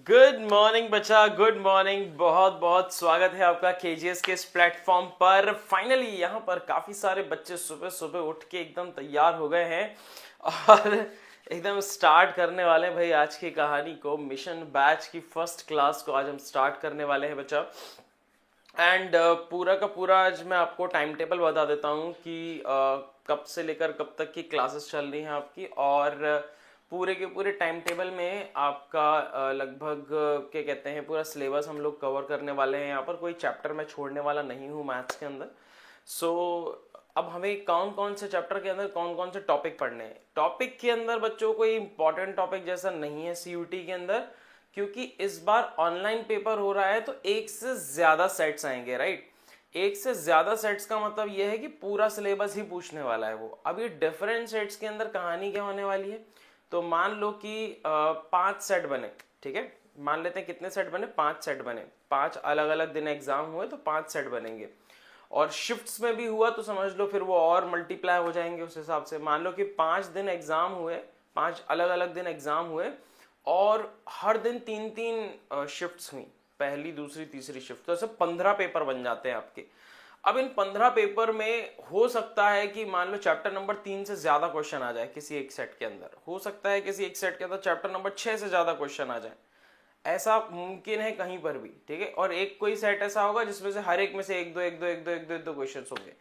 Good morning बच्चा, good morning. बहुत बहुत स्वागत है आपका केजीएस के इस प्लेटफॉर्म पर। फाइनली यहाँ पर काफी सारे बच्चे सुबह सुबह उठ के एकदम तैयार हो गए हैं और एकदम स्टार्ट करने वाले हैं भाई आज की कहानी को। मिशन बैच की फर्स्ट क्लास को आज हम स्टार्ट करने वाले हैं बच्चा। एंड पूरा का पूरा आज मैं आपको टाइम टेबल बता देता हूँ कि कब से लेकर कब तक की क्लासेस चल रही हैं आपकी। और पूरे के पूरे टाइम टेबल में आपका लगभग क्या कहते हैं पूरा सिलेबस हम लोग कवर करने वाले हैं। यहाँ पर कोई चैप्टर मैं छोड़ने वाला नहीं हूँ मैथ्स के अंदर। सो अब हमें कौन कौन से चैप्टर के अंदर कौन कौन से टॉपिक पढ़ने हैं। टॉपिक के अंदर बच्चों कोई इंपॉर्टेंट टॉपिक जैसा नहीं है सीयूटी के अंदर, क्योंकि इस बार ऑनलाइन पेपर हो रहा है तो एक से ज्यादा सेट्स आएंगे। राइट, एक से ज्यादा सेट्स का मतलब यह है कि पूरा सिलेबस ही पूछने वाला है वो। अब ये डिफरेंट सेट्स के अंदर कहानी क्या होने वाली है, तो मान लो कि 5 सेट बने। ठीक है, मान लेते हैं कितने सेट बने, 5 सेट बने। 5 अलग अलग दिन एग्जाम हुए तो 5 सेट बनेंगे। और शिफ्ट्स में भी हुआ तो समझ लो फिर वो और मल्टीप्लाई हो जाएंगे उस हिसाब से। मान लो कि 5 दिन एग्जाम हुए, 5 अलग अलग दिन एग्जाम हुए और हर दिन 3-3 शिफ्ट्स हुई, पहली दूसरी तीसरी शिफ्ट, तो ऐसे 15 पेपर बन जाते हैं आपके। अब इन 15 पेपर में हो सकता है कि मान लो चैप्टर नंबर 3 से ज्यादा क्वेश्चन आ जाए किसी एक सेट के अंदर। हो सकता है किसी एक सेट के अंदर चैप्टर नंबर 6 से ज्यादा क्वेश्चन आ जाए, ऐसा मुमकिन है कहीं पर भी। ठीक है, और एक कोई सेट ऐसा होगा जिसमें से हर एक में से एक दो एक दो एक दो एक दो एक दो क्वेश्चन होंगे।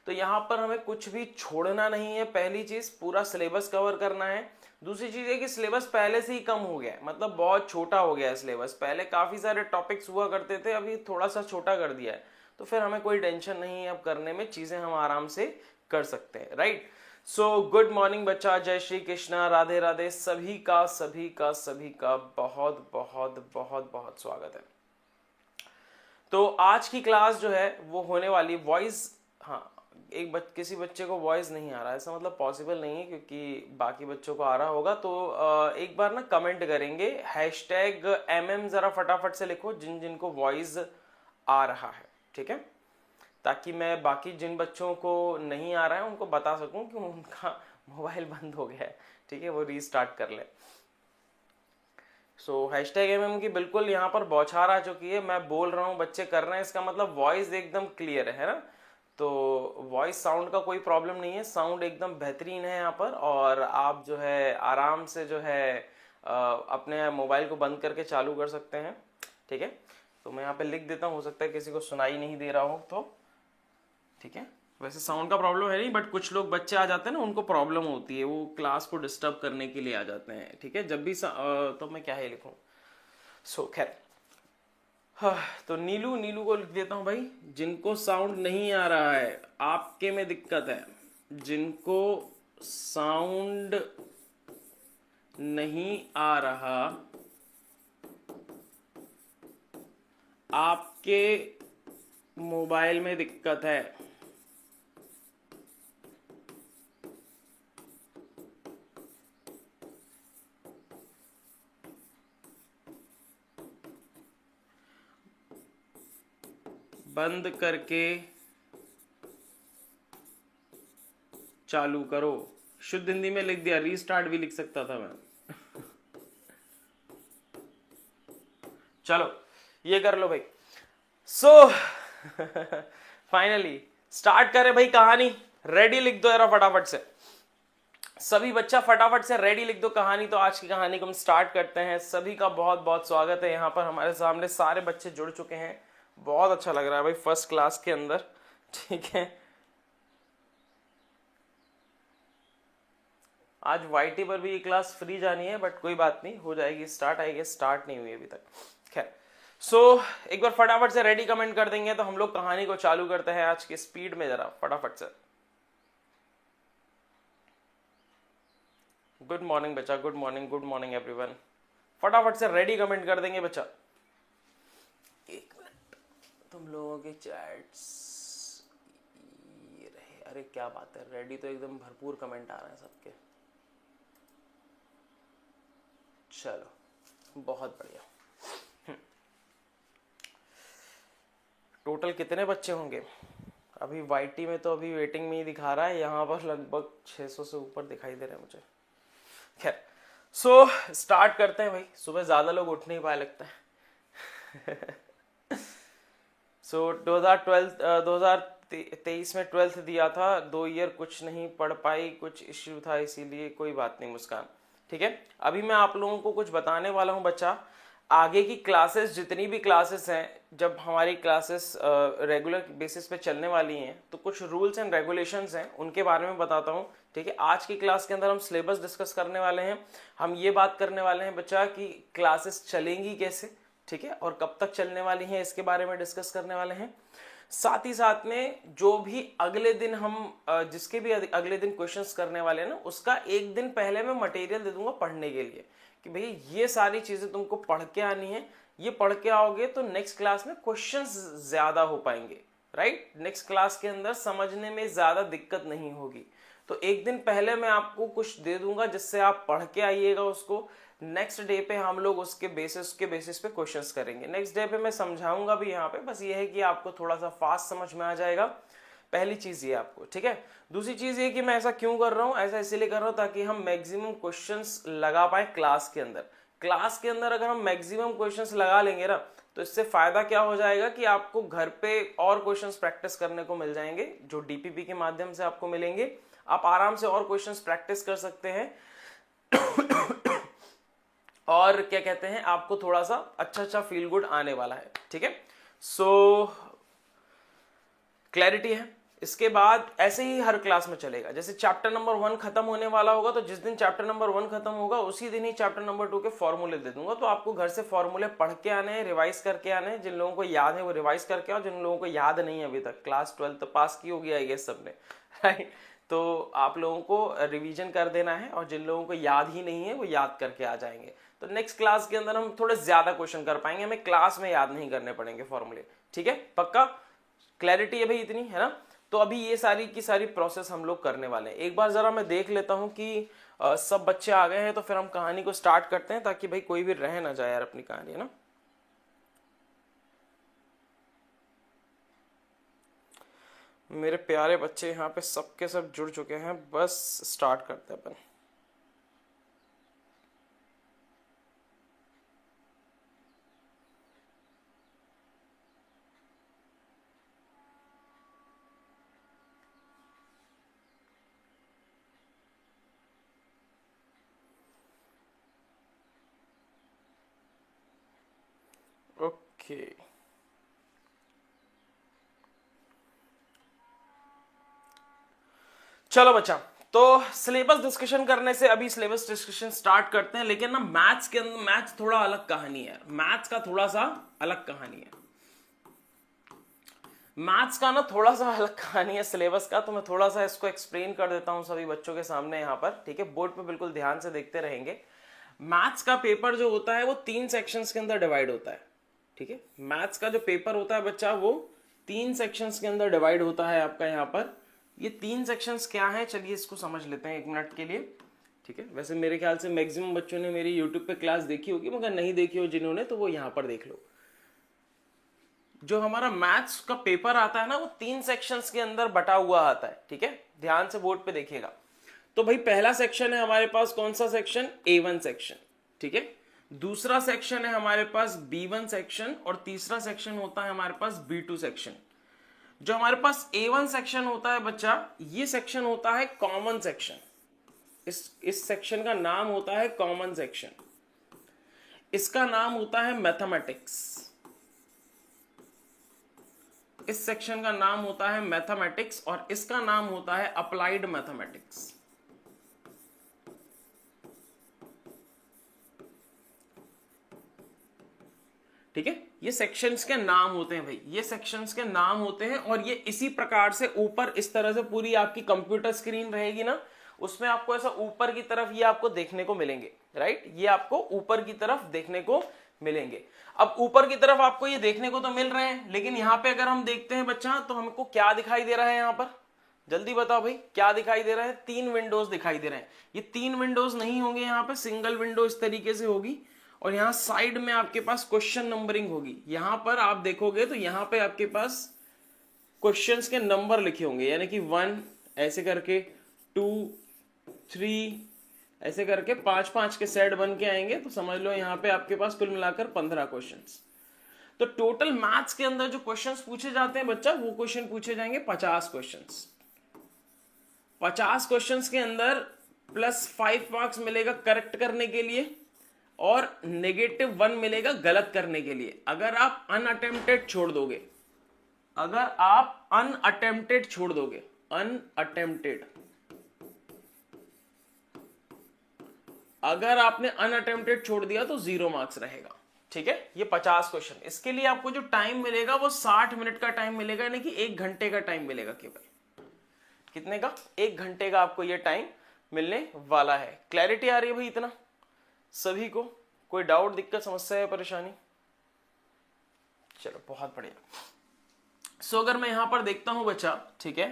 तो यहाँ पर हमें कुछ भी छोड़ना नहीं है। पहली चीज, पूरा सिलेबस कवर करना है। दूसरी चीज है कि सिलेबस पहले से ही कम हो गया है, मतलब बहुत छोटा हो गया है सिलेबस। पहले काफी सारे टॉपिक्स हुआ करते थे, अभी थोड़ा सा छोटा कर दिया है। तो फिर हमें कोई टेंशन नहीं है, अब करने में चीजें हम आराम से कर सकते हैं। राइट, सो गुड मॉर्निंग बच्चा, जय श्री कृष्णा, राधे राधे। सभी का बहुत बहुत बहुत बहुत स्वागत है। तो आज की क्लास जो है वो होने वाली वॉइस। हाँ, किसी बच्चे को वॉइस नहीं आ रहा है, ऐसा मतलब पॉसिबल नहीं है, क्योंकि बाकी बच्चों को आ रहा होगा। तो एक बार ना कमेंट करेंगे #MM, जरा फटाफट से लिखो जिन जिन को वॉइस आ रहा है। ठीक है, ताकि मैं बाकी जिन बच्चों को नहीं आ रहा है उनको बता सकूं कि उनका मोबाइल बंद हो गया है। ठीक है, वो रीस्टार्ट कर ले। सो #MM की बिल्कुल यहाँ पर बौछार आ चुकी है। मैं बोल रहा हूँ, बच्चे कर रहे हैं, इसका मतलब वॉइस एकदम क्लियर है ना। तो वॉइस साउंड का कोई प्रॉब्लम नहीं है, साउंड एकदम बेहतरीन है यहाँ पर। और आप जो है आराम से जो है अपने मोबाइल को बंद करके चालू कर सकते हैं। ठीक है, तो मैं यहाँ पे लिख देता हूँ, हो सकता है किसी को सुनाई नहीं दे रहा हो तो। ठीक है, वैसे साउंड का प्रॉब्लम है नहीं, बट कुछ लोग बच्चे आ जाते हैं ना, उनको प्रॉब्लम होती है, वो क्लास को डिस्टर्ब करने के लिए आ जाते हैं। ठीक है, जब भी तो मैं क्या है लिखूं। सो खैर, हाँ, तो नीलू नीलू को लिख देता हूं भाई। जिनको साउंड नहीं आ रहा है, आपके में दिक्कत है, जिनको साउंड नहीं आ रहा, आपके मोबाइल में दिक्कत है। बंद करके चालू करो। शुद्ध हिंदी में लिख दिया, रीस्टार्ट भी लिख सकता था मैं। चलो ये कर लो भाई। सो फाइनली स्टार्ट करें भाई कहानी। रेडी लिख दो यार फटाफट से, सभी बच्चा फटाफट से रेडी लिख दो कहानी। तो आज की कहानी को हम स्टार्ट करते हैं। सभी का बहुत बहुत स्वागत है। यहाँ पर हमारे सामने सारे बच्चे जुड़ चुके हैं, बहुत अच्छा लग रहा है भाई फर्स्ट क्लास के अंदर। ठीक है, आज वाईटी पर भी ये क्लास फ्री जानी है, बट कोई बात नहीं, हो जाएगी स्टार्ट। आएगी, स्टार्ट नहीं हुई अभी तक। खैर, सो एक बार फटाफट से रेडी कमेंट कर देंगे तो हम लोग कहानी को चालू करते हैं आज की स्पीड में, जरा फटाफट से। गुड मॉर्निंग बच्चा, good morning, good morning everyone. फटाफट से रेडी कमेंट कर देंगे बच्चा। एक मिनट, तुम लोगों के चैट्स ये रहे। अरे क्या बात है, रेडी तो एकदम भरपूर कमेंट आ रहे हैं सबके। चलो बहुत बढ़िया। टोटल कितने बच्चे होंगे अभी वाईटी में? तो अभी वेटिंग में ही दिखा रहा है, यहाँ पर लगभग 600 से ऊपर दिखाई दे रहे हैं मुझे। खैर, सो स्टार्ट करते हैं भाई, सुबह ज्यादा लोग उठ नहीं पाए लगता है। सो 2023 में 12th दिया था, 2 ईयर कुछ नहीं पढ़ पाई, कुछ इश्यू था इसीलिए। कोई बात नहीं मुस्कान, ठीक है। अभी मैं आप लोगों को कुछ बताने वाला हूं बच्चा। आगे की क्लासेस, जितनी भी क्लासेस हैं, जब हमारी क्लासेस रेगुलर बेसिस पे चलने वाली हैं, तो कुछ रूल्स एंड रेगुलेशंस हैं, उनके बारे में बताता हूं, ठीक है। आज की क्लास के अंदर हम सिलेबस डिस्कस करने वाले हैं। हम ये बात करने वाले हैं बच्चा कि क्लासेस चलेंगी कैसे, ठीक है, और कब तक चलने वाली हैं, इसके बारे में डिस्कस करने वाले हैं। साथ ही साथ में जो भी अगले दिन हम जिसके भी अगले दिन क्वेश्चंस करने वाले हैं ना, उसका एक दिन पहले मैं मटेरियल दे दूंगा पढ़ने के लिए, कि भाई ये सारी चीजें तुमको पढ़ के आनी है। ये पढ़ के आओगे तो नेक्स्ट क्लास में क्वेश्चंस ज्यादा हो पाएंगे, राइट। नेक्स्ट क्लास के अंदर समझने में ज्यादा दिक्कत नहीं होगी। तो एक दिन पहले मैं आपको कुछ दे दूंगा जिससे आप पढ़ के आइएगा उसको। नेक्स्ट डे पे हम लोग उसके बेसिस पे क्वेश्चंस करेंगे। नेक्स्ट डे पे मैं समझाऊंगा भी यहाँ पे, बस ये है कि आपको थोड़ा सा फास्ट समझ में आ जाएगा। पहली चीज ये आपको, ठीक है। दूसरी चीज ये कि मैं ऐसा क्यों कर रहा हूँ, ऐसा इसीलिए कर रहा हूँ ताकि हम मैक्सिमम क्वेश्चंस लगा पाए क्लास के अंदर। क्लास के अंदर अगर हम मैक्सिमम क्वेश्चंस लगा लेंगे ना, तो इससे फायदा क्या हो जाएगा कि आपको घर पे और क्वेश्चंस प्रैक्टिस करने को मिल जाएंगे, जो डीपीपी के माध्यम से आपको मिलेंगे। आप आराम से और क्वेश्चंस प्रैक्टिस कर सकते हैं। और क्या कहते हैं, आपको थोड़ा सा अच्छा फील गुड आने वाला है, ठीक है। सो क्लैरिटी है। इसके बाद ऐसे ही हर क्लास में चलेगा। जैसे चैप्टर नंबर 1 खत्म होने वाला होगा, तो जिस दिन चैप्टर नंबर 1 खत्म होगा उसी दिन ही चैप्टर नंबर 2 के फॉर्मूले दे दूंगा। तो आपको घर से फॉर्मूले पढ़ के आने हैं, रिवाइज करके आने हैं। जिन लोगों को याद है वो रिवाइज करके आओ, जिन लोगों को याद नहीं है अभी तक, क्लास 12 तो पास की होगी आई गेस सबने, राइट। तो आप लोगों को रिवीजन कर देना है, और जिन लोगों को याद ही नहीं है वो याद करके आ जाएंगे। तो नेक्स्ट क्लास के अंदर हम थोड़े ज्यादा क्वेश्चन कर पाएंगे, हमें क्लास में याद नहीं करने पड़ेंगे फॉर्मूले, ठीक है। पक्का क्लैरिटी है भाई, इतनी है ना। तो अभी ये सारी की सारी प्रोसेस हम लोग करने वाले हैं। एक बार जरा मैं देख लेता हूं कि सब बच्चे आ गए हैं, तो फिर हम कहानी को स्टार्ट करते हैं, ताकि भाई कोई भी रह ना जाए यार अपनी कहानी, है ना। मेरे प्यारे बच्चे यहाँ पे सबके सब जुड़ चुके हैं, बस स्टार्ट करते हैं अपन। ओके, चलो बच्चा, तो सिलेबस डिस्कशन करने से अभी सिलेबस डिस्कशन स्टार्ट करते हैं। लेकिन ना मैथ्स के अंदर, मैथ्स थोड़ा अलग कहानी है, मैथ्स का थोड़ा सा अलग कहानी है। मैथ्स का ना थोड़ा सा अलग कहानी है सिलेबस का, तो मैं थोड़ा सा इसको एक्सप्लेन कर देता हूं सभी बच्चों के सामने यहाँ पर, ठीक है। बोर्ड पे बिल्कुल ध्यान से देखते रहेंगे। मैथ्स का पेपर जो होता है वो 3 सेक्शंस के अंदर डिवाइड होता है, ठीक है। मैथ्स का जो पेपर होता है बच्चा, वो 3 सेक्शंस के अंदर डिवाइड होता है आपका यहाँ पर। ये 3 सेक्शंस क्या है, चलिए इसको समझ लेते हैं 1 मिनट के लिए, ठीक है। वैसे मेरे ख्याल से मैक्सिमम बच्चों ने मेरी यूट्यूब पे क्लास देखी होगी, मगर नहीं देखी हो जिन्होंने, तो वो यहाँ पर देख लो। जो हमारा मैथ्स का पेपर आता है ना, वो 3 सेक्शंस के अंदर बटा हुआ आता है, ठीक है। ध्यान से बोर्ड पे देखिएगा। तो भाई पहला सेक्शन है हमारे पास, कौन सा सेक्शन, A1 सेक्शन, ठीक है। दूसरा सेक्शन है हमारे पास B1 सेक्शन, और तीसरा सेक्शन होता है हमारे पास B2 सेक्शन। जो हमारे पास A1 सेक्शन होता है बच्चा, ये सेक्शन होता है कॉमन सेक्शन। इस सेक्शन का नाम होता है कॉमन सेक्शन। इसका नाम होता है मैथमेटिक्स। इस सेक्शन का नाम होता है मैथमेटिक्स, और इसका नाम होता है अप्लाइड मैथमेटिक्स। ठीक है, ये सेक्शंस के नाम होते हैं भाई, ये सेक्शंस के नाम होते हैं। और ये इसी प्रकार से ऊपर इस तरह से पूरी आपकी कंप्यूटर स्क्रीन रहेगी ना, उसमें आपको ऐसा ऊपर की तरफ ये आपको देखने को मिलेंगे, राइट। ये आपको ऊपर की तरफ देखने को मिलेंगे। अब ऊपर की तरफ आपको ये देखने को तो मिल रहे हैं, लेकिन यहाँ पे अगर हम देखते हैं बच्चा, तो हमको क्या दिखाई दे रहा है यहाँ पर, जल्दी बताओ भाई क्या दिखाई दे रहा है। 3 विंडोज दिखाई दे रहे हैं। ये 3 विंडोज नहीं होंगे, यहाँ पे सिंगल विंडो इस तरीके से होगी, और यहाँ साइड में आपके पास क्वेश्चन नंबरिंग होगी। यहां पर आप देखोगे तो यहाँ पे आपके पास क्वेश्चंस के नंबर लिखे होंगे, यानी कि 1 ऐसे करके, 2, 3 ऐसे करके 5-5 के सेट बन के आएंगे, तो समझ लो यहाँ पे आपके पास कुल मिलाकर 15 क्वेश्चंस। तो टोटल मैथ्स के अंदर जो क्वेश्चंस पूछे जाते हैं बच्चा, वो क्वेश्चन पूछे जाएंगे 50 क्वेश्चंस। 50 क्वेश्चंस के अंदर प्लस 5 मार्क्स मिलेगा करेक्ट करने के लिए और -1 मिलेगा गलत करने के लिए। अगर आप अनअटेम्प्टेड छोड़ दोगे, अगर आप अनअटेम्प्टेड छोड़ दोगे, अनअटेम्प्टेड, अगर आपने अनअटेम्प्टेड छोड़ दिया तो 0 मार्क्स रहेगा। ठीक है, ये 50 क्वेश्चन। इसके लिए आपको जो टाइम मिलेगा वो 60 मिनट का टाइम मिलेगा, यानी कि 1 घंटे का टाइम मिलेगा केवल। कितने का? 1 घंटे का आपको ये टाइम मिलने वाला है। क्लैरिटी आ रही है भाई इतना सभी को? कोई डाउट, दिक्कत, समस्या या परेशानी? चलो बहुत बढ़िया। सो अगर मैं यहां पर देखता हूं बच्चा, ठीक है,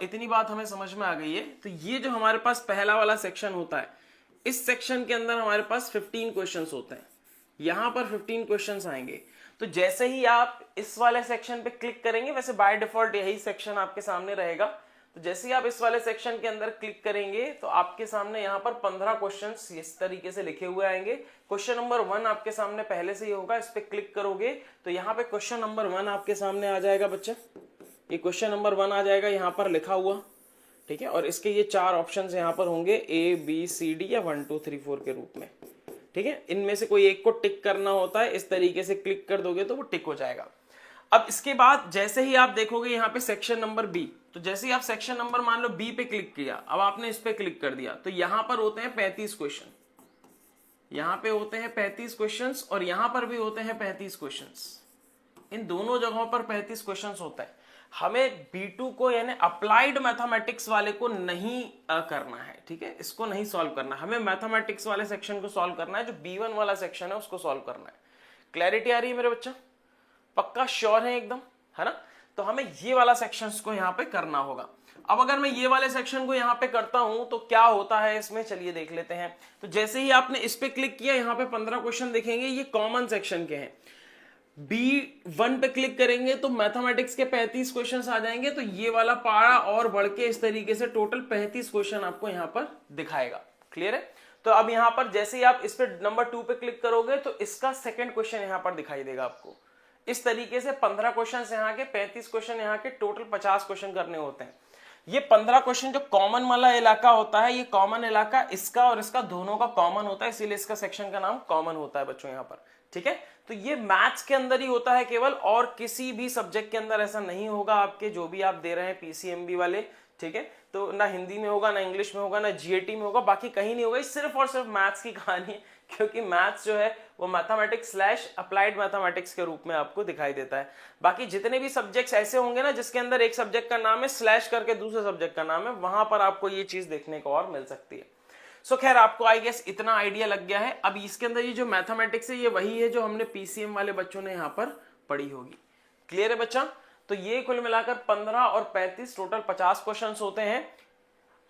इतनी बात हमें समझ में आ गई है। तो ये जो हमारे पास पहला वाला सेक्शन होता है, इस सेक्शन के अंदर हमारे पास 15 क्वेश्चंस होते हैं। यहां पर 15 क्वेश्चंस आएंगे। तो जैसे ही आप इस वाले सेक्शन पे क्लिक करेंगे, वैसे बाय डिफॉल्ट यही सेक्शन आपके सामने रहेगा, तो जैसे ही आप इस वाले सेक्शन के अंदर क्लिक करेंगे तो आपके सामने यहाँ पर 15 क्वेश्चंस इस तरीके से लिखे हुए आएंगे। क्वेश्चन नंबर 1 आपके सामने पहले से ही होगा, इस पे क्लिक करोगे तो यहाँ पे क्वेश्चन नंबर 1 आपके सामने आ जाएगा बच्चे। ये क्वेश्चन नंबर 1 आ जाएगा यहाँ पर लिखा हुआ, ठीक है, और इसके ये 4 ऑप्शंस यहाँ पर होंगे, ABCD या 1 2 3 4 के रूप में। ठीक है, इनमें से कोई एक को टिक करना होता है, इस तरीके से क्लिक कर दोगे तो वो टिक हो जाएगा। अब इसके बाद जैसे ही आप देखोगे यहाँ पे सेक्शन नंबर B, तो जैसे ही आप सेक्शन नंबर मान लो B पे क्लिक किया, अब आपने इस पे क्लिक कर दिया, तो यहां पर होते हैं 35 क्वेश्चन, यहां पे होते हैं 35 क्वेश्चंस और यहां पर भी होते हैं 35 क्वेश्चंस। इन दोनों जगहों पर 35 क्वेश्चंस होता है। हमें B2 को यानी अप्लाइड मैथमेटिक्स वाले को नहीं करना है, ठीक है, इसको नहीं सॉल्व करना, हमें मैथमेटिक्स वाले सेक्शन को सॉल्व करना है, जो B1 वाला सेक्शन है उसको सॉल्व करना है। क्लैरिटी आ रही है मेरे बच्चा? पक्का श्योर है एकदम, है ना? तो हमें ये वाला सेक्शंस को यहाँ पे करना होगा। अब अगर मैं ये वाले सेक्शन को यहाँ पे करता हूं तो क्या होता है इसमें, चलिए देख लेते हैं। तो जैसे ही आपने इस पे क्लिक किया, यहाँ पे 15 क्वेश्चन दिखेंगे, ये कॉमन सेक्शन के हैं। B1 पे क्लिक करेंगे तो मैथमेटिक्स के 35 क्वेश्चन आ जाएंगे, तो ये वाला पारा और बढ़ के इस तरीके से टोटल 35 क्वेश्चन आपको यहाँ पर दिखाएगा। क्लियर है? तो अब यहाँ पर जैसे ही आप इस पे नंबर 2 पे क्लिक करोगे तो इसका सेकंड क्वेश्चन यहाँ पर दिखाई देगा आपको। इस तरीके से 15 क्वेश्चन यहाँ के, 35 क्वेश्चन यहाँ के, टोटल 50 क्वेश्चन करने होते हैं। ये 15 क्वेश्चन जो कॉमन वाला इलाका होता है, ये कॉमन इलाका इसका और इसका दोनों का कॉमन होता है, इसीलिए इसका सेक्शन का नाम कॉमन होता है बच्चों यहाँ पर। ठीक है, तो ये मैथ्स के अंदर ही होता है केवल, और किसी भी सब्जेक्ट के अंदर ऐसा नहीं होगा आपके, जो भी आप दे रहे हैं PCMB वाले। ठीक है, तो ना हिंदी में होगा, ना इंग्लिश में होगा, ना GAT में होगा, बाकी कहीं नहीं होगा। सिर्फ और सिर्फ मैथ्स की कहानी है, क्योंकि मैथ्स जो है वो मैथमेटिक्स / अप्लाइड मैथमेटिक्स के रूप में आपको दिखाई देता है। बाकी जितने भी सब्जेक्ट्स ऐसे होंगे ना जिसके अंदर एक सब्जेक्ट का नाम है / करके दूसरे सब्जेक्ट का नाम है, वहां पर आपको ये चीज देखने को और मिल सकती है। सो खैर, आपको आई गेस इतना आइडिया लग गया है। अब इसके अंदर ये जो मैथमेटिक्स है, ये वही है जो हमने PCM वाले बच्चों ने यहाँ पर पढ़ी होगी। क्लियर है बच्चा? तो ये कुल मिलाकर 15 और 35 टोटल 50 क्वेश्चन होते हैं।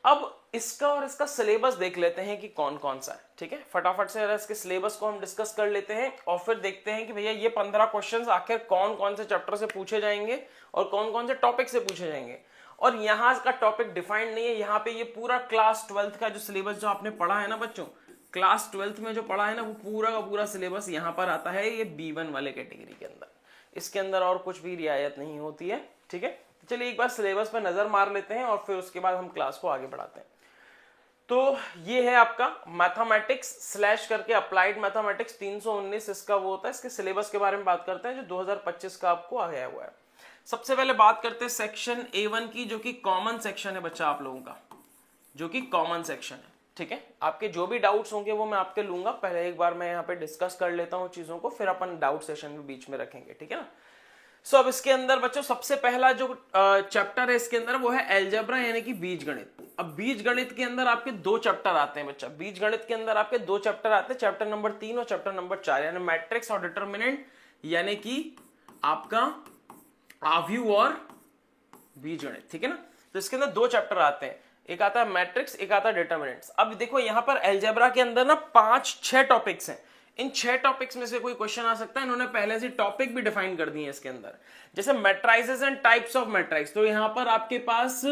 अब इसका और इसका सिलेबस देख लेते हैं कि कौन कौन सा है। ठीक है, फटाफट से इसके सिलेबस को हम डिस्कस कर लेते हैं और फिर देखते हैं कि भैया ये 15 क्वेश्चंस आखिर कौन कौन से चैप्टर से पूछे जाएंगे और कौन कौन से टॉपिक से पूछे जाएंगे। और यहाँ का टॉपिक डिफाइंड नहीं है, यहाँ पे ये पूरा क्लास 12th का जो सिलेबस जो आपने पढ़ा है ना बच्चों, क्लास 12th में जो पढ़ा है ना, वो पूरा का पूरा सिलेबस यहाँ पर आता है, ये B1 वाले कैटेगरी के अंदर। इसके अंदर और कुछ भी रियायत नहीं होती है। ठीक है, चलिए एक बार सिलेबस पर नजर मार लेते हैं और फिर उसके बाद हम क्लास को आगे बढ़ाते हैं। तो ये है आपका मैथमेटिक्स / करके अप्लाइड मैथमेटिक्स 319 इसका वो होता है। इसके सिलेबस के बारे में बात करते हैं जो 2025 का आपको आ गया हुआ है। सबसे पहले बात करते हैं सेक्शन A1 की, जो कि कॉमन सेक्शन है बच्चा आप लोगों का, जो कि कॉमन सेक्शन है। ठीक है, आपके जो भी डाउट्स होंगे वो मैं आपके लूंगा, पहले एक बार मैं यहाँ पे डिस्कस कर लेता हूँ चीजों को, फिर अपन डाउट सेशन में बीच में रखेंगे। ठीक है ना? सो अब इसके अंदर बच्चों सबसे पहला जो चैप्टर है इसके अंदर वो है अलजेब्रा, यानी कि बीजगणित। अब बीजगणित के अंदर आपके 2 चैप्टर आते हैं बच्चा। बीजगणित के अंदर आपके 2 चैप्टर आते हैं, चैप्टर नंबर 3 और चैप्टर नंबर 4, यानी मैट्रिक्स और डिटर्मिनेंट, यानी कि आपका आव्यूह और बीजगणित। ठीक है ना? तो इसके अंदर 2 चैप्टर आते हैं, एक आता है मैट्रिक्स, एक आता है डिटर्मिनेंट्स। अब देखो यहाँ पर अलजेब्रा के अंदर ना 5-6 टॉपिक्स हैं। इन 6 टॉपिक्स में से कोई क्वेश्चन आ सकता है। इन्होंने पहले से टॉपिक भी डिफाइन कर दिए हैं इसके अंदर, जैसे matrices and types of matrix. तो यहाँ पर आपके पास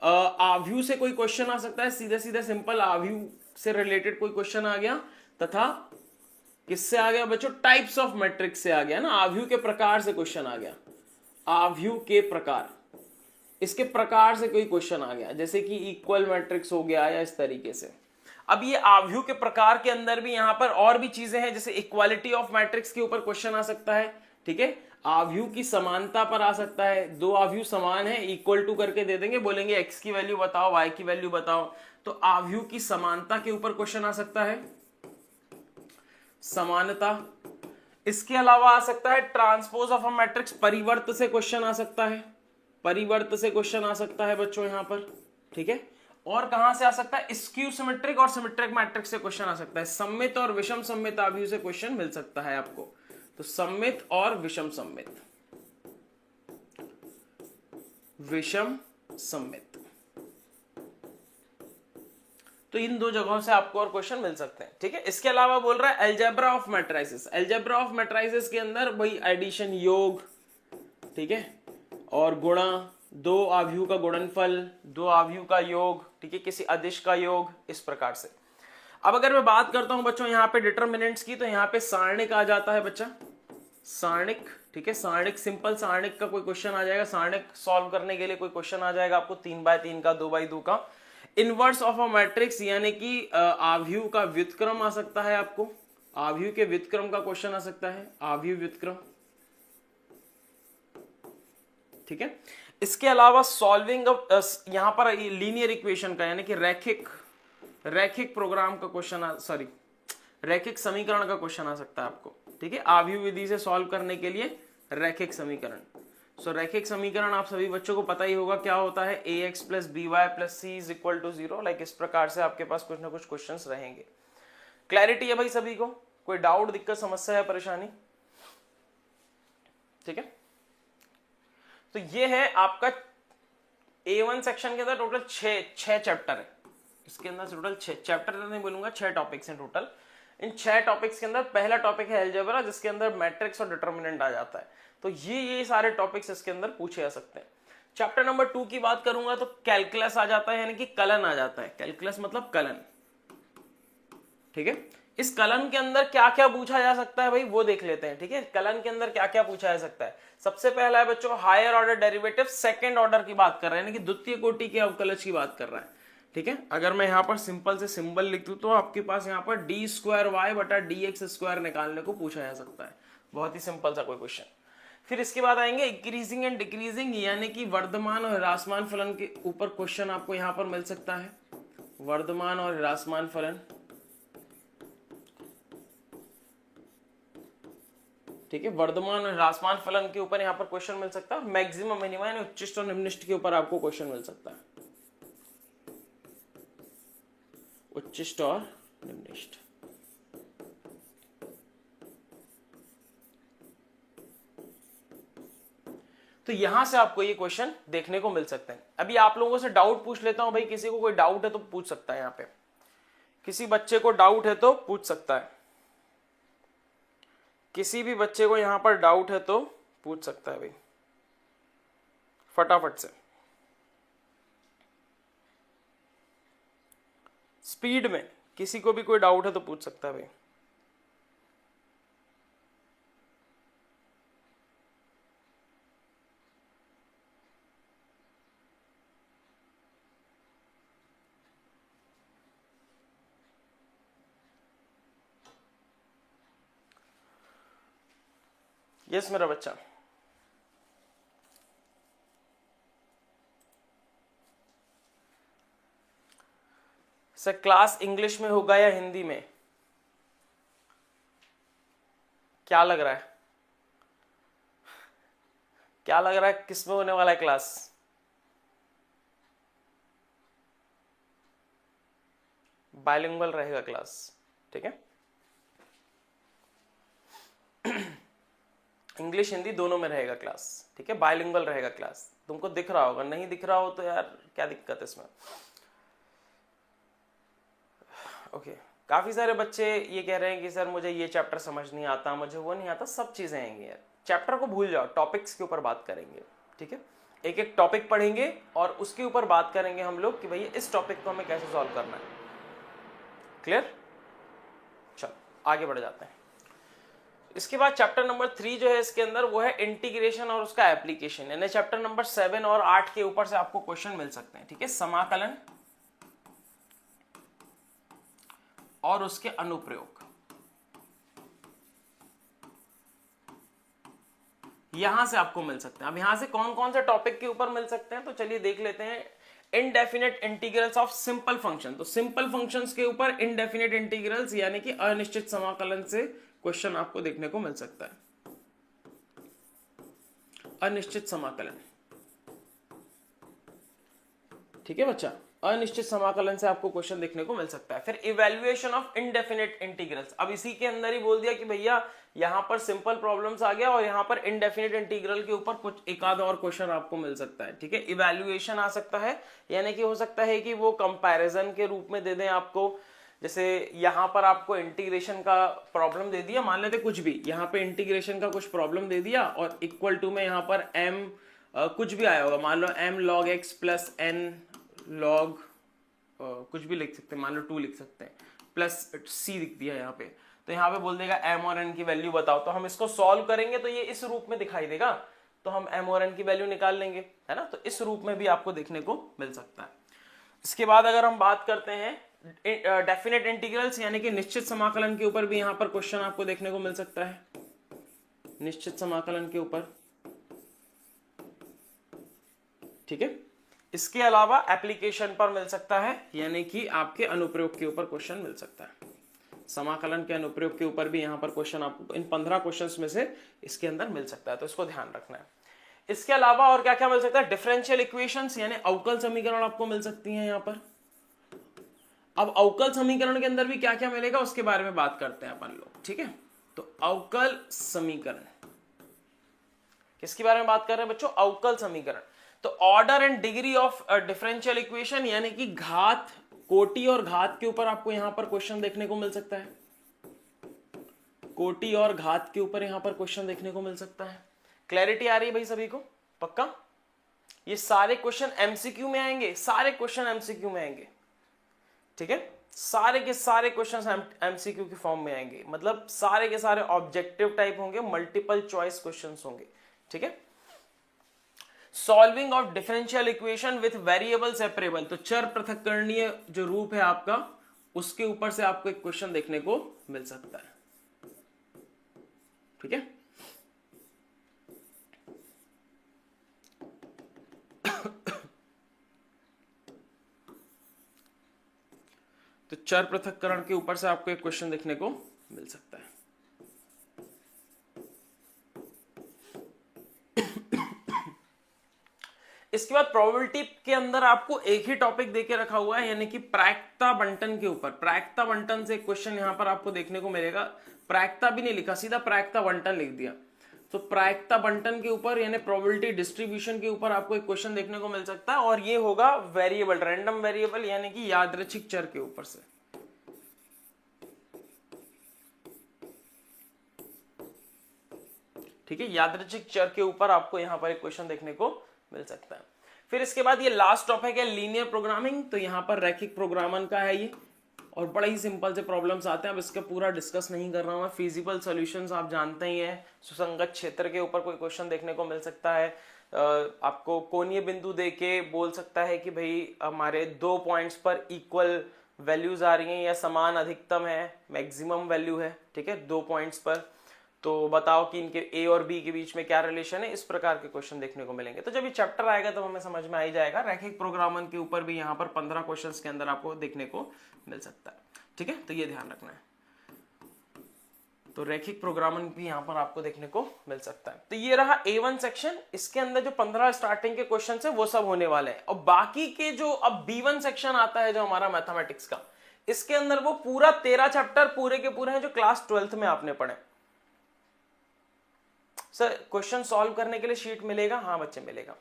आव्यूह से कोई क्वेश्चन आ सकता है, सीधे सीधे सिंपल आव्यूह से रिलेटेड कोई क्वेश्चन आ गया, तथा किससे आ गया बच्चों, टाइप्स ऑफ मैट्रिक्स से आ गया ना, आव्यूह के प्रकार से क्वेश्चन आ गया, आव्यूह के प्रकार, इसके प्रकार से कोई क्वेश्चन आ गया, जैसे कि इक्वल मैट्रिक्स हो गया या इस तरीके से। अब ये आव्यूह के प्रकार के अंदर भी यहां पर और भी चीजें हैं, जैसे इक्वालिटी ऑफ मैट्रिक्स के ऊपर क्वेश्चन आ सकता है, ठीक है, आव्यूह की समानता पर आ सकता है, दो आव्यूह समान है, इक्वल टू करके दे देंगे, बोलेंगे एक्स की वैल्यू बताओ, वाई की वैल्यू बताओ, तो आव्यूह की समानता के ऊपर क्वेश्चन आ सकता है, समानता। इसके अलावा आ सकता है ट्रांसपोज ऑफ अ मैट्रिक्स, परिवर्त से क्वेश्चन आ सकता है, परिवर्त से क्वेश्चन आ सकता है बच्चों यहां पर, ठीक है। और कहां से आ सकता है, स्क्यू सिमेट्रिक और सिमेट्रिक मैट्रिक्स से क्वेश्चन आ सकता है, सममित और विषम सममित आव्यूह से क्वेश्चन मिल सकता है आपको, तो सममित और विषम सममित, विषम सममित, तो इन दो जगहों से आपको और क्वेश्चन मिल सकते हैं, ठीक है। इसके अलावा बोल रहा है algebra of matrices, algebra of matrices के अंदर वही एडिशन, योग, ठीक है, और गुणा, दो आव्यूह का गुणनफल, दो आव्यूह का योग, ठीक है, किसी अदिश का योग, इस प्रकार से। अब अगर मैं बात करता हूं बच्चों यहाँ पे डिटर्मिनेंट्स की, तो यहाँ पे सारणिक आ जाता है बच्चा, सारणिक, ठीक है, सारणिक, सिंपल सारणिक का कोई क्वेश्चन आ जाएगा, सारणिक सॉल्व करने के लिए कोई क्वेश्चन आ जाएगा आपको 3x3 का, 2x2 का। इनवर्स ऑफ अ मैट्रिक्स यानी कि आव्यूह का व्युत्क्रम आ सकता है आपको, आव्यूह के व्युत्क्रम का क्वेश्चन आ सकता है, आव्यूह व्युत्क्रम, ठीक है। इसके अलावा सॉल्विंग यहां पर लीनियर इक्वेशन का यानी कि रैखिक प्रोग्राम का क्वेश्चन, सॉरी रैखिक समीकरण का क्वेश्चन आ सकता है आपको, ठीक है, आव्यूह विधि से सॉल्व करने के लिए रैखिक समीकरण। सो रैखिक समीकरण आप सभी बच्चों को पता ही होगा क्या होता है, ax plus B Y plus C is equal to 0, like इस प्रकार से आपके पास कुछ ना कुछ क्वेश्चंस रहेंगे। क्लैरिटी है भाई सभी को, कोई डाउट, दिक्कत, समस्या है, परेशानी, ठीक है। तो ये है आपका A1 सेक्शन के अंदर टोटल छह चैप्टर है, इसके अंदर टोटल 6 चैप्टर नहीं बोलूंगा, 6 टॉपिक्स हैं टोटल। इन 6 टॉपिक्स के अंदर पहला टॉपिक है अलजेब्रा, जिसके अंदर मैट्रिक्स और डिटर्मिनेंट आ जाता है, तो ये सारे टॉपिक्स इसके अंदर पूछे जा सकते हैं। चैप्टर नंबर 2 की बात करूंगा तो कैलकुलस आ जाता है, यानी कि कलन आ जाता है, कैलकुलस मतलब कलन, ठीक है। इस कलन के अंदर क्या क्या पूछा जा सकता है भाई वो देख लेते हैं, ठीक है। कलन के अंदर क्या क्या पूछा जा सकता है, सबसे पहला है बच्चों higher order derivative, second order की बात कर रहे हैं, यानी कि द्वितीय कोटि के अवकलज की बात कर रहा है, ठीक है। अगर मैं यहाँ पर सिंपल से सिंबल लिख दूं तो आपके पास यहाँ पर डी स्क्वायर वाई बटा डी एक्स स्क्वायर निकालने को पूछा जा सकता है, बहुत ही सिंपल सा कोई क्वेश्चन। फिर इसके बाद आएंगे इंक्रीजिंग एंड डिक्रीजिंग, यानी कि वर्धमान और ह्रासमान फलन के ऊपर क्वेश्चन आपको यहाँ पर मिल सकता है, वर्धमान और ह्रासमान फलन, ठीक है, वर्धमान और ह्रासमान फलन के ऊपर यहाँ पर क्वेश्चन मिल सकता है। मैक्सिमम मिनिमम यानी उच्चिष्ट और निम्निष्ट के ऊपर आपको क्वेश्चन मिल सकता है, उच्चिष्ट और निम्निष्ट। तो यहां से आपको ये क्वेश्चन देखने को मिल सकते हैं। अभी आप लोगों से डाउट पूछ लेता हूं भाई, किसी को कोई डाउट है तो पूछ सकता है, यहाँ पे किसी बच्चे को डाउट है तो पूछ सकता है, किसी भी बच्चे को यहां पर डाउट है तो पूछ सकता है भाई, फटाफट से, स्पीड में, किसी को भी कोई डाउट है तो पूछ सकता है भाई। यस मेरा बच्चा, सर क्लास इंग्लिश में होगा या हिंदी में, क्या लग रहा है, क्या लग रहा है किस में होने वाला है क्लास? बाइलिंगुअल रहेगा क्लास, ठीक है, इंग्लिश हिंदी दोनों में रहेगा क्लास, ठीक है, बाइलिंगुअल रहेगा क्लास। तुमको दिख रहा होगा, नहीं दिख रहा हो तो यार क्या दिक्कत है इसमें। ओके, काफी सारे बच्चे ये कह रहे हैं कि सर मुझे ये चैप्टर समझ नहीं आता, मुझे वो नहीं आता, सब चीजें आएंगी यार, चैप्टर को भूल जाओ, टॉपिक्स के ऊपर बात करेंगे, ठीक है, एक एक टॉपिक पढ़ेंगे और उसके ऊपर बात करेंगे हम लोग कि भैया इस टॉपिक को हमें कैसे सॉल्व करना है। क्लियर? चलो आगे बढ़ जाते हैं। इसके बाद चैप्टर नंबर 3 जो है इसके अंदर वो है इंटीग्रेशन और उसका एप्लीकेशन, यानी चैप्टर नंबर 7 और 8 के ऊपर से आपको क्वेश्चन मिल सकते हैं, ठीक है। समाकलन और उसके अनुप्रयोग, यहां से आपको मिल सकते हैं। अब यहां से कौन कौन से टॉपिक के ऊपर मिल सकते हैं तो चलिए देख लेते हैं। Indefinite integrals of simple function, तो सिंपल फंक्शंस के ऊपर इनडेफिनेट इंटीग्रल्स यानी कि अनिश्चित समाकलन से क्वेश्चन आपको देखने को मिल सकता है। अनिश्चित समाकलन, ठीक है बच्चा, अनिश्चित समाकलन से आपको क्वेश्चन देखने को मिल सकता है। फिर इवैल्यूएशन ऑफ इनडेफिनेट इंटीग्रल्स, अब इसी के अंदर ही बोल दिया कि भैया यहां पर सिंपल प्रॉब्लम्स आ गया और यहां पर इनडेफिनेट इंटीग्रल के ऊपर कुछ एक आध और क्वेश्चन आपको मिल सकता है, ठीक है। इवैल्यूएशन आ सकता है, यानी कि हो सकता है कि वो कंपैरिजन के रूप में दे दें आपको, जैसे यहां पर आपको इंटीग्रेशन का प्रॉब्लम दे दिया, मान लेते कुछ भी, यहां पे इंटीग्रेशन का कुछ प्रॉब्लम दे दिया और इक्वल टू में यहां पर m कुछ भी आया होगा, मान लो m log x plus n log कुछ भी लिख सकते हैं, मान लो 2 लिख सकते हैं, प्लस c लिख दिया यहाँ पे, तो यहाँ पे बोल देगा m और n की वैल्यू बताओ, तो हम इसको सॉल्व करेंगे तो ये इस रूप में दिखाई देगा, तो हम m और n की वैल्यू निकाल लेंगे, है ना। तो इस रूप में भी आपको देखने को मिल सकता है। इसके बाद अगर हम बात करते हैं डेफिनेट इंटीग्रल्स यानी कि निश्चित समाकलन के ऊपर भी यहां पर क्वेश्चन आपको देखने को मिल सकता है, निश्चित समाकलन के ऊपर, ठीक है। इसके अलावा एप्लीकेशन पर मिल सकता है, यानी कि आपके अनुप्रयोग के ऊपर क्वेश्चन मिल सकता है। समाकलन के अनुप्रयोग के ऊपर भी यहां पर क्वेश्चन आपको इन 15 क्वेश्चंस में से इसके अंदर मिल सकता है, तो इसको ध्यान रखना है। इसके अलावा और क्या क्या मिल सकता है, डिफरेंशियल इक्वेशंस यानी अवकल समीकरण आपको मिल सकती हैं यहां पर। अब अवकल समीकरण के अंदर भी क्या क्या मिलेगा उसके बारे में बात करते हैं अपन लोग, ठीक है। तो अवकल समीकरण, किसके बारे में बात कर रहे हैं बच्चों, अवकल समीकरण। तो order and degree of differential equation यानी कि घात, कोटि और घात के ऊपर आपको यहां पर क्वेश्चन देखने को मिल सकता है, कोटि और घात के ऊपर यहां पर क्वेश्चन देखने को मिल सकता है। क्लैरिटी आ रही है भाई सभी को, पक्का? ये सारे क्वेश्चन एमसीक्यू में आएंगे, सारे क्वेश्चन एमसीक्यू में आएंगे, ठीक है। सारे के सारे क्वेश्चन एमसीक्यू के फॉर्म में आएंगे, मतलब सारे के सारे ऑब्जेक्टिव टाइप होंगे, मल्टीपल चॉइस क्वेश्चंस होंगे, ठीक है। Solving of differential equation with variable separable, तो चर पृथक्करणीय जो रूप है आपका, उसके ऊपर से आपको एक क्वेश्चन देखने को मिल सकता है, ठीक है। तो चर पृथक्करण के ऊपर से आपको एक क्वेश्चन देखने को मिल सकता है। इसके बाद प्रोबेबिलिटी के अंदर आपको एक ही टॉपिक देके रखा हुआ है, यानी कि प्रायिकता बंटन के ऊपर। प्रायिकता बंटन से एक क्वेश्चन यहां पर आपको देखने को मिलेगा, प्रायिकता भी नहीं लिखा, सीधा प्रायिकता बंटन लिख दिया। तो प्रायिकता बंटन के ऊपर यानी प्रोबेबिलिटी डिस्ट्रीब्यूशन के ऊपर आपको एक क्वेश्चन देखने को मिल सकता है, और ये होगा वेरिएबल, रैंडम वेरिएबल यानी कि यादृच्छिक चर के ऊपर से, ठीक है। यादृच्छिक चर के ऊपर आपको यहां पर एक क्वेश्चन देखने को मिल सकता है। फिर इसके बाद ये लास्ट टॉपिक है लीनियर प्रोग्रामिंग, तो यहां पर रैखिक प्रोग्रामन का है ये, और बड़ा ही सिंपल से प्रॉब्लम्स आते हैं। अब इसका पूरा डिस्कस नहीं कर रहा हूं मैं। फिजिबल सॉल्यूशंस आप जानते ही हैं, सुसंगत क्षेत्र के ऊपर कोई क्वेश्चन देखने को मिल सकता है, आपको कोणीय बिंदु देके बोल सकता है कि भाई हमारे 2 पॉइंट्स पर इक्वल वैल्यूज आ रही हैं या समान अधिकतम है, मैक्सिमम वैल्यू है, ठीक है, 2 पॉइंट्स पर, तो बताओ कि इनके ए और बी के बीच में क्या रिलेशन है। इस प्रकार के क्वेश्चन देखने को मिलेंगे। तो जब ये चैप्टर आएगा तब हमें समझ में आ ही जाएगा। रैखिक प्रोग्रामन के ऊपर भी यहाँ पर 15 क्वेश्चंस के अंदर आपको देखने को मिल सकता है, ठीक है, तो ये ध्यान रखना है। तो रैखिक प्रोग्रामन भी यहाँ पर आपको देखने को मिल सकता है। तो ये रहा A1 सेक्शन, इसके अंदर जो 15 स्टार्टिंग के क्वेश्चन है वो सब होने वाले हैं, और बाकी के जो अब B1 सेक्शन आता है जो हमारा मैथमेटिक्स का, इसके अंदर वो पूरा 13 चैप्टर पूरे के पूरे हैं जो क्लास 12th में आपने पढ़े। सर क्वेश्चन सॉल्व करने के लिए शीट मिलेगा? हाँ बच्चे मिलेगा,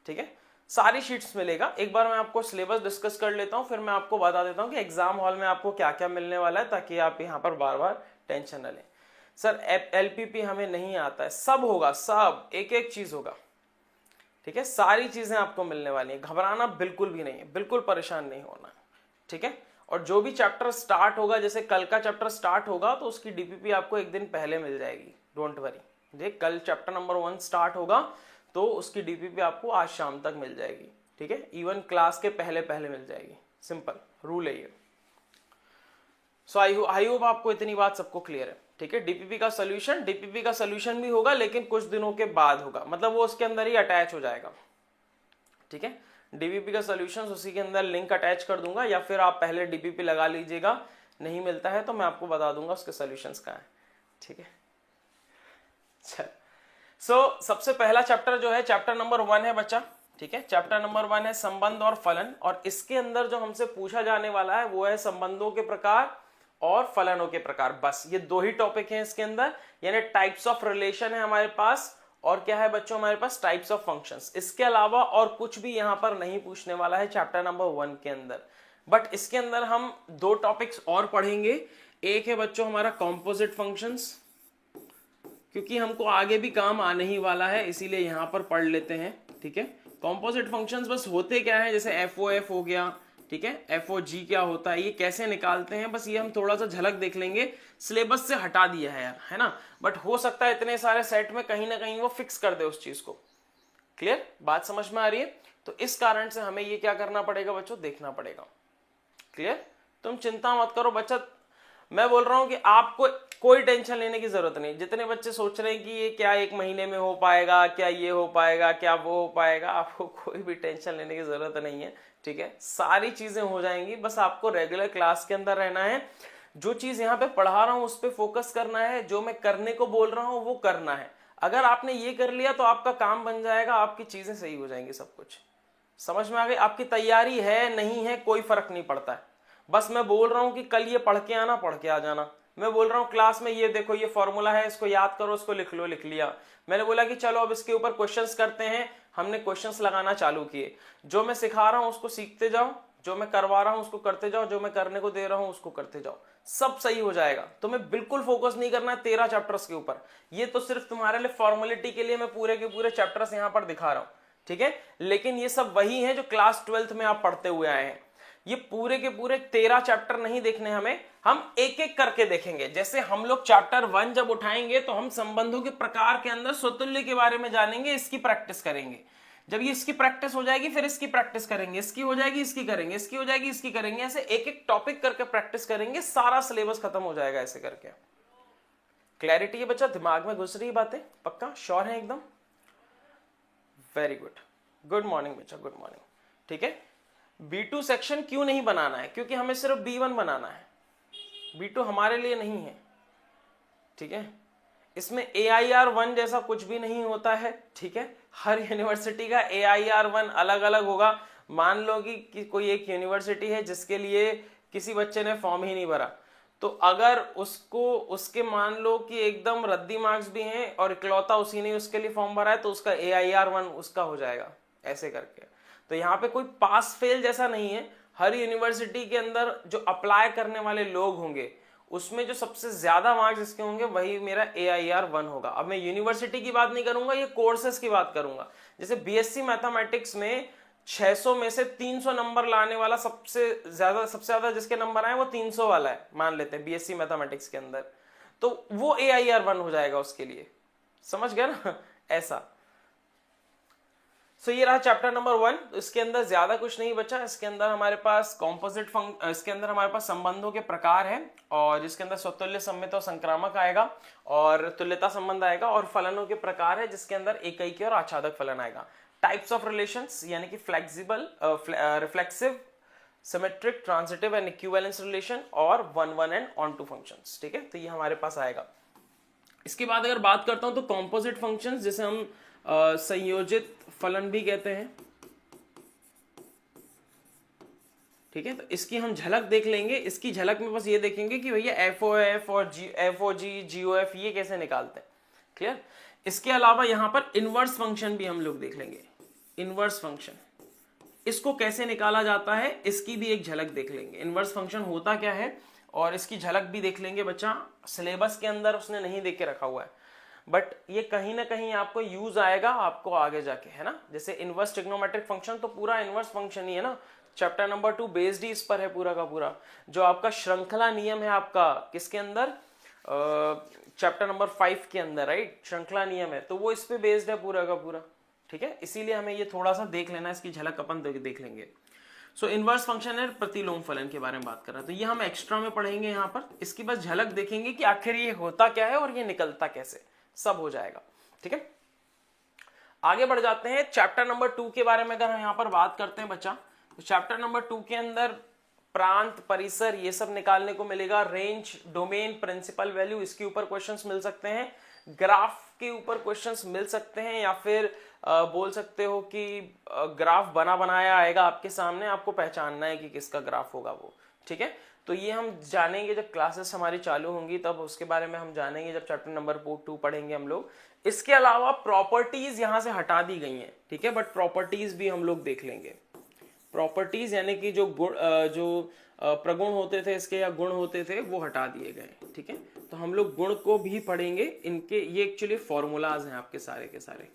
ठीक है, सारी शीट्स मिलेगा। एक बार मैं आपको सिलेबस डिस्कस कर लेता हूं, फिर मैं आपको बता देता हूं कि एग्जाम हॉल में आपको क्या क्या मिलने वाला है, ताकि आप यहां पर बार बार टेंशन न लें। सर एलपीपी हमें नहीं आता है, सब होगा, सब एक एक चीज होगा, ठीक है, सारी चीजें आपको मिलने वाली है, घबराना बिल्कुल भी नहीं है, बिल्कुल परेशान नहीं होना, ठीक है। और जो भी चैप्टर स्टार्ट होगा, जैसे कल का चैप्टर स्टार्ट होगा तो उसकी डीपीपी आपको एक दिन पहले मिल जाएगी, डोंट वरी। देख, कल चैप्टर नंबर 1 स्टार्ट होगा तो उसकी डीपीपी आपको आज शाम तक मिल जाएगी, ठीक है। इवन क्लास के पहले पहले मिल जाएगी, सिंपल रूल है ये। सो आई होप आपको इतनी बात सबको क्लियर है, ठीक है। डीपीपी का सोल्यूशन भी होगा, लेकिन कुछ दिनों के बाद होगा, मतलब वो उसके अंदर ही अटैच हो जाएगा, ठीक है। डीपीपी का सोल्यूशन उसी के अंदर लिंक अटैच कर दूंगा, या फिर आप पहले डीपीपी लगा लीजिएगा, नहीं मिलता है तो मैं आपको बता दूंगा उसके सोल्यूशंस कहाँ है, ठीक है। चल, सो सबसे पहला चैप्टर जो है चैप्टर नंबर 1 है बच्चा, ठीक है। चैप्टर नंबर 1 है संबंध और फलन, और इसके अंदर जो हमसे पूछा जाने वाला है वो है संबंधों के प्रकार और फलनों के प्रकार। बस ये 2 ही टॉपिक हैं इसके अंदर, यानी टाइप्स ऑफ रिलेशन है हमारे पास, और क्या है बच्चों हमारे पास टाइप्स ऑफ फंक्शंस। इसके अलावा और कुछ भी यहां पर नहीं पूछने वाला है चैप्टर नंबर 1 के अंदर। बट इसके अंदर हम 2 टॉपिक्स और पढ़ेंगे। एक है बच्चों हमारा कॉम्पोजिट फंक्शंस, क्योंकि हमको आगे भी काम आने ही वाला है, इसीलिए यहां पर पढ़ लेते हैं, ठीक है। कॉम्पोजिट फंक्शंस बस होते क्या है, जैसे FOF हो गया, ठीक है, FOG क्या होता है, ये कैसे निकालते हैं, बस ये हम थोड़ा सा झलक देख लेंगे। सिलेबस से हटा दिया है यार, है ना, बट हो सकता है इतने सारे सेट में कहीं ना कहीं वो फिक्स कर दे उस चीज को। क्लियर, बात समझ में आ रही है? तो इस कारण से हमें ये क्या करना पड़ेगा बच्चों, देखना पड़ेगा। क्लियर, तुम चिंता मत करो बच्चा, मैं बोल रहा हूं कि आपको कोई टेंशन लेने की जरूरत नहीं। जितने बच्चे सोच रहे हैं कि ये क्या 1 महीने में हो पाएगा, क्या ये हो पाएगा, क्या वो हो पाएगा, आपको कोई भी टेंशन लेने की जरूरत नहीं है, ठीक है। सारी चीजें हो जाएंगी, बस आपको रेगुलर क्लास के अंदर रहना है। जो चीज यहाँ पे पढ़ा रहा हूं उस पर फोकस करना है, जो मैं करने को बोल रहा हूं वो करना है। अगर आपने ये कर लिया तो आपका काम बन जाएगा, आपकी चीजें सही हो जाएंगी, सब कुछ समझ में आ गई। आपकी तैयारी है नहीं है कोई फर्क नहीं पड़ता है, बस मैं बोल रहा हूं कि कल ये पढ़ के आना, पढ़ के आ जाना। मैं बोल रहा हूं क्लास में ये देखो ये फॉर्मूला है, इसको याद करो, इसको लिख लो, लिख लिया। मैंने बोला कि चलो अब इसके ऊपर क्वेश्चंस करते हैं, हमने क्वेश्चंस लगाना चालू किए। जो मैं सिखा रहा हूं उसको सीखते जाओ, जो मैं करवा रहा हूं उसको करते जाओ, जो मैं करने को दे रहा हूं उसको करते जाओ, सब सही हो जाएगा। तुम्हें बिल्कुल फोकस नहीं करना है 13 चैप्टर्स के ऊपर, ये तो सिर्फ तुम्हारे लिए फॉर्मेलिटी के लिए मैं पूरे के पूरे चैप्टर्स यहां पर दिखा रहा हूं, ठीक है। लेकिन ये सब वही है जो क्लास 12th में आप पढ़ते हुए आए हैं। ये पूरे के पूरे 13 चैप्टर नहीं देखने हमें, हम एक एक करके देखेंगे। जैसे हम लोग चैप्टर 1 जब उठाएंगे तो हम संबंधों के प्रकार के अंदर स्वतुल्य के बारे में जानेंगे, इसकी प्रैक्टिस करेंगे। जब ये इसकी प्रैक्टिस हो जाएगी फिर इसकी प्रैक्टिस करेंगे, इसकी हो जाएगी इसकी करेंगे, इसकी हो जाएगी इसकी करेंगे, ऐसे एक एक टॉपिक करके प्रैक्टिस करेंगे, सारा सिलेबस खत्म हो जाएगा ऐसे करके। क्लैरिटी है बच्चा, दिमाग में घुस रही है बातें, पक्का श्योर है एकदम? वेरी गुड, गुड मॉर्निंग बच्चा, गुड मॉर्निंग, ठीक है। B2 सेक्शन क्यों नहीं बनाना है, क्योंकि हमें सिर्फ B1 बनाना है, B2 हमारे लिए नहीं है, ठीक है। इसमें AIR1 जैसा कुछ भी नहीं होता है, ठीक है। हर यूनिवर्सिटी का AIR1 अलग अलग होगा। मान लो कि कोई एक यूनिवर्सिटी है जिसके लिए किसी बच्चे ने फॉर्म ही नहीं भरा, तो अगर उसको उसके मान लो कि एकदम रद्दी मार्क्स भी हैं और इकलौता उसी ने उसके लिए फॉर्म भरा है, तो उसका AIR1 उसका हो जाएगा ऐसे करके। तो यहाँ पे कोई पास फेल जैसा नहीं है। हर यूनिवर्सिटी के अंदर जो अप्लाई करने वाले लोग होंगे उसमें जो सबसे ज्यादा मार्क्स इसके होंगे वही मेरा AIR1 होगा। अब मैं यूनिवर्सिटी की बात नहीं करूंगा, ये कोर्सेस की बात करूंगा। जैसे BSc मैथमेटिक्स में 600 में से 300 नंबर लाने वाला सबसे ज्यादा जिसके नंबर आए वो 300 वाला है, मान लेते हैं BSc मैथमेटिक्स के अंदर, तो वो AIR1 हो जाएगा उसके लिए, समझ गया ना ऐसा। सो ये रहा चैप्टर नंबर 1। इसके अंदर ज्यादा कुछ नहीं बचा। इसके अंदर हमारे पास इसके अंदर हमारे पास संबंधों के प्रकार है, और जिसके अंदर स्वतुल्य, सम्मित और संक्रामक आएगा, और तुल्यता संबंध आएगा, और फलनों के प्रकार है जिसके अंदर एकैकी और आच्छादक फलन आएगा। टाइप्स ऑफ रिलेशंस यानी कि flexible, reflexive, symmetric, transitive and equivalence relation, और 1-1 एंड ऑन टू फंक्शंस, ठीक है। तो ये हमारे पास आएगा। इसके बाद अगर बात करता हूं तो कॉम्पोजिट फंक्शंस, जिसे हम संयोजित फलन भी कहते हैं, ठीक है। तो इसकी हम झलक देख लेंगे। इसकी झलक में बस ये देखेंगे कि भैया FOF और FOG, GOF ये कैसे निकालते हैं, क्लियर। इसके अलावा यहां पर इनवर्स फंक्शन भी हम लोग देख लेंगे। इनवर्स फंक्शन, इसको कैसे निकाला जाता है इसकी भी एक झलक देख लेंगे। इनवर्स फंक्शन होता क्या है और इसकी झलक भी देख लेंगे बच्चा। सिलेबस के अंदर उसने नहीं देख के रखा हुआ है, बट ये कहीं ना कहीं आपको यूज आएगा आपको आगे जाके, है ना। जैसे इनवर्स ट्रिग्नोमेट्रिक फंक्शन तो पूरा इनवर्स फंक्शन ही है ना, चैप्टर नंबर 2 बेस्ड ही इस पर है पूरा का पूरा। जो आपका श्रृंखला नियम है आपका किसके अंदर, चैप्टर नंबर 5 के अंदर, राइट, श्रृंखला नियम है, तो वो इस पे बेस्ड है पूरा का पूरा, ठीक है। इसीलिए हमें ये थोड़ा सा देख लेना, इसकी झलक अपन देख लेंगे। सो इनवर्स फंक्शन है, प्रतिलोम फलन के बारे में बात कर रहा है, तो ये हम एक्स्ट्रा में पढ़ेंगे यहाँ पर। इसकी बस झलक देखेंगे कि आखिर ये होता क्या है और ये निकलता कैसे, सब हो जाएगा, ठीक है। आगे बढ़ जाते हैं चैप्टर नंबर 2 के बारे में। अगर हम यहाँ पर बात करते हैं बच्चा, तो चैप्टर नंबर 2 के अंदर प्रांत, परिसर, ये सब निकालने को मिलेगा। रेंज, डोमेन, प्रिंसिपल वैल्यू, इसके ऊपर क्वेश्चंस मिल सकते हैं। ग्राफ के ऊपर क्वेश्चंस मिल सकते हैं, या फिर बोल सकते हो कि ग्राफ बना बनाया आएगा आपके सामने, आपको पहचानना है कि किसका ग्राफ होगा वो, ठीक है। तो ये हम जानेंगे जब क्लासेस हमारी चालू होंगी, तब उसके बारे में हम जानेंगे जब चैप्टर नंबर 2 पढ़ेंगे हम लोग। इसके अलावा प्रॉपर्टीज यहां से हटा दी गई हैं, ठीक है, बट प्रॉपर्टीज भी हम लोग देख लेंगे। प्रॉपर्टीज यानी कि जो गुण, जो प्रगुण होते थे इसके या गुण होते थे वो हटा दिए गए, ठीक है। तो हम लोग गुण को भी पढ़ेंगे। इनके ये एक्चुअली फॉर्मूलाज हैं आपके सारे के सारे,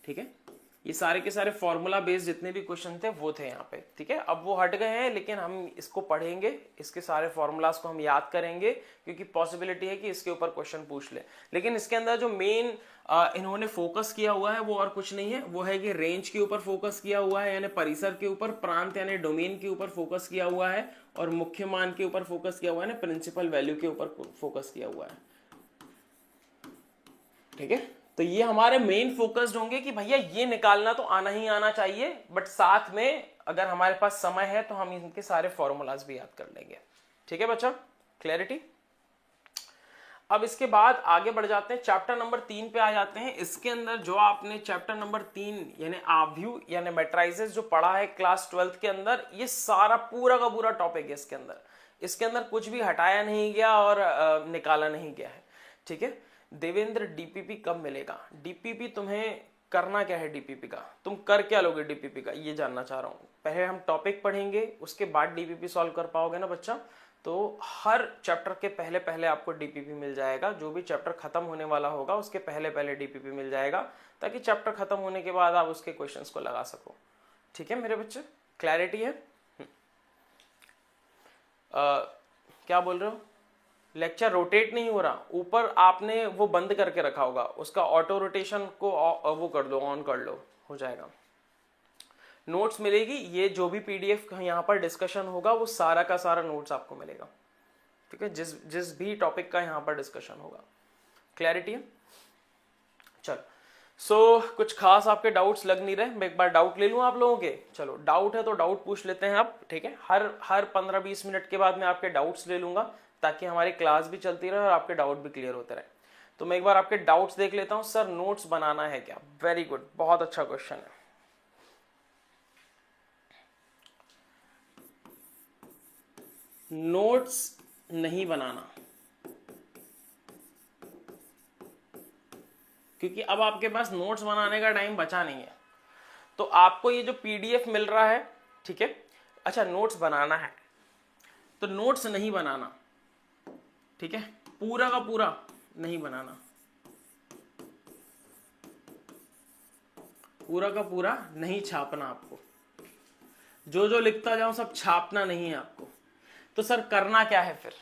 ठीक है। ये सारे के सारे फॉर्मूला बेस्ड जितने भी क्वेश्चन थे वो थे यहाँ पे, ठीक है। अब वो हट गए हैं, लेकिन हम इसको पढ़ेंगे, इसके सारे फॉर्मूलाज को हम याद करेंगे, क्योंकि पॉसिबिलिटी है कि इसके ऊपर क्वेश्चन पूछ ले। लेकिन इसके अंदर जो मेन इन्होंने फोकस किया हुआ है वो और कुछ नहीं है, वो है कि रेंज के ऊपर फोकस किया हुआ है, यानी परिसर के ऊपर, प्रांत यानी डोमेन के ऊपर फोकस किया हुआ है, और मुख्य मान के ऊपर फोकस किया हुआ है, प्रिंसिपल वैल्यू के ऊपर फोकस किया हुआ है, ठीक है। तो ये हमारे मेन फोकस्ड होंगे कि भैया ये निकालना तो आना ही आना चाहिए, बट साथ में अगर हमारे पास समय है तो हम इनके सारे फॉर्मूलाज भी याद कर लेंगे, ठीक है बच्चा, क्लैरिटी। अब इसके बाद आगे बढ़ जाते हैं, चैप्टर नंबर 3 पे आ जाते हैं। इसके अंदर जो आपने चैप्टर नंबर 3 यानी आव्यूह यानी मैट्राइसेस जो पढ़ा है क्लास 12th के अंदर, ये सारा पूरा का पूरा टॉपिक है इसके अंदर। इसके अंदर कुछ भी हटाया नहीं गया और निकाला नहीं गया है, ठीक है। देवेंद्र डीपीपी कब मिलेगा? डीपीपी तुम्हें करना क्या है, डीपीपी का तुम कर क्या लोगे डीपीपी का, ये जानना चाह रहा हूं। पहले हम टॉपिक पढ़ेंगे, उसके बाद डीपीपी सॉल्व कर पाओगे ना बच्चा। तो हर चैप्टर के पहले पहले आपको डीपीपी मिल जाएगा, जो भी चैप्टर खत्म होने वाला होगा उसके पहले पहले डीपीपी मिल जाएगा, ताकि चैप्टर खत्म होने के बाद आप उसके क्वेश्चंस को लगा सको, ठीक है मेरे बच्चे, क्लैरिटी है। क्या बोल रहे हो? लेक्चर रोटेट नहीं हो रहा, ऊपर आपने वो बंद करके रखा होगा, उसका ऑटो रोटेशन को वो कर दो, ऑन कर लो, हो जाएगा। नोट्स मिलेगी, ये जो भी पीडीएफ यहाँ पर डिस्कशन होगा वो सारा का सारा नोट्स आपको मिलेगा, ठीक है, जिस भी टॉपिक का यहाँ पर डिस्कशन होगा, क्लैरिटी है। चलो, सो कुछ खास आपके डाउट्स लग नहीं रहे, मैं एक बार डाउट ले लूँ आप लोगों के। चलो, डाउट है तो डाउट पूछ लेते हैं आप, ठीक है। हर 15-20 मिनट के बाद मैं आपके डाउट्स ले लूंगा, ताकि हमारी क्लास भी चलती रहे और आपके डाउट भी क्लियर होते रहे। तो मैं एक बार आपके डाउट्स देख लेता हूं। सर नोट्स बनाना है क्या? वेरी गुड, बहुत अच्छा क्वेश्चन है। नोट्स नहीं बनाना, क्योंकि अब आपके पास नोट्स बनाने का टाइम बचा नहीं है। तो आपको ये जो पीडीएफ मिल रहा है, ठीक है, अच्छा नोट्स बनाना है तो नोट्स नहीं बनाना, ठीक है, पूरा का पूरा नहीं बनाना, पूरा का पूरा नहीं छापना आपको, जो जो लिखता जाऊं सब छापना नहीं है आपको। तो सर करना क्या है फिर,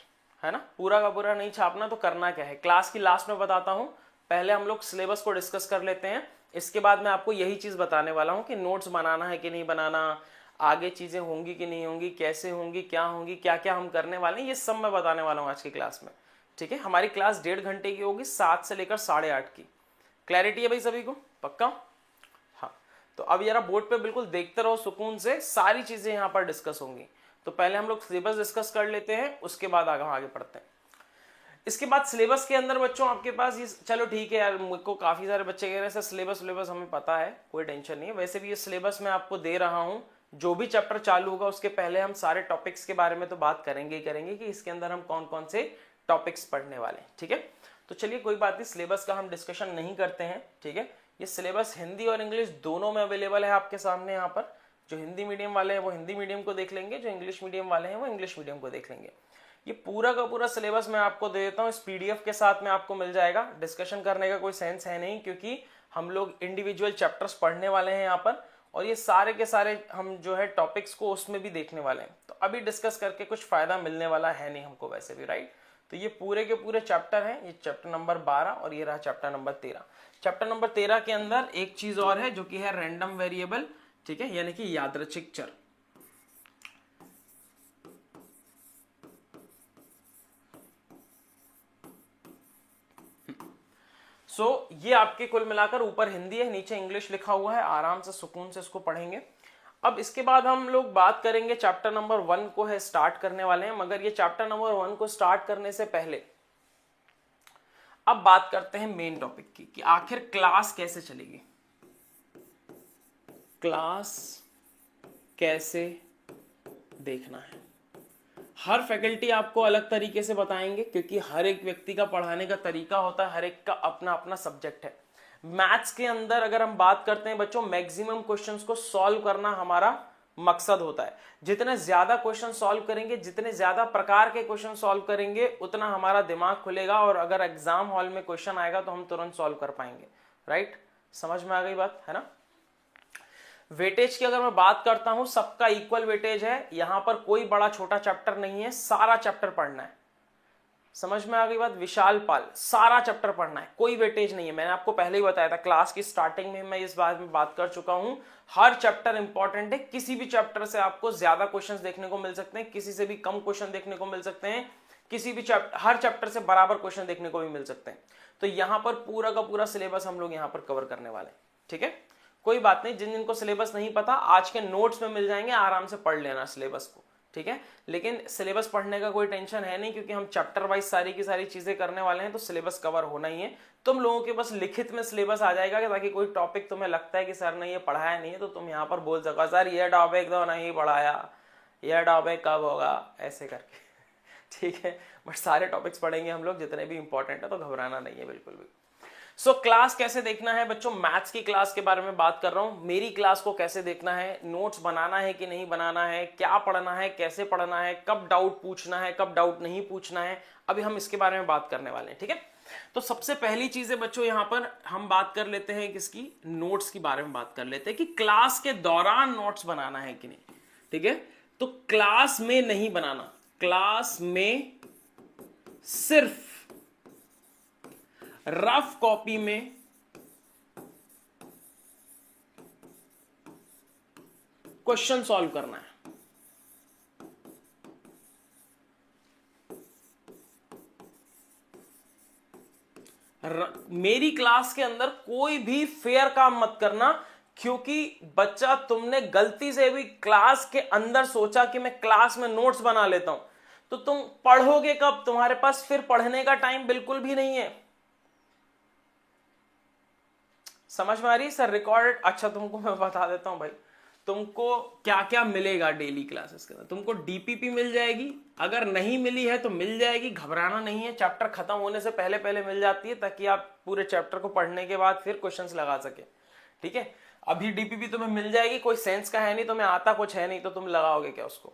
है ना, पूरा का पूरा नहीं छापना, तो करना क्या है क्लास की लास्ट में बताता हूं। पहले हम लोग सिलेबस को डिस्कस कर लेते हैं, इसके बाद मैं आपको यही चीज बताने वाला हूं कि नोट्स बनाना है कि नहीं बनाना, आगे चीजें होंगी कि नहीं होंगी, कैसे होंगी, क्या होंगी, क्या क्या हम करने वाले हैं, ये सब मैं बताने वाला हूं आज की क्लास में, ठीक है। हमारी क्लास 1.5 घंटे की होगी, 7 से लेकर 8:30 की। क्लैरिटी है भाई सभी को, पक्का? हाँ, तो अब यार बोर्ड पे बिल्कुल देखते रहो सुकून से, सारी चीजें यहाँ पर डिस्कस होंगी। तो पहले हम लोग सिलेबस डिस्कस कर लेते हैं, उसके बाद आगे पढ़ते हैं। इसके बाद सिलेबस के अंदर बच्चों आपके पास ये, चलो ठीक है यार, मुझको काफी सारे बच्चे कह रहे हैं सर सिलेबस हमें पता है, कोई टेंशन नहीं है। वैसे भी ये सिलेबस मैं आपको दे रहा हूं, जो भी चैप्टर चालू होगा उसके पहले हम सारे टॉपिक्स के बारे में तो बात करेंगे ही करेंगे कि इसके अंदर हम कौन कौन से टॉपिक्स पढ़ने वाले हैं, ठीक है। तो चलिए कोई बात नहीं, सिलेबस का हम डिस्कशन नहीं करते हैं, ठीक है। ये सिलेबस हिंदी और इंग्लिश दोनों में अवेलेबल है आपके सामने। यहाँ पर जो हिंदी मीडियम वाले हैं वो हिंदी मीडियम को देख लेंगे, जो इंग्लिश मीडियम वाले हैं वो इंग्लिश मीडियम को देख लेंगे। ये पूरा का पूरा सिलेबस मैं आपको दे देता हूँ, इस पीडीएफ के साथ में आपको मिल जाएगा। डिस्कशन करने का कोई सेंस है नहीं, क्योंकि हम लोग इंडिविजुअल चैप्टर्स पढ़ने वाले हैं यहाँ पर, और ये सारे के सारे हम जो है टॉपिक्स को उसमें भी देखने वाले हैं। तो अभी डिस्कस करके कुछ फायदा मिलने वाला है नहीं हमको वैसे भी, राइट। तो ये पूरे के पूरे चैप्टर हैं, ये चैप्टर नंबर 12 और ये रहा चैप्टर नंबर 13। चैप्टर नंबर 13 के अंदर एक चीज और है जो कि है रैंडम वेरिएबल, ठीक है, यानी कि यादृच्छिक चर। ये आपके कुल मिलाकर ऊपर हिंदी है, नीचे इंग्लिश लिखा हुआ है, आराम से सुकून से इसको पढ़ेंगे। अब इसके बाद हम लोग बात करेंगे चैप्टर नंबर 1 को है स्टार्ट करने वाले हैं, मगर ये चैप्टर नंबर 1 को स्टार्ट करने से पहले अब बात करते हैं मेन टॉपिक की, कि आखिर क्लास कैसे चलेगी, क्लास कैसे देखना है। हर फैकल्टी आपको अलग तरीके से बताएंगे, क्योंकि हर एक व्यक्ति का पढ़ाने का तरीका होता है, हर एक का अपना अपना सब्जेक्ट है। मैथ्स के अंदर अगर हम बात करते हैं बच्चों, मैक्सिमम क्वेश्चंस को सॉल्व करना हमारा मकसद होता है। जितने ज्यादा क्वेश्चन सॉल्व करेंगे, जितने ज्यादा प्रकार के क्वेश्चन सॉल्व करेंगे, उतना हमारा दिमाग खुलेगा, और अगर एग्जाम हॉल में क्वेश्चन आएगा तो हम तुरंत सॉल्व कर पाएंगे, राइट। समझ में आ गई बात, है ना। वेटेज की अगर मैं बात करता हूं, सबका इक्वल वेटेज है, यहां पर कोई बड़ा छोटा चैप्टर नहीं है, सारा चैप्टर पढ़ना है। समझ में आ गई बात। विशाल पाल, सारा चैप्टर पढ़ना है, कोई वेटेज नहीं है। मैंने आपको पहले ही बताया था, क्लास की स्टार्टिंग में मैं इस बारे में बात कर चुका हूं। हर चैप्टर इंपॉर्टेंट है, किसी भी चैप्टर से आपको ज्यादा क्वेश्चंस देखने को मिल सकते हैं, किसी से भी कम क्वेश्चन देखने को मिल सकते हैं, किसी भी हर चैप्टर से बराबर क्वेश्चन देखने को भी मिल सकते हैं। तो यहां पर पूरा का पूरा सिलेबस हम लोग यहां पर कवर करने वाले हैं, ठीक है। कोई बात नहीं, जिन जिनको सिलेबस नहीं पता आज के नोट्स में मिल जाएंगे, आराम से पढ़ लेना सिलेबस को, ठीक है। लेकिन सिलेबस पढ़ने का कोई टेंशन है नहीं, क्योंकि हम चैप्टर वाइज सारी की सारी चीजें करने वाले हैं, तो सिलेबस कवर होना ही है। तुम लोगों के बस लिखित में सिलेबस आ जाएगा, ताकि कोई टॉपिक तुम्हें लगता है कि सर ने ये पढ़ाया नहीं है, तो तुम यहाँ पर बोल सको सर ये टॉपिक तो नहीं पढ़ाया, यह टॉपिक कब होगा, ऐसे करके, ठीक है। बट सारे टॉपिक्स पढ़ेंगे हम लोग, जितने भी इंपॉर्टेंट है, तो घबराना नहीं है बिल्कुल भी। क्लास कैसे देखना है बच्चों, मैथ्स की क्लास के बारे में बात कर रहा हूं। मेरी क्लास को कैसे देखना है, नोट्स बनाना है कि नहीं बनाना है, क्या पढ़ना है, कैसे पढ़ना है, कब डाउट पूछना है, कब डाउट नहीं पूछना है, अभी हम इसके बारे में बात करने वाले हैं, ठीक है। तो सबसे पहली चीज है बच्चों, यहां पर हम बात कर लेते हैं किसकी, नोट्स के बारे में बात कर लेते हैं, कि क्लास के दौरान नोट्स बनाना है कि नहीं, ठीक है। तो क्लास में नहीं बनाना, क्लास में सिर्फ रफ कॉपी में क्वेश्चन सॉल्व करना है। मेरी क्लास के अंदर कोई भी फेयर काम मत करना, क्योंकि बच्चा तुमने गलती से भी क्लास के अंदर सोचा कि मैं क्लास में नोट्स बना लेता हूं, तो तुम पढ़ोगे कब, तुम्हारे पास फिर पढ़ने का टाइम बिल्कुल भी नहीं है। समझ में आ रही सर रिकॉर्डेड। अच्छा तुमको मैं बता देता हूं भाई, तुमको क्या क्या मिलेगा डेली क्लासेस के अंदर। तुमको डीपीपी मिल जाएगी, अगर नहीं मिली है तो मिल जाएगी, घबराना नहीं है, चैप्टर खत्म होने से पहले पहले मिल जाती है, ताकि आप पूरे चैप्टर को पढ़ने के बाद फिर क्वेश्चंस लगा सके, ठीक है। अभी डीपीपी तुम्हें मिल जाएगी, कोई सेंस का है नहीं, तुम्हें आता कुछ है नहीं, तो तुम लगाओगे क्या उसको।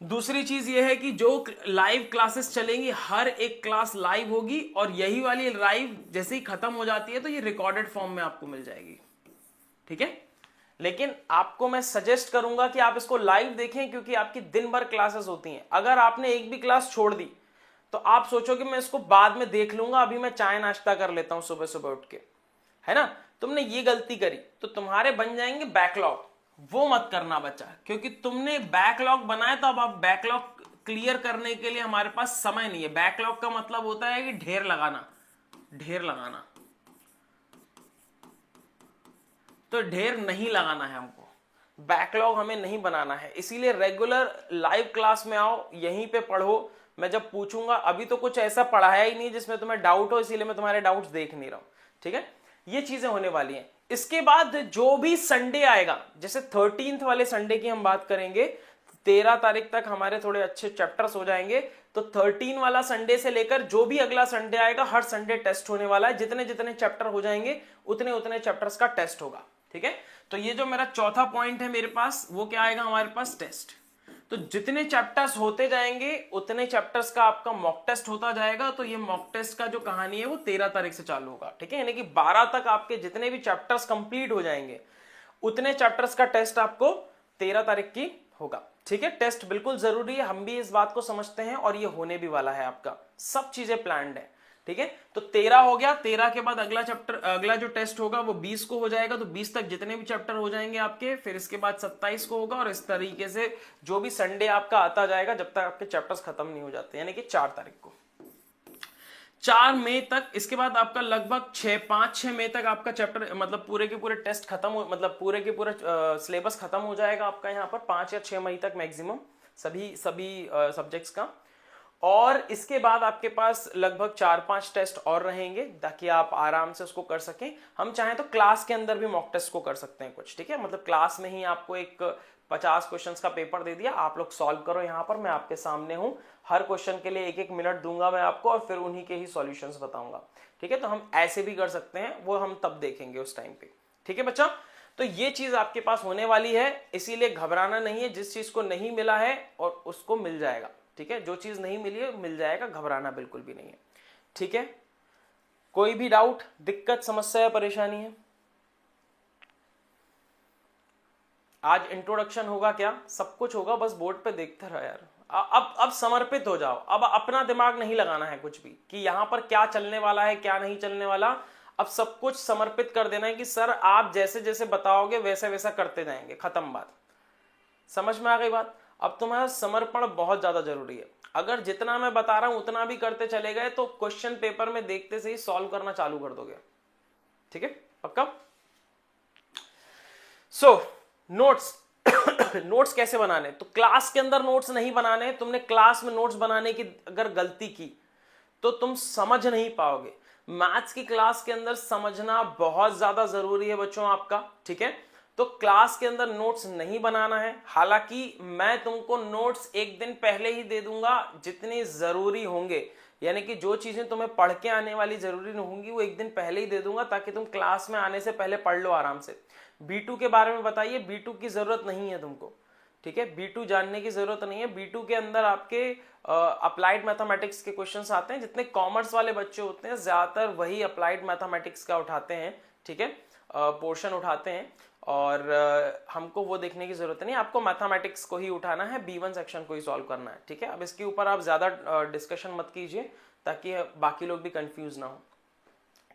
दूसरी चीज ये है कि जो लाइव क्लासेस चलेंगी, हर एक क्लास लाइव होगी, और यही वाली लाइव जैसे ही खत्म हो जाती है तो ये रिकॉर्डेड फॉर्म में आपको मिल जाएगी, ठीक है। लेकिन आपको मैं सजेस्ट करूंगा कि आप इसको लाइव देखें, क्योंकि आपकी दिन भर क्लासेस होती हैं। अगर आपने एक भी क्लास छोड़ दी तो आप सोचोगे मैं इसको बाद में देख लूंगा, अभी मैं चाय नाश्ता कर लेता हूं सुबह सुबह उठ के, है ना। तुमने ये गलती करी तो तुम्हारे बन जाएंगे बैकलॉग, वो मत करना बच्चा, क्योंकि तुमने बैकलॉग बनाया, तो अब आप बैकलॉग क्लियर करने के लिए हमारे पास समय नहीं है। बैकलॉग का मतलब होता है कि ढेर लगाना, ढेर लगाना, तो ढेर नहीं लगाना है हमको, बैकलॉग हमें नहीं बनाना है। इसीलिए रेगुलर लाइव क्लास में आओ, यहीं पे पढ़ो, मैं जब पूछूंगा, अभी तो कुछ ऐसा पढ़ाया ही नहीं जिसमें तुम्हें डाउट हो, इसीलिए मैं तुम्हारे डाउट्स देख नहीं रहा हूं, ठीक है। ये चीजें होने वाली हैं। इसके बाद जो भी संडे आएगा, जैसे 13th वाले संडे की हम बात करेंगे, 13 तारीख तक हमारे थोड़े अच्छे चैप्टर्स हो जाएंगे, तो 13 वाला संडे से लेकर जो भी अगला संडे आएगा, हर संडे टेस्ट होने वाला है। जितने जितने चैप्टर हो जाएंगे उतने उतने चैप्टर्स का टेस्ट होगा, ठीक है। तो ये जो मेरा चौथा पॉइंट है मेरे पास, वो क्या आएगा हमारे पास, टेस्ट। तो जितने चैप्टर्स होते जाएंगे उतने चैप्टर्स का आपका मॉक टेस्ट होता जाएगा। तो ये मॉक टेस्ट का जो कहानी है वो 13 तारीख से चालू होगा, ठीक है। यानी कि 12 तक आपके जितने भी चैप्टर्स कंप्लीट हो जाएंगे उतने चैप्टर्स का टेस्ट आपको 13 तारीख की होगा, ठीक है। टेस्ट बिल्कुल जरूरी है, हम भी इस बात को समझते हैं और ये होने भी वाला है, आपका सब चीजें प्लान्ड है, ठीक है। तो 13 हो गया, 13 के बाद अगला चैप्टर, अगला जो टेस्ट होगा वो 20 को हो जाएगा। तो 20 तक जितने भी चैप्टर हो जाएंगे आपके, फिर इसके बाद 27 को होगा, और इस तरीके से जो भी संडे आपका आता जाएगा जब तक आपके चैप्टर्स खत्म नहीं हो जाते, यानी कि 4 तारीख को, 4 मई तक। इसके बाद आपका लगभग 5-6 मई तक आपका चैप्टर मतलब पूरे के पूरे टेस्ट खत्म हो, मतलब पूरे के पूरे सिलेबस खत्म हो जाएगा आपका यहाँ पर 5 या 6 मई तक मैक्सिमम सभी सब्जेक्ट्स का। और इसके बाद आपके पास लगभग 4-5 टेस्ट और रहेंगे ताकि आप आराम से उसको कर सकें। हम चाहें तो क्लास के अंदर भी मॉक टेस्ट को कर सकते हैं कुछ, ठीक है। मतलब क्लास में ही आपको एक 50 क्वेश्चंस का पेपर दे दिया, आप लोग सॉल्व करो, यहाँ पर मैं आपके सामने हूं, हर क्वेश्चन के लिए 1-1 मिनट दूंगा मैं आपको और फिर उन्हीं के ही सॉल्यूशंस बताऊंगा, ठीक है। तो हम ऐसे भी कर सकते हैं, वो हम तब देखेंगे उस टाइम पे, ठीक है बच्चा। तो ये चीज आपके पास होने वाली है, इसीलिए घबराना नहीं है। जिस चीज को नहीं मिला है और उसको मिल जाएगा, ठीक है। जो चीज नहीं मिली है मिल जाएगा, घबराना बिल्कुल भी नहीं है, ठीक है। कोई भी डाउट, दिक्कत, समस्या या परेशानी है? आज इंट्रोडक्शन होगा क्या? सब कुछ होगा, बस बोर्ड पे देखते रहो यार। अब समर्पित हो जाओ, अब अपना दिमाग नहीं लगाना है कुछ भी कि यहां पर क्या चलने वाला है क्या नहीं चलने वाला। अब सब कुछ समर्पित कर देना है कि सर आप जैसे जैसे बताओगे वैसे वैसा करते जाएंगे, खत्म बात। समझ में आ गई बात? अब तुम्हारा समर्पण बहुत ज्यादा जरूरी है। अगर जितना मैं बता रहा हूं उतना भी करते चले गए तो क्वेश्चन पेपर में देखते से ही सॉल्व करना चालू कर दोगे, ठीक है, पक्का। सो नोट्स नोट्स कैसे बनाने? तो क्लास के अंदर नोट्स नहीं बनाने। तुमने क्लास में नोट्स बनाने की अगर गलती की तो तुम समझ नहीं पाओगे। मैथ्स की क्लास के अंदर समझना बहुत ज्यादा जरूरी है बच्चों आपका, ठीक है। तो क्लास के अंदर नोट्स नहीं बनाना है। हालांकि मैं तुमको नोट्स एक दिन पहले ही दे दूंगा जितने जरूरी होंगे, यानी कि जो चीजें तुम्हें पढ़ के आने वाली जरूरी नहीं होंगी वो एक दिन पहले ही दे दूंगा ताकि तुम क्लास में आने से पहले पढ़ लो आराम से। B2 के बारे में बताइए, B2 की जरूरत नहीं है तुमको, ठीक है। B2 जानने की जरूरत नहीं है। B2 के अंदर आपके अप्लाइड मैथमेटिक्स के क्वेश्चंस आते हैं। जितने कॉमर्स वाले बच्चे होते हैं ज्यादातर वही अप्लाइड मैथमेटिक्स का उठाते हैं, ठीक है, पोर्शन उठाते हैं। और हमको वो देखने की जरूरत नहीं, आपको मैथमेटिक्स को ही उठाना है, B1 सेक्शन को ही सॉल्व करना है, ठीक है। अब इसके ऊपर आप ज्यादा डिस्कशन मत कीजिए ताकि बाकी लोग भी कंफ्यूज ना हो,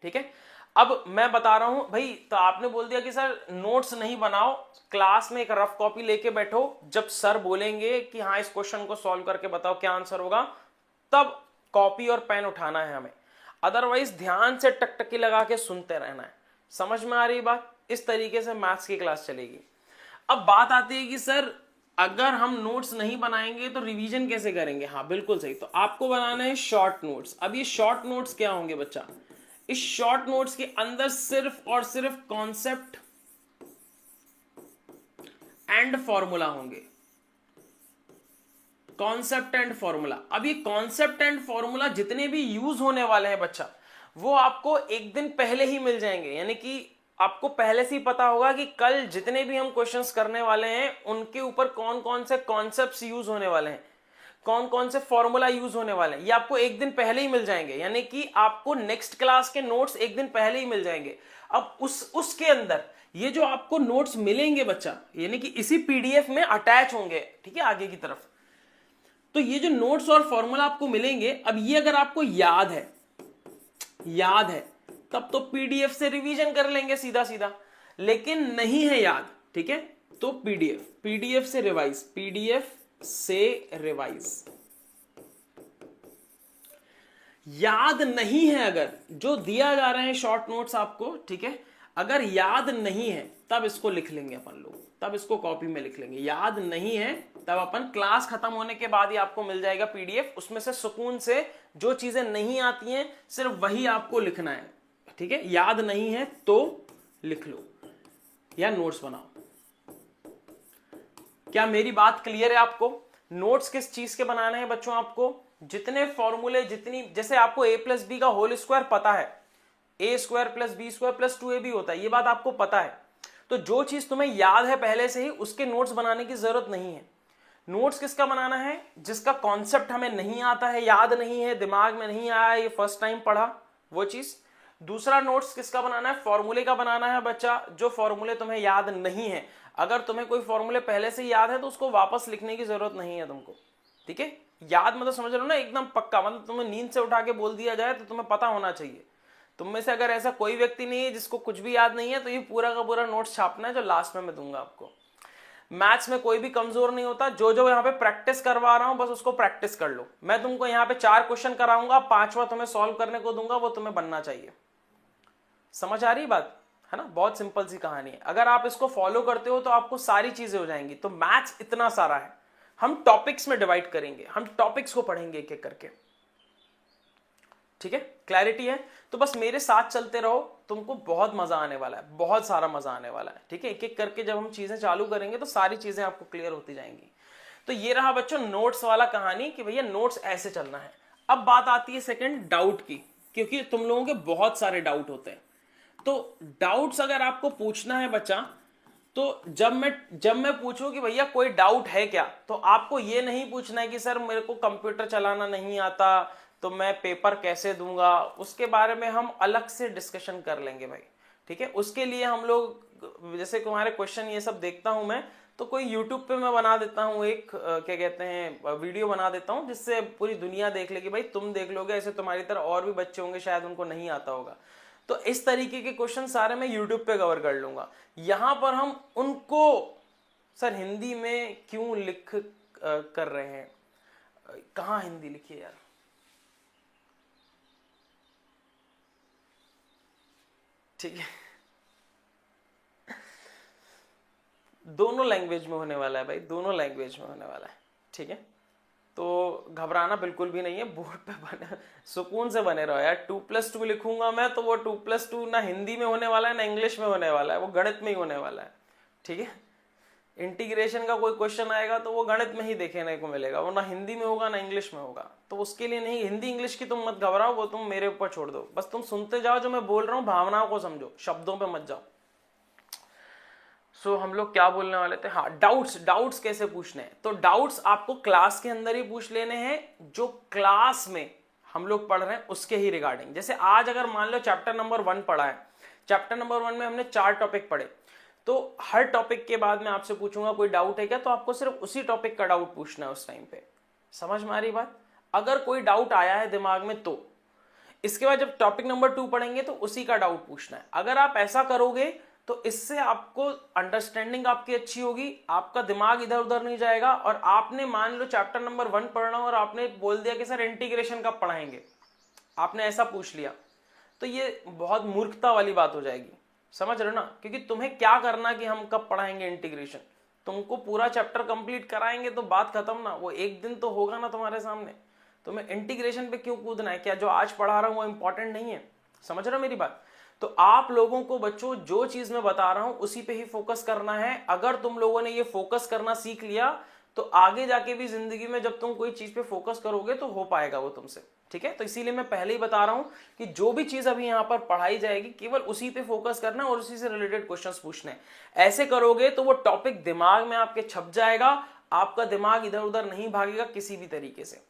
ठीक है। अब मैं बता रहा हूं भाई, तो आपने बोल दिया कि सर नोट्स नहीं बनाओ, क्लास में एक रफ कॉपी लेके बैठो, जब सर बोलेंगे कि हाँ इस क्वेश्चन को सॉल्व करके बताओ क्या आंसर होगा, तब कॉपी और पेन उठाना है हमें। अदरवाइज ध्यान से टकटकी लगा के सुनते रहना है। समझ में आ रही बात? इस तरीके से मैथ्स की क्लास चलेगी। अब बात आती है कि सर अगर हम नोट्स नहीं बनाएंगे तो रिवीजन कैसे करेंगे? हाँ बिल्कुल सही, तो आपको बनाना है शॉर्ट नोट्स। अब ये शॉर्ट नोट्स क्या होंगे बच्चा? इस शॉर्ट नोट्स के अंदर सिर्फ और सिर्फ कॉन्सेप्ट एंड फॉर्मूला होंगे, कॉन्सेप्ट एंड फॉर्मूला। अब ये कॉन्सेप्ट एंड फॉर्मूला जितने भी यूज होने वाले हैं बच्चा, वो आपको एक दिन पहले ही मिल जाएंगे। यानी कि आपको पहले से ही पता होगा कि कल जितने भी हम क्वेश्चंस करने वाले हैं उनके ऊपर कौन कौन से कॉन्सेप्ट्स यूज होने वाले हैं, कौन कौन से फॉर्मूला यूज होने वाले हैं, ये आपको एक दिन पहले ही मिल जाएंगे। यानी कि आपको नेक्स्ट क्लास के नोट्स एक दिन पहले ही मिल जाएंगे। अब उसके अंदर ये जो आपको नोट्स मिलेंगे बच्चा, यानी कि इसी PDF में अटैच होंगे, ठीक है, आगे की तरफ। तो ये जो नोट्स और फॉर्मूला आपको मिलेंगे, अब ये अगर आपको याद है तब तो PDF से रिवीजन कर लेंगे सीधा सीधा, लेकिन नहीं है याद, ठीक है, तो PDF से रिवाइज। याद नहीं है अगर, जो दिया जा रहे हैं शॉर्ट नोट्स आपको, ठीक है, अगर याद नहीं है तब इसको लिख लेंगे अपन लोग, तब इसको कॉपी में लिख लेंगे। याद नहीं है तब अपन क्लास खत्म होने के बाद ही आपको मिल जाएगा PDF, उसमें से सुकून से जो चीजें नहीं आती हैं सिर्फ वही आपको लिखना है, ठीक है। याद नहीं है तो लिख लो या नोट्स बनाओ। क्या मेरी बात क्लियर है आपको? नोट्स किस चीज के बनाने हैं बच्चों? आपको जितने फॉर्मूले, जितनी, जैसे आपको A+B का होल स्क्वायर पता है, A² + B² + 2AB होता है, ये बात आपको पता है। तो जो चीज तुम्हें याद है पहले से ही, उसके नोट्स बनाने की जरूरत नहीं है। नोट्स किसका बनाना है? जिसका कॉन्सेप्ट हमें नहीं आता है, याद नहीं है, दिमाग में नहीं आया, ये फर्स्ट टाइम पढ़ा, वो चीज। दूसरा नोट्स किसका बनाना है? फॉर्मूले का बनाना है बच्चा, जो फॉर्मूले तुम्हें याद नहीं है। अगर तुम्हें कोई फॉर्मूले पहले से याद है तो उसको वापस लिखने की जरूरत नहीं है तुमको, ठीक है? याद मतलब समझ रहे हो ना, एकदम पक्का, मतलब तुम्हें नींद से उठा के बोल दिया जाए तो तुम्हें पता होना चाहिए। तुम में से अगर ऐसा कोई व्यक्ति नहीं है जिसको कुछ भी याद नहीं है, तो ये पूरा का पूरा नोट्स छापना है जो लास्ट में मैं दूंगा आपको। मैथ्स में कोई भी कमजोर नहीं होता, जो जो यहाँ पे प्रैक्टिस करवा रहा हूं बस उसको प्रैक्टिस कर लो। मैं तुमको यहाँ पे 4 क्वेश्चन कराऊंगा, 5वां तुम्हें सॉल्व करने को दूंगा, वो तुम्हें बनना चाहिए। समझ आ रही बात है ना? बहुत सिंपल सी कहानी है। अगर आप इसको फॉलो करते हो तो आपको सारी चीजें हो जाएंगी। तो मैथ्स इतना सारा है, हम टॉपिक्स में डिवाइड करेंगे, हम टॉपिक्स को पढ़ेंगे एक एक करके, ठीक है? क्लैरिटी है? तो बस मेरे साथ चलते रहो, तुमको बहुत मजा आने वाला है, बहुत सारा मजा आने वाला है, ठीक है? एक एक करके जब हम चीजें चालू करेंगे तो सारी चीजें आपको क्लियर होती जाएंगी। तो ये रहा बच्चों नोट्स वाला कहानी कि भैया नोट्स ऐसे चलना है। अब बात आती है सेकंड डाउट की, क्योंकि तुम लोगों के बहुत सारे डाउट होते हैं। तो डाउट्स अगर आपको पूछना है बच्चा, तो जब मैं पूछूं कि भैया कोई डाउट है क्या, तो आपको ये नहीं पूछना है कि सर मेरे को कंप्यूटर चलाना नहीं आता तो मैं पेपर कैसे दूंगा। उसके बारे में हम अलग से डिस्कशन कर लेंगे भाई, ठीक है? उसके लिए हम लोग, जैसे तुम्हारे क्वेश्चन ये सब देखता हूं मैं, तो कोई यूट्यूब पे मैं बना देता हूं एक क्या कहते हैं वीडियो बना देता हूं, जिससे पूरी दुनिया देख लेगी। भाई तुम देख लोगे, ऐसे तुम्हारी तरह और भी बच्चे होंगे शायद उनको नहीं आता होगा। तो इस तरीके के क्वेश्चन सारे मैं यूट्यूब पे कवर कर लूंगा। यहां पर हम उनको, सर हिंदी में क्यों लिख कर रहे हैं, कहां हिंदी लिखिए यार, ठीक है? दोनों लैंग्वेज में होने वाला है भाई, दोनों लैंग्वेज में होने वाला है, ठीक है? तो घबराना बिल्कुल भी नहीं है, बोर्ड पे बने सुकून से बने रहो यार। 2+2 लिखूंगा मैं तो वो 2+2 ना हिंदी में होने वाला है ना इंग्लिश में होने वाला है, वो गणित में ही होने वाला है, ठीक है? इंटीग्रेशन का कोई क्वेश्चन आएगा तो वो गणित में ही देखने को मिलेगा, वो ना हिंदी में होगा ना इंग्लिश में होगा। तो उसके लिए नहीं, हिंदी इंग्लिश की तुम मत घबराओ, वो तुम मेरे ऊपर छोड़ दो, बस तुम सुनते जाओ जो मैं बोल रहा हूँ, भावनाओं को समझो, शब्दों पे मत जाओ। सो हम लोग क्या बोलने वाले थे? हाँ, डाउट्स कैसे पूछने हैं? तो डाउट्स आपको क्लास के अंदर ही पूछ लेने हैं, जो क्लास में हम लोग पढ़ रहे हैं उसके ही रिगार्डिंग। जैसे आज अगर मान लो चैप्टर नंबर 1 पढ़ा है, चैप्टर नंबर 1 में हमने 4 टॉपिक पढ़े, तो हर टॉपिक के बाद मैं आपसे पूछूंगा कोई डाउट है क्या, तो आपको सिर्फ उसी टॉपिक का डाउट पूछना है उस टाइम पे। समझ में आ रही बात? अगर कोई डाउट आया है दिमाग में तो इसके बाद जब टॉपिक नंबर 2 पढ़ेंगे तो उसी का डाउट पूछना है। अगर आप ऐसा करोगे तो इससे आपको अंडरस्टैंडिंग आपकी अच्छी होगी, आपका दिमाग इधर उधर नहीं जाएगा। और आपने मान लो चैप्टर नंबर 1 पढ़ना और आपने बोल दिया कि सर इंटीग्रेशन कब पढ़ाएंगे, आपने ऐसा पूछ लिया, तो ये बहुत मूर्खता वाली बात हो जाएगी। समझ रहे हो ना? क्योंकि तुम्हें क्या करना कि हम कब पढ़ाएंगे इंटीग्रेशन, तुमको पूरा चैप्टर कंप्लीट कराएंगे तो बात खत्म ना, वो एक दिन तो होगा ना तुम्हारे सामने। तुम्हें इंटीग्रेशन पे क्यों कूदना है? क्या जो आज पढ़ा रहा हूं वो इंपॉर्टेंट नहीं है? समझ रहे हो मेरी बात? तो आप लोगों को बच्चों जो चीज मैं बता रहा हूं उसी पे ही फोकस करना है। अगर तुम लोगों ने ये फोकस करना सीख लिया तो आगे जाके भी जिंदगी में जब तुम कोई चीज पे फोकस करोगे तो हो पाएगा वो तुमसे, ठीक है? तो इसीलिए मैं पहले ही बता रहा हूं कि जो भी चीज अभी यहां पर पढ़ाई जाएगी केवल उसी पे फोकस करना और उसी से रिलेटेड क्वेश्चंस पूछने। ऐसे करोगे तो वो टॉपिक दिमाग में आपके छप जाएगा, आपका दिमाग इधर उधर नहीं भागेगा किसी भी तरीके से,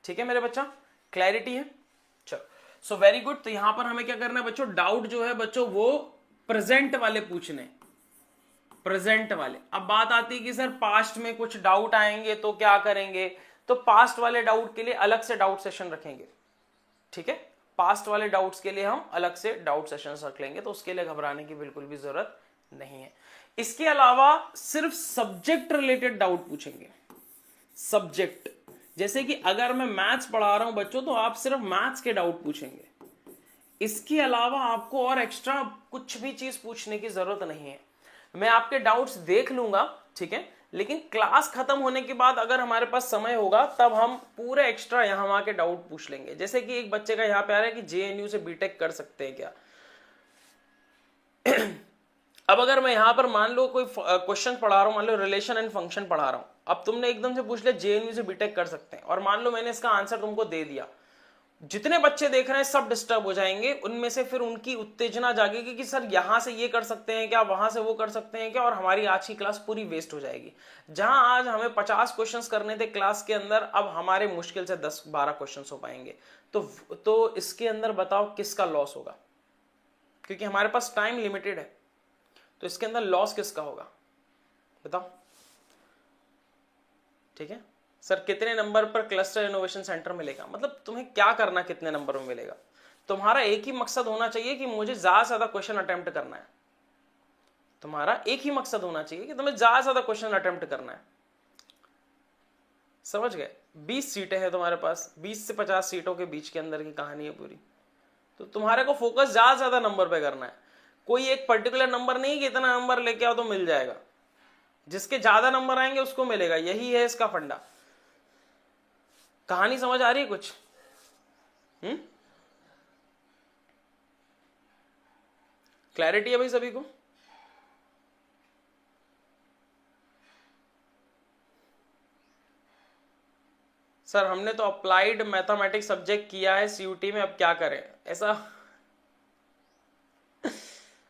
ठीक है मेरे बच्चा? क्लैरिटी है? चलो, सो वेरी गुड। तो यहां पर हमें क्या करना है बच्चों? डाउट जो है बच्चों वो प्रेजेंट वाले पूछने, प्रेजेंट वाले। अब बात आती है कि सर पास्ट में कुछ डाउट आएंगे तो क्या करेंगे? तो पास्ट वाले डाउट के लिए अलग से डाउट सेशन रखेंगे, ठीक है? पास्ट वाले डाउट्स के लिए हम अलग से डाउट सेशन रख लेंगे, तो उसके लिए घबराने की बिल्कुल भी जरूरत नहीं है। इसके अलावा सिर्फ सब्जेक्ट रिलेटेड डाउट पूछेंगे। सब्जेक्ट, जैसे कि अगर मैं मैथ्स पढ़ा रहा हूं बच्चों तो आप सिर्फ मैथ्स के डाउट पूछेंगे, इसके अलावा आपको और एक्स्ट्रा कुछ भी चीज पूछने की जरूरत नहीं है। मैं आपके डाउट्स देख लूंगा, ठीक है? लेकिन क्लास खत्म होने के बाद अगर हमारे पास समय होगा तब हम पूरे एक्स्ट्रा यहां वहां के डाउट पूछ लेंगे। जैसे कि एक बच्चे का यहां पे आ रहा है कि जेएनयू से बीटेक कर सकते हैं क्या? अब अगर मैं यहां पर मान लो कोई क्वेश्चन पढ़ा रहा हूं, मान लो रिलेशन एंड फंक्शन पढ़ा रहा हूं, अब तुमने एकदम से पूछ लिया जेएनयू से बीटेक कर सकते हैं, और मान लो मैंने इसका आंसर तुमको दे दिया, जितने बच्चे देख रहे हैं सब डिस्टर्ब हो जाएंगे, उनमें से फिर उनकी उत्तेजना जागेगी कि सर यहां से ये कर सकते हैं क्या, वहां से वो कर सकते हैं क्या, और हमारी आज की क्लास पूरी वेस्ट हो जाएगी। जहां आज हमें 50 क्वेश्चंस करने थे क्लास के अंदर, अब हमारे मुश्किल से 10-12 क्वेश्चंस हो पाएंगे। तो इसके अंदर बताओ किसका लॉस होगा, क्योंकि हमारे पास टाइम लिमिटेड है। तो इसके अंदर लॉस किसका होगा बताओ। ठीक है सर, कितने नंबर पर क्लस्टर इनोवेशन सेंटर मिलेगा, मतलब तुम्हें क्या करना, कितने नंबर में मिलेगा। तुम्हारा एक ही मकसद होना चाहिए कि मुझे ज्यादा से ज्यादा क्वेश्चन अटेम्प्ट करना है। तुम्हारा एक ही मकसद होना चाहिए कि तुम्हें ज्यादा से ज्यादा क्वेश्चन अटेम्प्ट करना है। समझ गए? 20 सीटें हैं तुम्हारे पास, 20 से 50 सीटों के बीच के अंदर की कहानी है पूरी। तो तुम्हारे को फोकस ज्यादा से ज्यादा नंबर पे करना है। कोई एक पर्टिकुलर नंबर नहीं कि इतना नंबर लेके आओ तो मिल जाएगा। जिसके ज्यादा नंबर आएंगे उसको मिलेगा, यही है इसका फंडा। कहानी समझ आ रही है कुछ? क्लैरिटी है भाई सभी को? सर हमने तो अप्लाइड मैथमेटिक्स सब्जेक्ट किया है सीयूटी में, अब क्या करें ऐसा?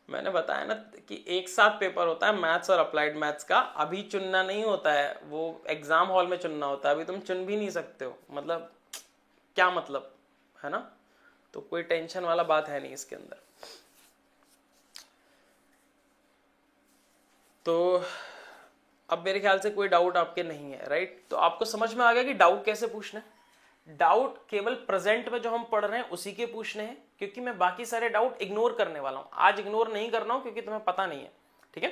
मैंने बताया ना कि एक साथ पेपर होता है मैथ्स और अप्लाइड मैथ्स का, अभी चुनना नहीं होता है, वो एग्जाम हॉल में चुनना होता है। अभी तुम चुन भी नहीं सकते हो, मतलब क्या मतलब है ना। तो कोई टेंशन वाला बात है नहीं इसके अंदर। तो अब मेरे ख्याल से कोई डाउट आपके नहीं है, राइट? तो आपको समझ में आ गया कि डाउट कैसे पूछना है। डाउट केवल प्रेजेंट में जो हम पढ़ रहे हैं उसी के पूछने हैं, क्योंकि मैं बाकी सारे डाउट इग्नोर करने वाला हूं। आज इग्नोर नहीं करना हूं क्योंकि तुम्हें पता नहीं है। ठीक है,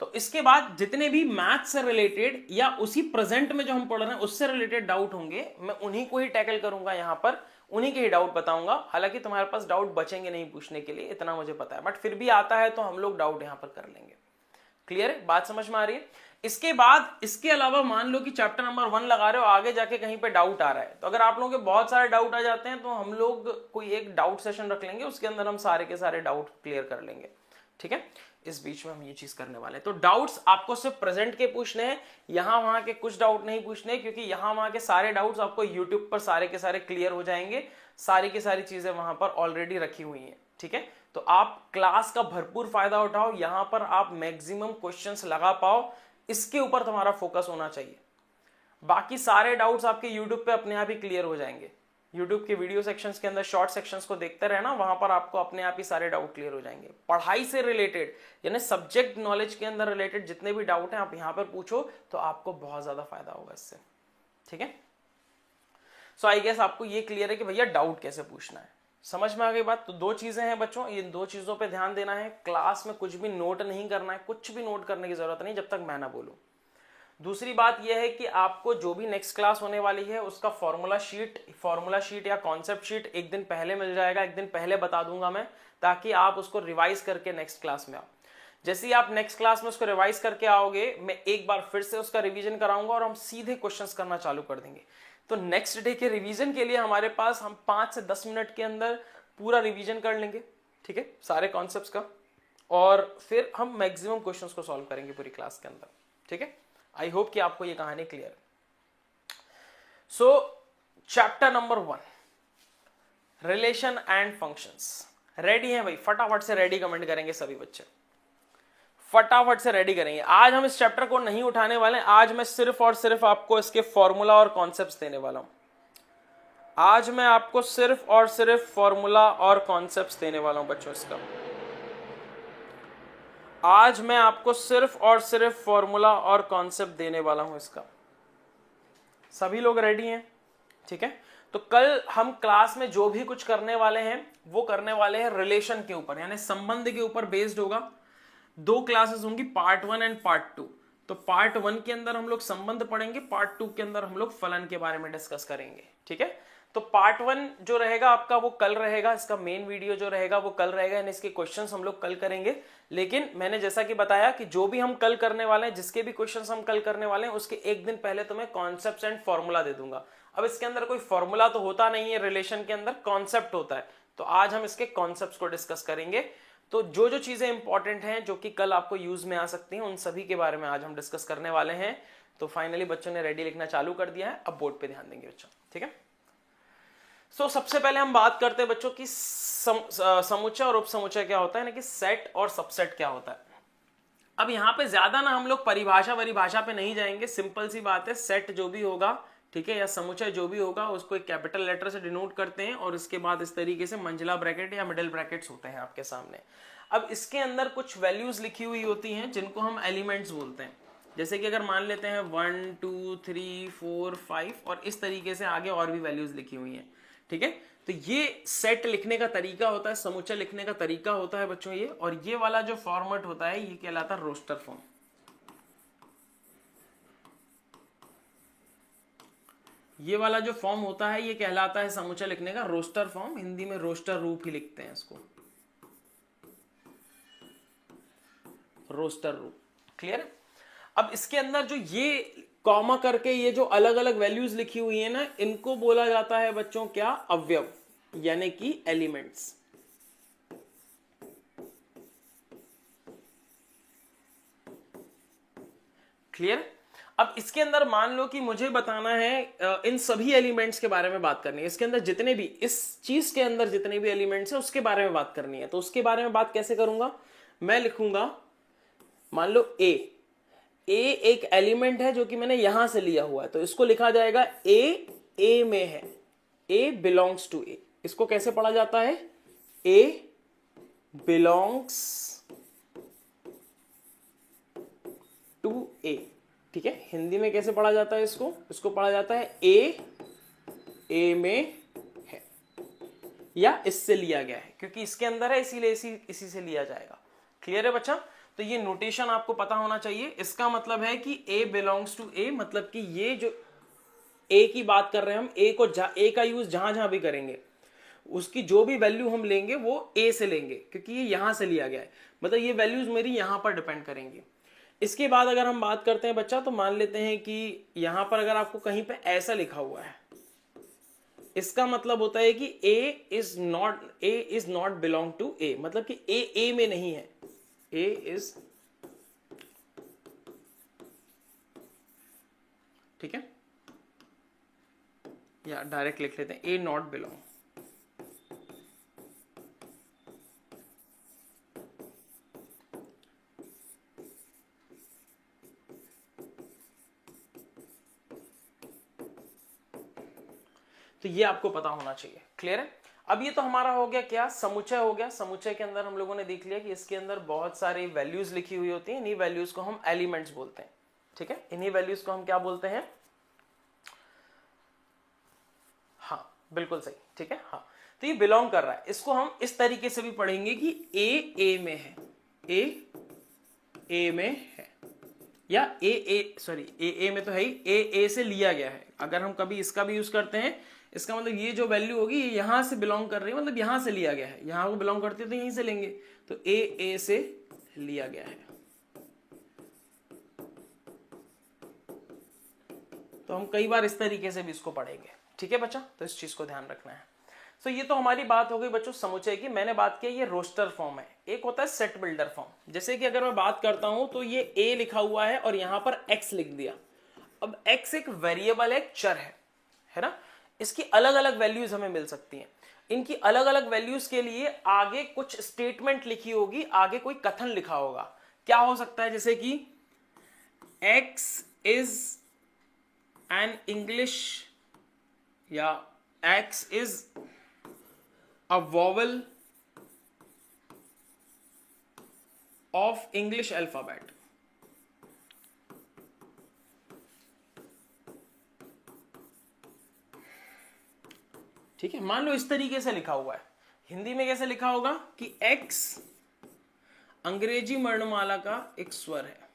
तो इसके बाद जितने भी मैथ से रिलेटेड या उसी प्रेजेंट में जो हम पढ़ रहे हैं उससे रिलेटेड डाउट होंगे, मैं उन्हीं को ही टैकल करूंगा यहां पर, उन्हीं के ही डाउट बताऊंगा। हालांकि तुम्हारे पास डाउट बचेंगे नहीं पूछने के लिए, इतना मुझे पता है, बट फिर भी आता है तो हम लोग डाउट यहां पर कर लेंगे। क्लियर है? बात समझ में आ रही है? इसके बाद इसके अलावा मान लो कि चैप्टर नंबर 1 लगा रहे हो, आगे जाके कहीं पे डाउट आ रहा है, तो अगर आप लोगों के बहुत सारे डाउट आ जाते हैं तो हम लोग कोई एक डाउट सेशन रख लेंगे, उसके अंदर हम सारे के सारे डाउट क्लियर कर लेंगे। ठीक है, इस बीच में हम ये चीज करने वाले हैं। तो डाउट्स आपको सिर्फ प्रेजेंट के पूछने हैं, यहां वहां के कुछ डाउट नहीं पूछने, क्योंकि यहां वहां के सारे डाउट्स आपको यूट्यूब पर सारे के सारे क्लियर हो जाएंगे। सारी की सारी चीजें वहां पर ऑलरेडी रखी हुई हैं। ठीक है, तो आप क्लास का भरपूर फायदा उठाओ, यहां पर आप मैक्सिमम क्वेश्चंस लगा पाओ, इसके ऊपर तुम्हारा फोकस होना चाहिए। बाकी सारे डाउट्स आपके यूट्यूब पे अपने आप ही क्लियर हो जाएंगे। यूट्यूब के वीडियो सेक्शंस के अंदर शॉर्ट सेक्शंस को देखते रहना, वहां पर आपको अपने आप ही सारे डाउट क्लियर हो जाएंगे। पढ़ाई से रिलेटेड यानी सब्जेक्ट नॉलेज के अंदर रिलेटेड जितने भी डाउट हैं आप यहां पर पूछो, तो आपको बहुत ज्यादा फायदा होगा इससे। ठीक है, सो आई गेस आपको ये क्लियर है कि भैया डाउट कैसे पूछना है। समझ में आ गई बात? तो दो चीजें हैं बच्चों, इन दो चीजों पे ध्यान देना है। क्लास में कुछ भी नोट नहीं करना है, कुछ भी नोट करने की जरूरत नहीं जब तक मैं ना बोलूं। दूसरी बात यह है कि आपको जो भी नेक्स्ट क्लास होने वाली है उसका फॉर्मूला शीट या कॉन्सेप्ट शीट एक दिन पहले मिल जाएगा, एक दिन पहले बता दूंगा मैं, ताकि आप उसको रिवाइज करके नेक्स्ट क्लास में आओ। जैसे ही आप नेक्स्ट क्लास में उसको रिवाइज करके आओगे, मैं एक बार फिर से उसका रिवीजन कराऊंगा और हम सीधे क्वेश्चंस करना चालू कर देंगे। तो नेक्स्ट डे के रिवीजन के लिए हमारे पास हम 5 से 10 मिनट के अंदर पूरा रिवीजन कर लेंगे। ठीक है, सारे कॉन्सेप्ट्स का, और फिर हम मैक्सिमम क्वेश्चंस को सॉल्व करेंगे पूरी क्लास के अंदर। ठीक है, आई होप कि आपको ये कहानी क्लियर है। सो chapter number 1, relation and functions. Ready हैं भाई? फटाफट से रेडी कमेंट करेंगे सभी बच्चे, फटाफट से रेडी करेंगे। आज हम इस चैप्टर को नहीं उठाने वाले, आज मैं सिर्फ और सिर्फ आपको इसके फॉर्मूला और कॉन्सेप्ट्स देने वाला हूं। आज मैं आपको सिर्फ और सिर्फ फॉर्मूला और कॉन्सेप्ट्स देने वाला हूं बच्चों इसका। आज मैं आपको सिर्फ और सिर्फ फॉर्मूला और कॉन्सेप्ट देने वाला हूं इसका। सभी लोग रेडी हैं? ठीक है, तो कल हम क्लास में जो भी कुछ करने वाले हैं वो करने वाले हैं रिलेशन के ऊपर, यानी संबंध के ऊपर बेस्ड होगा। 2 क्लासेस होंगी, पार्ट 1 एंड पार्ट 2। तो पार्ट 1 के अंदर हम लोग संबंध पढ़ेंगे, पार्ट 2 के अंदर हम लोग फलन के बारे में डिस्कस करेंगे। ठीक है, तो पार्ट 1 जो रहेगा आपका वो कल रहेगा, इसका मेन वीडियो जो रहेगा वो कल रहेगा, यानी इसके क्वेश्चंस हम लोग कल करेंगे। लेकिन मैंने जैसा कि बताया कि जो भी हम कल करने वाले हैं, जिसके भी क्वेश्चंस हम कल करने वाले हैं, उसके एक दिन पहले तुम्हें कॉन्सेप्ट्स एंड फॉर्मूला दे दूंगा। अब इसके अंदर कोई फॉर्मूला तो होता नहीं है, रिलेशन के अंदर कॉन्सेप्ट होता है, तो आज हम इसके कॉन्सेप्ट्स को डिस्कस करेंगे। तो जो जो चीजें इंपॉर्टेंट हैं, जो कि कल आपको यूज में आ सकती हैं, उन सभी के बारे में आज हम डिस्कस करने वाले हैं। तो फाइनली बच्चों ने रेडी लिखना चालू कर दिया है, अब बोर्ड पे ध्यान देंगे बच्चों। ठीक है, सबसे पहले हम बात करते हैं बच्चों की समुच्चय और उपसमुच्चय क्या होता है, यानी कि सेट और सबसेट क्या होता है। अब यहां पे ज्यादा ना हम लोग परिभाषा पे नहीं जाएंगे, सिंपल सी बात है, सेट जो भी होगा, ठीक है, या समुच्चय जो भी होगा उसको एक कैपिटल लेटर से डिनोट करते हैं और इसके बाद इस तरीके से मंझला ब्रैकेट या मिडिल ब्रैकेट्स होते हैं आपके सामने। अब इसके अंदर कुछ वैल्यूज लिखी हुई होती हैं जिनको हम एलिमेंट्स बोलते हैं। जैसे कि अगर मान लेते हैं 1 2 3 4 5 और इस तरीके से आगे और भी वैल्यूज लिखी हुई हैं, ठीक है। तो ये सेट लिखने का तरीका होता है, समुच्चय लिखने का तरीका होता है बच्चों ये, और ये वाला जो फॉर्मेट होता है ये कहलाता है रोस्टर फॉर्म। ये वाला जो फॉर्म होता है ये कहलाता है समुच्चय लिखने का रोस्टर फॉर्म, हिंदी में रोस्टर रूप ही लिखते हैं इसको, रोस्टर रूप। क्लियर है। अब इसके अंदर जो ये कॉमा करके ये जो अलग अलग वैल्यूज लिखी हुई है ना, इनको बोला जाता है बच्चों क्या, अवयव, यानी कि एलिमेंट्स। क्लियर। अब इसके अंदर मान लो कि मुझे बताना है इन सभी एलिमेंट्स के बारे में बात करनी है, इसके अंदर जितने भी, इस चीज के अंदर जितने भी एलिमेंट्स है उसके बारे में बात करनी है। तो उसके बारे में बात कैसे करूंगा, मैं लिखूंगा, मान लो ए एक एलिमेंट है जो कि मैंने यहां से लिया हुआ है, तो इसको लिखा जाएगा ए में है, ए बिलोंग्स टू ए। इसको कैसे पढ़ा जाता है, ए बिलोंग्स टू ए। ठीक है, हिंदी में कैसे पढ़ा जाता है इसको पढ़ा जाता है ए में है, या इससे लिया गया है, क्योंकि इसके अंदर है इसीलिए इसी से लिया जाएगा। क्लियर है बच्चा। तो ये नोटेशन आपको पता होना चाहिए। इसका मतलब है कि ए बिलोंग्स टू ए, मतलब कि ये जो ए की बात कर रहे हैं हम, ए का यूज जहां जहां भी करेंगे उसकी जो भी वैल्यू हम लेंगे वो ए से लेंगे, क्योंकि ये यहां से लिया गया है, मतलब ये वैल्यूज मेरी यहां पर डिपेंड करेंगी। इसके बाद अगर हम बात करते हैं बच्चा, तो मान लेते हैं कि यहां पर अगर आपको कहीं पे ऐसा लिखा हुआ है, इसका मतलब होता है कि ए इज नॉट बिलोंग टू ए, मतलब कि ए में नहीं है, ए इज, ठीक है, या डायरेक्ट लिख लेते हैं ए नॉट बिलोंग। तो ये आपको पता होना चाहिए। क्लियर है। अब ये तो हमारा हो गया क्या, समुच्चय हो गया। समुच्चय के अंदर हम लोगों ने देख लिया कि इसके अंदर बहुत सारी वैल्यूज लिखी हुई होती हैं, इन्हीं वैल्यूज को हम एलिमेंट्स बोलते हैं। ठीक है, इन्हीं वैल्यूज को हम क्या बोलते हैं, हाँ बिल्कुल सही, ठीक है। हाँ, तो ये बिलोंग कर रहा है, इसको हम इस तरीके से भी पढ़ेंगे कि ए में है, ए में है, या ए में तो है ही, ए से लिया गया है। अगर हम कभी इसका भी यूज करते हैं, इसका मतलब ये जो वैल्यू होगी ये यहां से बिलोंग कर रही है, मतलब यहां से लिया गया है, यहां को बिलोंग करती है तो यहीं से लेंगे, तो ए से लिया गया है। तो हम कई बार इस तरीके से भी इसको पढ़ेंगे। ठीक है बच्चा, तो इस चीज को ध्यान रखना है। तो ये तो हमारी बात हो गई बच्चों समुच्चय की। मैंने बात की ये रोस्टर फॉर्म है, एक होता है सेट बिल्डर फॉर्म। जैसे कि अगर मैं बात करता हूं तो ये ए लिखा हुआ है और यहां पर एक्स लिख दिया। अब एक्स एक वेरिएबल, एक चर है ना, इसकी अलग अलग वैल्यूज हमें मिल सकती हैं। इनकी अलग अलग वैल्यूज के लिए आगे कुछ स्टेटमेंट लिखी होगी, आगे कोई कथन लिखा होगा। क्या हो सकता है, जैसे कि एक्स इज एन इंग्लिश, या x is a vowel of English alphabet। ठीक है, मान लो इस तरीके से लिखा हुआ है। हिंदी में कैसे लिखा होगा कि X अंग्रेजी वर्णमाला का एक स्वर है।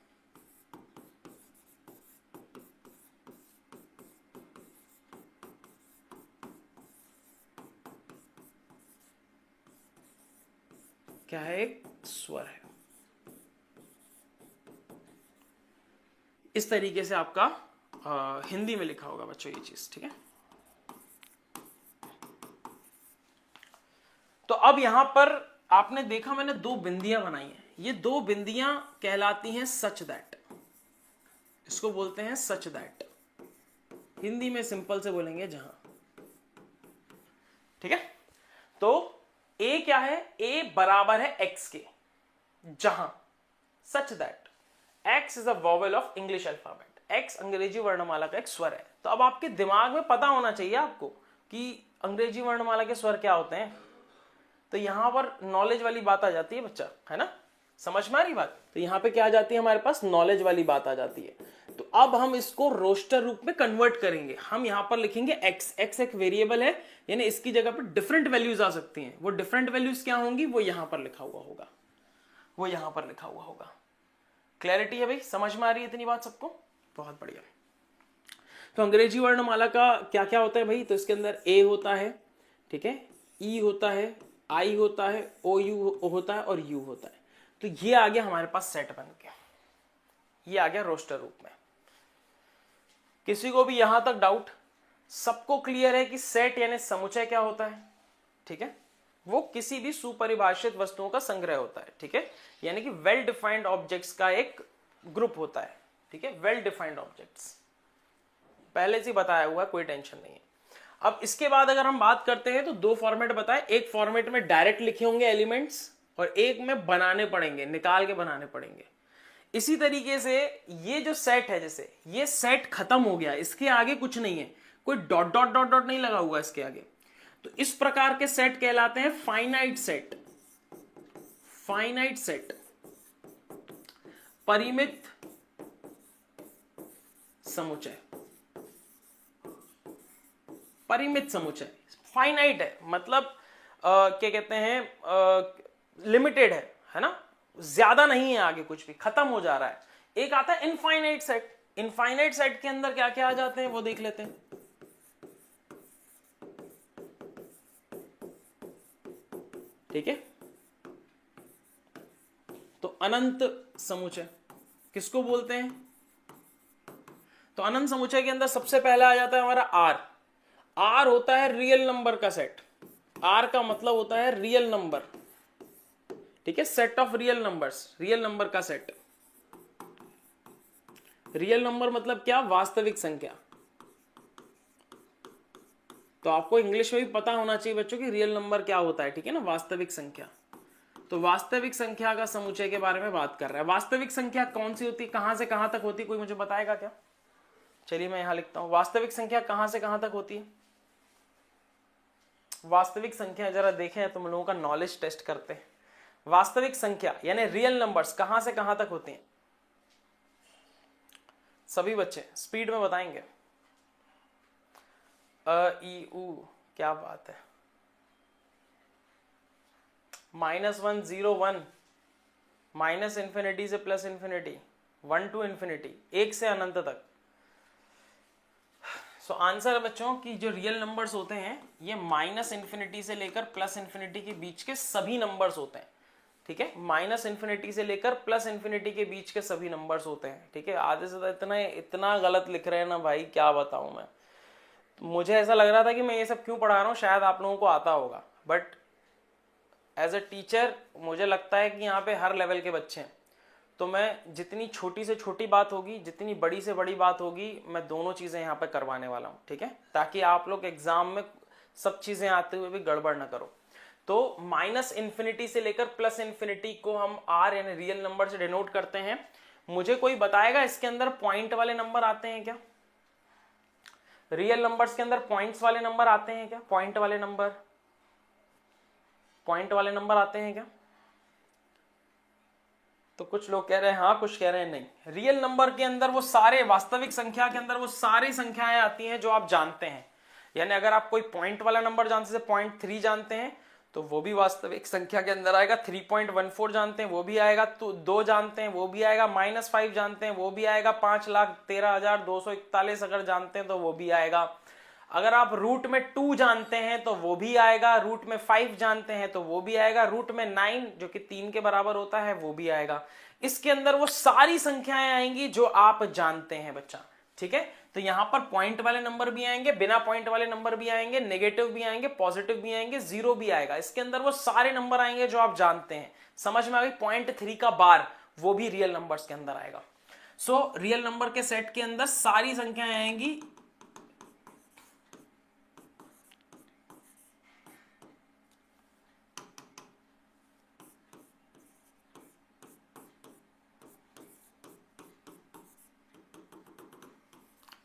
क्या है, एक स्वर है। इस तरीके से आपका हिंदी में लिखा होगा बच्चों ये चीज। ठीक है, तो अब यहां पर आपने देखा मैंने दो बिंदियां बनाई हैं, ये दो बिंदियां कहलाती हैं सच दैट। इसको बोलते हैं सच दैट, हिंदी में सिंपल से बोलेंगे जहां। ठीक है, तो a क्या है, a बराबर है x के, जहां such that x is a vowel of English alphabet, x अंग्रेजी वर्णमाला का एक स्वर है। तो अब आपके दिमाग में पता होना चाहिए आपको कि अंग्रेजी वर्णमाला के स्वर क्या होते हैं। तो यहां पर नॉलेज वाली बात आ जाती है बच्चा, है ना, समझ में आ रही बात। तो यहां पे क्या आ जाती है, हमारे पास नॉलेज वाली बात आ जाती है। तो अब हम इसको रोस्टर रूप में कन्वर्ट करेंगे। हम यहां पर लिखेंगे x, x एक वेरिएबल है, यानी इसकी जगह पर डिफरेंट वैल्यूज आ सकती हैं। वो डिफरेंट वैल्यूज क्या होंगी, वो यहां पर लिखा हुआ होगा, वो यहां पर लिखा हुआ होगा। क्लैरिटी है भाई, समझ में आ रही है इतनी बात सबको, बहुत बढ़िया। तो अंग्रेजी वर्णमाला का क्या क्या होता है भाई, तो इसके अंदर ए होता है, ठीक है, ई होता है, आई होता है, ओ यू होता है और यू होता है। तो ये आ गया हमारे पास सेट बन के, ये आ गया रोस्टर रूप में। किसी को भी यहां तक डाउट, सबको क्लियर है कि सेट यानी समुच्चय क्या होता है, ठीक है, वो किसी भी सुपरिभाषित वस्तुओं का संग्रह होता है, ठीक है, यानी कि वेल डिफाइंड ऑब्जेक्ट्स का एक ग्रुप होता है, ठीक है, वेल डिफाइंड ऑब्जेक्ट्स, पहले से बताया हुआ, कोई टेंशन नहीं है। अब इसके बाद अगर हम बात करते हैं तो दो फॉर्मेट बताए, एक फॉर्मेट में डायरेक्ट लिखे होंगे एलिमेंट्स और एक में बनाने पड़ेंगे, निकाल के बनाने पड़ेंगे। इसी तरीके से ये जो सेट है, जैसे ये सेट खत्म हो गया, इसके आगे कुछ नहीं है, कोई डॉट डॉट डॉट डॉट नहीं लगा हुआ इसके आगे, तो इस प्रकार के सेट कहलाते हैं फाइनाइट सेट। फाइनाइट सेट, परिमित समुच्चय, परिमित समुच्चय, फाइनाइट है मतलब क्या कहते हैं, लिमिटेड है ना, ज्यादा नहीं है, आगे कुछ भी खत्म हो जा रहा है। एक आता है इनफाइनाइट सेट, इनफाइनाइट सेट के अंदर क्या क्या आ जाते हैं वो देख लेते हैं। ठीक है, तो अनंत समुच्चय किसको बोलते हैं, तो अनंत समुच्चय के अंदर सबसे पहला आ जाता है हमारा आर। आर होता है रियल नंबर का सेट, आर का मतलब होता है रियल नंबर, ठीक है, set of real numbers, real number का सेट। रियल नंबर मतलब क्या, वास्तविक संख्या। तो आपको इंग्लिश में भी पता होना चाहिए बच्चों कि रियल नंबर क्या होता है, ठीक है ना, वास्तविक संख्या। तो वास्तविक संख्या का समुच्चय के बारे में बात कर रहा है। वास्तविक संख्या कौन सी होती है, कहां से कहां तक होती है, कोई मुझे बताएगा क्या। चलिए मैं यहां लिखता हूं, वास्तविक संख्या कहां से कहां तक होती है। वास्तविक संख्या जरा देखें, तुम लोगों का नॉलेज टेस्ट करते हैं। वास्तविक संख्या यानी रियल नंबर्स कहां से कहां तक होती हैं, सभी बच्चे स्पीड में बताएंगे। ई क्या बात है, -1 0 1, माइनस इंफिनिटी से प्लस इंफिनिटी, 1 to इंफिनिटी, 1 से अनंत तक। सो आंसर है बच्चों कि जो रियल नंबर्स होते हैं ये माइनस इंफिनिटी से लेकर प्लस इंफिनिटी के बीच के सभी नंबर्स होते हैं, ठीक है, माइनस इंफिनिटी से लेकर प्लस इंफिनिटी के बीच के सभी नंबर्स होते हैं, ठीक है। आधे से इतना इतना गलत लिख रहे हैं ना भाई, क्या बताऊं मैं। मुझे ऐसा लग रहा था कि मैं ये सब क्यों पढ़ा रहा हूँ, शायद आप लोगों को आता होगा, बट एज अ टीचर मुझे लगता है कि यहाँ पे हर लेवल के बच्चे हैं, तो मैं जितनी छोटी से छोटी बात होगी, जितनी बड़ी से बड़ी बात होगी, मैं दोनों चीजें यहाँ पे करवाने वाला हूँ, ठीक है, ताकि आप लोग एग्जाम में सब चीजें आते हुए भी गड़बड़ ना करो। तो माइनस इंफिनिटी से लेकर प्लस इंफिनिटी को हम आर यानी रियल नंबर से डिनोट करते हैं। मुझे कोई बताएगा इसके अंदर पॉइंट वाले नंबर आते हैं क्या, रियल नंबर्स के अंदर पॉइंट्स वाले नंबर आते हैं क्या, पॉइंट वाले नंबर, पॉइंट वाले नंबर आते हैं क्या। तो कुछ लोग कह रहे हैं हाँ, कुछ कह रहे हैं नहीं। रियल नंबर के अंदर वो सारे, वास्तविक संख्या के अंदर वो सारी संख्याएं आती हैं जो आप जानते हैं, यानी अगर आप कोई पॉइंट वाला नंबर जानते हैं, 0.3 जानते हैं तो वो भी वास्तविक संख्या के अंदर आएगा, 3.14 जानते हैं वो भी आएगा, तो 2 जानते हैं वो भी आएगा, -5 जानते हैं वो भी आएगा, 5,13,241 अगर जानते हैं तो वो भी आएगा। अगर आप रूट में 2 जानते हैं तो वो भी आएगा, रूट में 5 जानते हैं तो वो भी आएगा, रूट में 9 जो कि 3 के बराबर होता है वो भी आएगा। इसके अंदर वो सारी संख्याएं आएंगी जो आप जानते हैं बच्चा, ठीक है। तो यहां पर पॉइंट वाले नंबर भी आएंगे, बिना पॉइंट वाले नंबर भी आएंगे, नेगेटिव भी आएंगे, पॉजिटिव भी आएंगे, जीरो भी आएगा। इसके अंदर वो सारे नंबर आएंगे जो आप जानते हैं। समझ में आ गई। 0.3 का बार वो भी रियल नंबर्स के अंदर आएगा। सो रियल नंबर के सेट के अंदर सारी संख्याएं आएंगी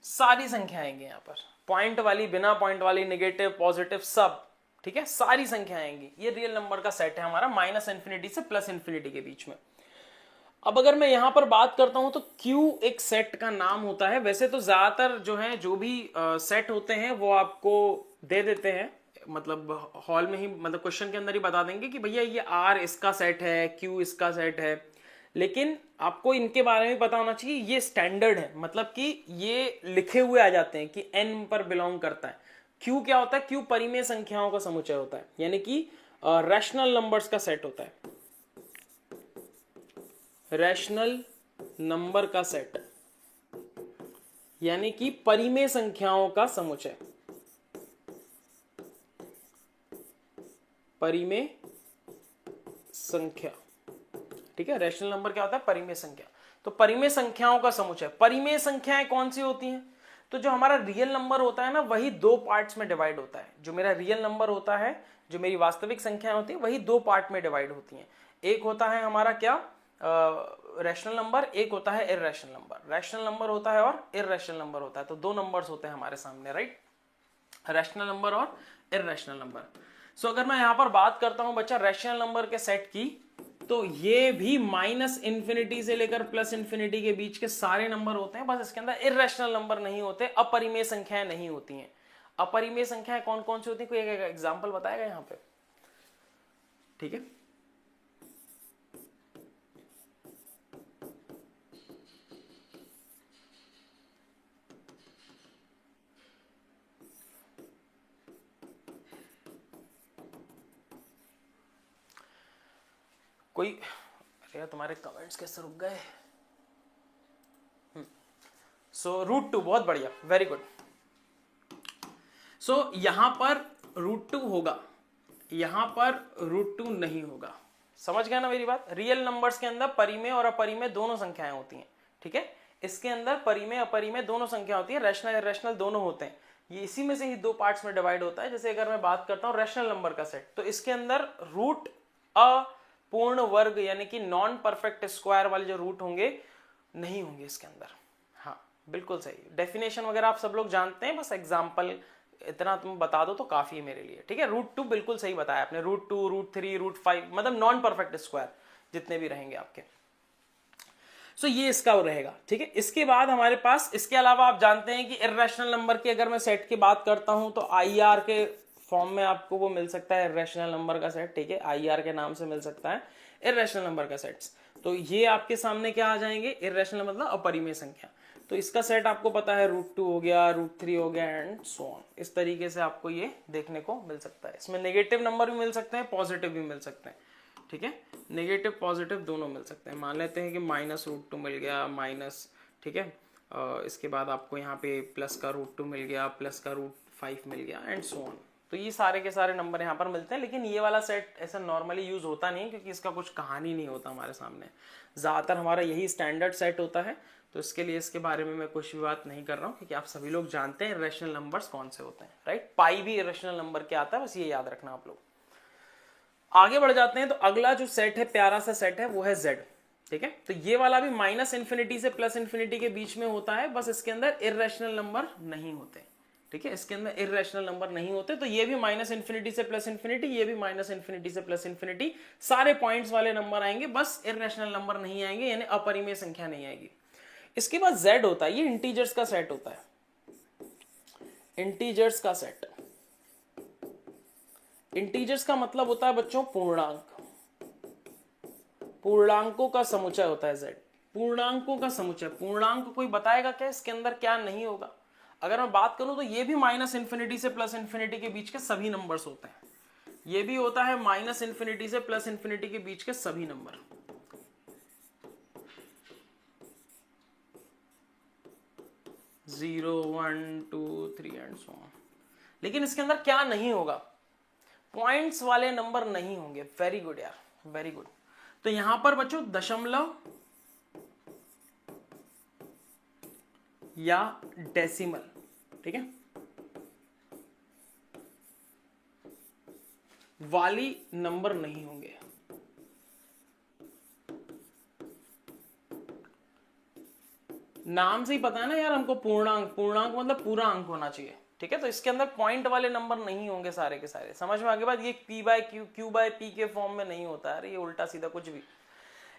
सारी संख्या आएंगी यहाँ पर, पॉइंट वाली, बिना पॉइंट वाली, नेगेटिव, पॉजिटिव, सब, ठीक है, सारी संख्या आएंगी। ये रियल नंबर का सेट है हमारा माइनस इन्फिनिटी से प्लस इन्फिनिटी के बीच में। अब अगर मैं यहां पर बात करता हूं तो Q एक सेट का नाम होता है। वैसे तो ज्यादातर जो है, जो भी सेट होते हैं वो आपको दे देते हैं, मतलब हॉल में ही, मतलब क्वेश्चन के अंदर ही बता देंगे कि भैया ये R इसका सेट है, Q इसका सेट है। लेकिन आपको इनके बारे में पता होना चाहिए, ये स्टैंडर्ड है, मतलब कि ये लिखे हुए आ जाते हैं कि N पर बिलोंग करता है। Q क्या होता है? Q परिमेय संख्याओं का समुच्चय होता है, यानी कि रैशनल नंबर्स का सेट होता है, रैशनल नंबर का सेट, यानी कि परिमेय संख्याओं का समुच्चय, परिमेय संख्या, ठीक है। रैशनल नंबर क्या होता है? परिमेय संख्या। तो परिमेय संख्याओं का समुच्चय। परिमेय संख्याएं कौन सी होती हैं? तो जो हमारा रियल नंबर होता है ना, वही दो पार्ट्स में डिवाइड होता है। जो मेरा रियल नंबर होता है, जो मेरी वास्तविक संख्याएं होती है, वही दो पार्ट में डिवाइड होती हैं। एक होता है हमारा क्या, रैशनल नंबर, एक होता है इररेशनल नंबर। रैशनल नंबर होता है और इररेशनल नंबर होता है, तो दो नंबर्स होते हैं हमारे सामने, राइट, रैशनल नंबर और इररेशनल नंबर। सो अगर मैं यहां पर बात करता हूं बच्चा रैशनल नंबर के सेट की, तो ये भी माइनस इन्फिनिटी से लेकर प्लस इन्फिनिटी के बीच के सारे नंबर होते हैं, बस इसके अंदर इररेशनल नंबर नहीं होते, अपरिमेय संख्याएं नहीं होती हैं। अपरिमेय संख्याएं कौन कौन सी होती है? कोई एक एग्जांपल बताएगा यहां पे? ठीक है, कोई, अरे यार तुम्हारे कमेंट्स कैसे रुक गए? सो √2, बहुत बढ़िया, वेरी गुड। सो यहां पर √2 होगा, यहां पर √2 नहीं होगा। समझ गया ना मेरी बात? रियल नंबर्स के अंदर परिमेय और अपरिमेय दोनों संख्याएं होती हैं, ठीक है। इसके अंदर परिमेय अपरिमेय दोनों संख्या होती है, रैशनल इररेशनल दोनों होते हैं। ये इसी में से ही दो पार्ट्स में डिवाइड होता है। जैसे अगर मैं बात करता हूं रैशनल नंबर का सेट, तो इसके अंदर रूट अपूर्ण वर्ग, यानी कि नॉन परफेक्ट स्क्वायर वाले जो रूट होंगे, नहीं होंगे इसके अंदर। हाँ बिल्कुल सही, डेफिनेशन वगैरह आप सब लोग जानते हैं, बस एग्जाम्पल इतना तुम बता दो तो काफी है मेरे लिए, ठीक है। √2 बिल्कुल सही बताया आपने, √2, √3, √5, मतलब नॉन परफेक्ट स्क्वायर जितने भी रहेंगे आपके। सो ये इसका रहेगा, ठीक है। इसके बाद हमारे पास, इसके अलावा आप जानते हैं कि इररेशनल नंबर की अगर मैं सेट की बात करता हूं तो IR के फॉर्म में आपको वो मिल सकता है, इररेशनल नंबर का सेट, ठीक है, IR के नाम से मिल सकता है इररेशनल नंबर का सेट्स। तो ये आपके सामने क्या आ जाएंगे? इररेशनल मतलब अपरिमेय संख्या। तो इसका सेट आपको पता है, √2 हो गया, √3 हो गया, एंड सो ऑन। इस तरीके से आपको ये देखने को मिल सकता है। इसमें नेगेटिव नंबर भी मिल सकते हैं, पॉजिटिव भी मिल सकते हैं, ठीक है, नेगेटिव पॉजिटिव दोनों मिल सकते हैं। मान लेते हैं कि -√2 मिल गया, माइनस, ठीक है, इसके बाद आपको यहाँ पे प्लस का √2 मिल गया, प्लस का √5 मिल गया, एंड सो ऑन। तो ये सारे के सारे नंबर यहाँ पर मिलते हैं। लेकिन ये वाला सेट ऐसा नॉर्मली यूज होता नहीं, क्योंकि इसका कुछ कहानी नहीं होता हमारे सामने, ज़्यादातर हमारा यही स्टैंडर्ड सेट होता है। तो इसके लिए इसके बारे में मैं कुछ भी बात नहीं कर रहा हूँ, क्योंकि आप सभी लोग जानते हैं इररेशनल नंबर्स कौन से होते हैं, राइट। पाई भी इररेशनल नंबर के आता है, बस ये याद रखना आप लोग। आगे बढ़ जाते हैं, तो अगला जो सेट है, प्यारा सा सेट है, वो है Z, ठीक है। तो ये वाला भी माइनस इन्फिनिटी से प्लस इन्फिनिटी के बीच में होता है, बस इसके अंदर इररेशनल नंबर नहीं होते, ठीक है, इसके अंदर इररेशनल नंबर नहीं होते। तो ये भी माइनस इन्फिनिटी से प्लस इन्फिनिटी, ये भी माइनस इन्फिनिटी से प्लस इन्फिनिटी, सारे पॉइंट्स वाले नंबर आएंगे, बस इररेशनल नंबर नहीं आएंगे, यानी अपरिमेय संख्या नहीं आएगी। इसके बाद Z होता है, ये इंटीजर्स का सेट होता है, इंटीजर्स का सेट। इंटीजर्स का मतलब होता है बच्चों पूर्णांक, पूर्णांकों का समुच्चय होता है Z, पूर्णांकों का समुच्चय। पूर्णांक कोई बताएगा क्या इसके अंदर क्या नहीं होगा? अगर मैं बात करूं तो ये भी माइनस इन्फिनिटी से प्लस इन्फिनिटी के बीच के सभी नंबर्स होते हैं, ये भी होता है माइनस इन्फिनिटी से प्लस इन्फिनिटी के बीच के सभी number. Zero, 1, 2, 3 and so on. लेकिन इसके अंदर क्या नहीं होगा? पॉइंट्स वाले नंबर नहीं होंगे। वेरी गुड यार, वेरी गुड। तो यहां पर बच्चों दशमलव या डेसिमल, ठीक है, वाली नंबर नहीं होंगे। नाम से ही पता है ना यार हमको, पूर्णांक, पूर्णांक मतलब पूरा अंक होना चाहिए, ठीक है। तो इसके अंदर पॉइंट वाले नंबर नहीं होंगे सारे के सारे, समझ में आगे बात। ये p by Q, Q by P के फॉर्म में नहीं होता है, ये उल्टा सीधा कुछ भी।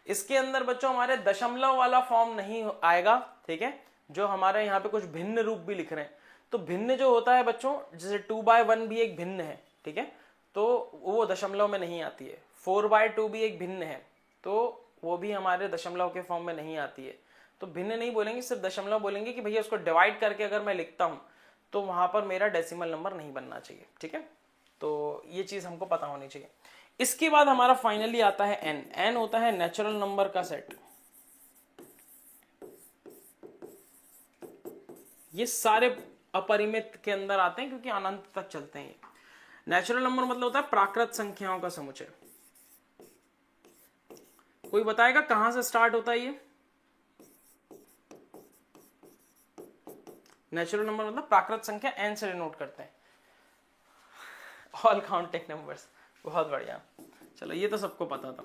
इसके अंदर बच्चों हमारे दशमलव वाला फॉर्म नहीं आएगा, ठीक है। जो हमारे यहाँ पे कुछ भिन्न रूप भी लिख रहे हैं, तो भिन्न जो होता है बच्चों, जैसे 2/1 भी एक भिन्न है, ठीक है, तो वो दशमलव में नहीं आती है। 4/2 भी एक भिन्न है, तो वो भी हमारे दशमलव के फॉर्म में नहीं आती है। तो भिन्न नहीं बोलेंगे, सिर्फ दशमलव बोलेंगे कि भैया उसको डिवाइड करके अगर मैं लिखता हूं तो वहां पर मेरा डेसिमल नंबर नहीं बनना चाहिए, ठीक है। तो ये चीज हमको पता होनी चाहिए। इसके बाद हमारा फाइनली आता है एन। एन होता है नेचुरल नंबर का सेट। ये सारे अपरिमित के अंदर आते हैं क्योंकि अनंत तक चलते हैं। नेचुरल नंबर मतलब होता है प्राकृत संख्याओं का समुच्चय। कोई बताएगा कहां से स्टार्ट होता है ये? नेचुरल नंबर मतलब प्राकृत संख्या, एन से डिनोट करते हैं। ऑल काउंटिंग नंबर्स, बहुत बढ़िया। चलो ये तो सबको पता था।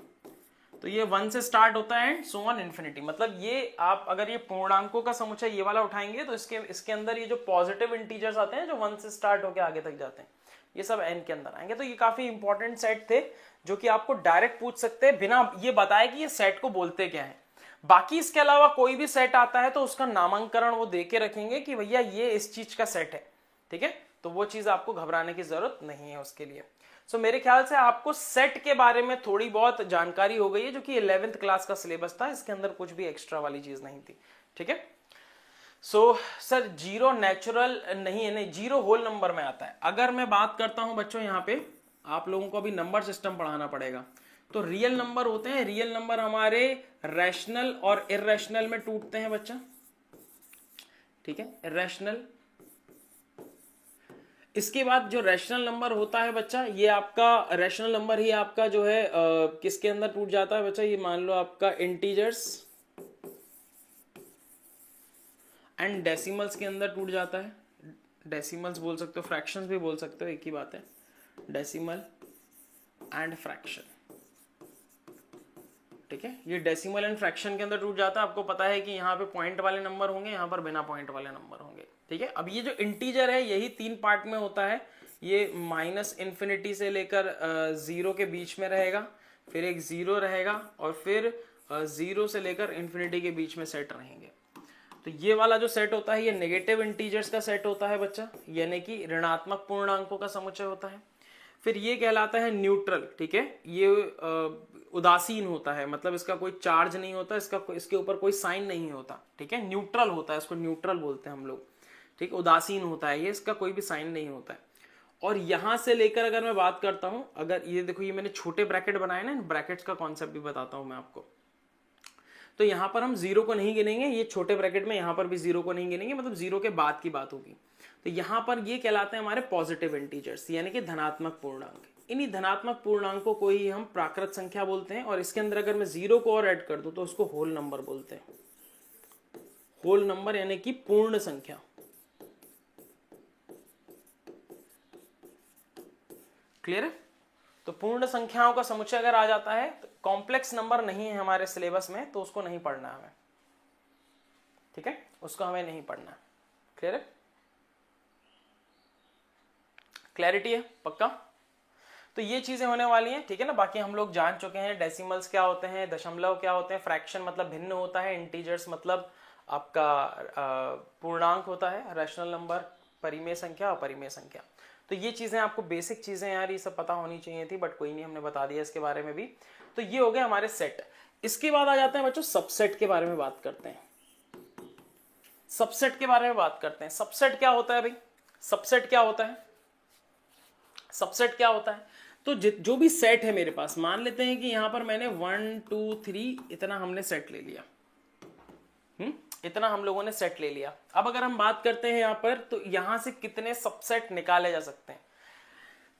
तो ये 1 से स्टार्ट होता है एंड सो ऑन इन्फिनिटी। मतलब ये आप अगर ये पूर्णांकों का समुच्चय ये वाला उठाएंगे तो इसके अंदर ये जो पॉजिटिव इंटीजर्स आते हैं जो 1 से स्टार्ट होकर आगे तक जाते हैं, ये सब एन के अंदर आएंगे। तो ये काफी इंपॉर्टेंट सेट थे जो कि आपको डायरेक्ट पूछ सकते हैं बिना ये बताए कि ये सेट को बोलते क्या है। बाकी इसके अलावा कोई भी सेट आता है तो उसका नामांकन वो दे के रखेंगे कि भैया ये इस चीज का सेट है, ठीक है। तो वो चीज आपको घबराने की जरूरत नहीं है उसके लिए। सो मेरे ख्याल से आपको सेट के बारे में थोड़ी बहुत जानकारी हो गई है, जो कि 11th क्लास का सिलेबस था, इसके अंदर कुछ भी एक्स्ट्रा वाली चीज नहीं थी, ठीक है। सो सर जीरो नेचुरल नहीं है, नहीं, जीरो होल नंबर में आता है। अगर मैं बात करता हूं बच्चों, यहाँ पे आप लोगों को अभी नंबर सिस्टम पढ़ाना पड़ेगा। तो रियल नंबर होते हैं, रियल नंबर हमारे रैशनल और इर्रेशनल में टूटते हैं बच्चा, ठीक है, इर्रेशनल। इसके बाद जो रैशनल नंबर होता है बच्चा, ये आपका रैशनल नंबर ही आपका जो है किसके अंदर टूट जाता है बच्चा? ये मान लो आपका इंटीजर्स एंड डेसिमल्स के अंदर टूट जाता है। डेसिमल्स बोल सकते हो, फ्रैक्शंस भी बोल सकते हो, एक ही बात है, डेसिमल एंड फ्रैक्शन, ठीक है। ये डेसिमल एंड फ्रैक्शन के अंदर टूट जाता है। आपको पता है कि यहाँ पे पॉइंट वाले नंबर होंगे, यहाँ पर बिना पॉइंट वाले नंबर होंगे, ठीक है। अब ये जो इंटीजर है यही 3 पार्ट में होता है। ये माइनस इन्फिनिटी से लेकर 0 के बीच में रहेगा, फिर एक 0 रहेगा, और फिर 0 से लेकर इन्फिनिटी के बीच में सेट रहेंगे। तो ये वाला जो सेट होता है ये नेगेटिव इंटीजर्स का सेट होता है बच्चा, यानी कि ऋणात्मक पूर्णांकों का समुच्चय होता है। फिर ये कहलाता है न्यूट्रल, ठीक है। ये उदासीन होता है, मतलब इसका कोई चार्ज नहीं होता, इसके ऊपर कोई साइन नहीं होता, ठीक है, न्यूट्रल होता है, इसको न्यूट्रल बोलते हैं हम लोग, ठीक। उदासीन होता है ये, इसका कोई भी साइन नहीं होता है। और यहां से लेकर अगर मैं बात करता हूं, अगर ये देखो, ये मैंने छोटे ब्रैकेट बनाए ना, ब्रैकेट्स का कॉन्सेप्ट भी बताता हूं मैं आपको। तो यहां पर हम 0 को नहीं गिनेंगे, ये छोटे ब्रैकेट में यहां पर भी 0 को नहीं गिनेंगे, मतलब 0 के बाद की बात होगी। तो यहां पर ये कहलाते हैं हमारे पॉजिटिव इंटीजर्स, यानी कि धनात्मक पूर्णांक। इन्हीं धनात्मक पूर्णांकों को ही हम प्राकृत संख्या बोलते हैं। और इसके अंदर अगर मैं 0 को और ऐड कर दूं तो उसको होल नंबर बोलते हैं। होल नंबर यानी कि पूर्ण संख्या, क्लियर है। तो पूर्ण संख्याओं का समुच्चय अगर आ जाता है, तो कॉम्प्लेक्स नंबर नहीं है हमारे सिलेबस में, तो उसको नहीं पढ़ना हमें, ठीक है, उसको हमें नहीं पढ़ना। क्लियर है, क्लैरिटी है, पक्का। तो ये चीजें होने वाली हैं, ठीक है ना। बाकी हम लोग जान चुके हैं डेसिमल्स क्या होते हैं, दशमलव क्या होते हैं, फ्रैक्शन मतलब भिन्न होता है, इंटीजर्स मतलब आपका पूर्णांक होता है, रैशनल नंबर, परिमेय संख्या, अपरिमेय संख्या। तो ये चीजें आपको बेसिक चीजें यार ये सब पता होनी चाहिए थी, बट कोई नहीं, हमने बता दिया इसके बारे में भी। तो ये हो गए हमारे सेट। इसके बाद आ जाते हैं बच्चों सबसेट के बारे में बात करते हैं। सबसेट के बारे में बात करते हैं। सबसेट क्या होता है भाई? सबसेट क्या होता है? सबसेट क्या होता है? तो जो भी सेट है मेरे पास, मान लेते हैं कि यहां पर मैंने 1 2 3 इतना हमने सेट ले लिया, इतना हम लोगों ने सेट ले लिया। अब अगर हम बात करते हैं यहां पर, तो यहां से कितने सबसेट निकाले जा सकते हैं?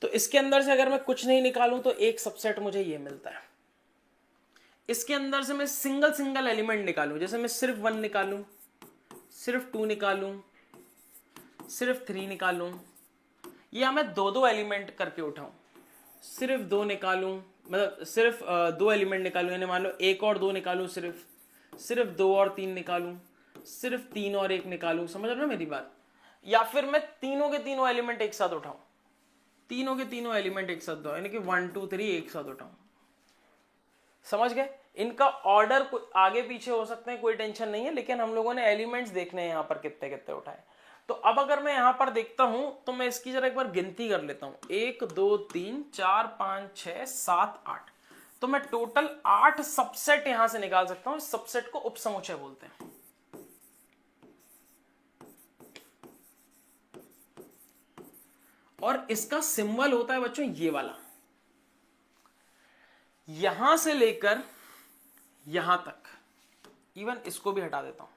तो इसके अंदर से अगर मैं कुछ नहीं निकालूं तो एक सबसेट मुझे ये मिलता है। इसके अंदर से मैं सिंगल एलिमेंट निकालूं, जैसे मैं सिर्फ 1 निकालूं, सिर्फ 2 निकालूं, सिर्फ 3 निकालूं, या मैं 2 एलिमेंट करके उठाऊं, सिर्फ 2 निकालूं, मतलब सिर्फ 2 एलिमेंट निकालूं, यानी मान लो 1 और 2 निकालूं, सिर्फ 2 और 3 निकालूं, सिर्फ 3 और 1 निकालूं, समझ रहे हो मेरी बात, या फिर मैं तीनों के तीनों एलिमेंट एक साथ उठाऊं, तीनों के तीनों एलिमेंट एक साथ दो, यानी कि 1 2 3 एक साथ उठाऊं। समझ गए? इनका ऑर्डर आगे पीछे हो सकते हैं, कोई टेंशन नहीं है, लेकिन हम लोगों ने एलिमेंट्स देखने हैं यहाँ पर कितने कितने उठाए। तो अब अगर मैं यहां पर देखता हूं तो मैं इसकी जरा एक बार गिनती कर लेता हूं, 1 2 3 4 5 6 7 8, तो मैं टोटल 8 सबसेट यहां से निकाल सकता हूं। इस सबसेट को उपसमुच्चय बोलते हैं। और इसका सिंबल होता है बच्चों ये वाला, यहां से लेकर यहां तक, इवन इसको भी हटा देता हूं।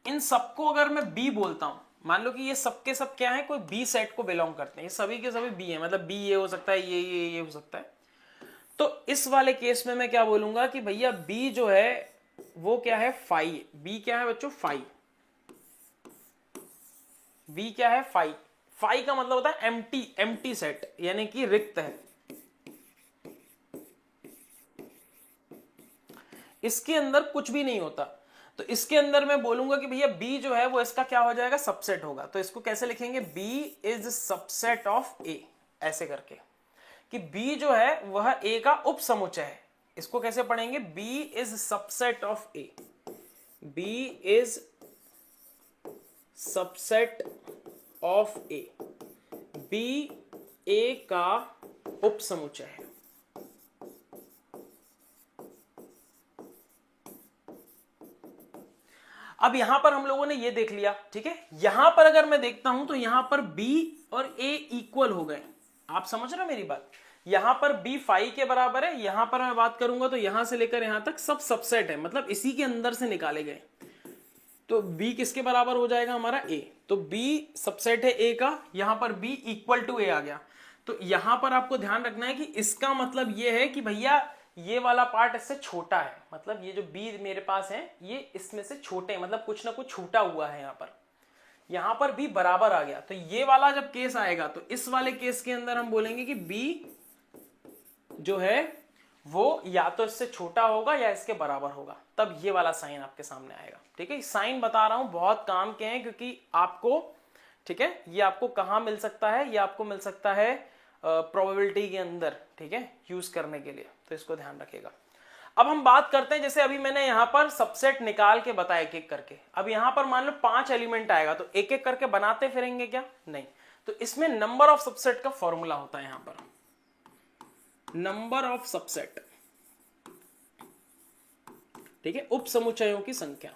इन सबको अगर मैं बी बोलता हूं, मान लो कि ये सबके सब क्या है, कोई बी सेट को बिलोंग करते हैं, ये सभी के सभी बी है, मतलब बी ये हो सकता है, ये हो सकता है। तो इस वाले केस में मैं क्या बोलूंगा कि भैया बी जो है वो क्या है, फाइव। बी क्या है बच्चों, फाइव। बी क्या है, फाइव। फाइव का मतलब होता है एम्प्टी, एम्प्टी सेट, यानी कि रिक्त है। इसके अंदर कुछ भी नहीं होता। तो इसके अंदर मैं बोलूंगा कि भैया बी जो है वो इसका क्या हो जाएगा, सबसेट होगा। तो इसको कैसे लिखेंगे, बी इज सबसेट ऑफ ए, ऐसे करके कि बी जो है वह ए का उपसमुच्चय है। इसको कैसे पढ़ेंगे, B is subset of A, B is subset of A, B A का उपसमुच्चय है। अब यहां पर हम लोगों ने ये देख लिया, ठीक है। यहां पर अगर मैं देखता हूं तो यहां पर B और A इक्वल हो गए। आप समझ रहे हो मेरी बात, यहां पर B 5 के बराबर है, यहां पर मैं बात करूंगा तो यहां से लेकर यहां तक सब सबसेट है, मतलब इसी के अंदर से निकाले गए। तो B किसके बराबर हो जाएगा, हमारा A। तो B सबसेट है A का, यहां पर B इक्वल टू A आ गया। तो यहां पर आपको ध्यान रखना है कि इसका मतलब ये है कि भैया ये वाला पार्ट इससे छोटा है, मतलब ये जो बी मेरे पास है ये इसमें से छोटे हैं, मतलब कुछ ना कुछ छूटा हुआ है। यहां पर बी बराबर आ गया। तो ये वाला जब केस आएगा तो इस वाले केस के अंदर हम बोलेंगे कि बी जो है वो या तो इससे छोटा होगा या इसके बराबर होगा, तब ये वाला साइन आपके सामने आएगा। ठीक है, साइन बता रहा हूं बहुत काम के हैं, क्योंकि आपको, ठीक है, ये आपको कहां मिल सकता है, ये आपको मिल सकता है प्रोबेबिलिटी के अंदर, ठीक है, यूज करने के लिए। तो इसको ध्यान रखिएगा। अब हम बात करते हैं, जैसे अभी मैंने यहां पर सबसेट निकाल के बताया एक एक करके। अब यहां पर मान लो 5 एलिमेंट आएगा तो एक एक करके बनाते फिरेंगे क्या, नहीं। तो इसमें नंबर ऑफ सबसेट का फॉर्मूला होता है, यहां पर नंबर ऑफ सबसेट, ठीक है, उप समुच्चयों की संख्या।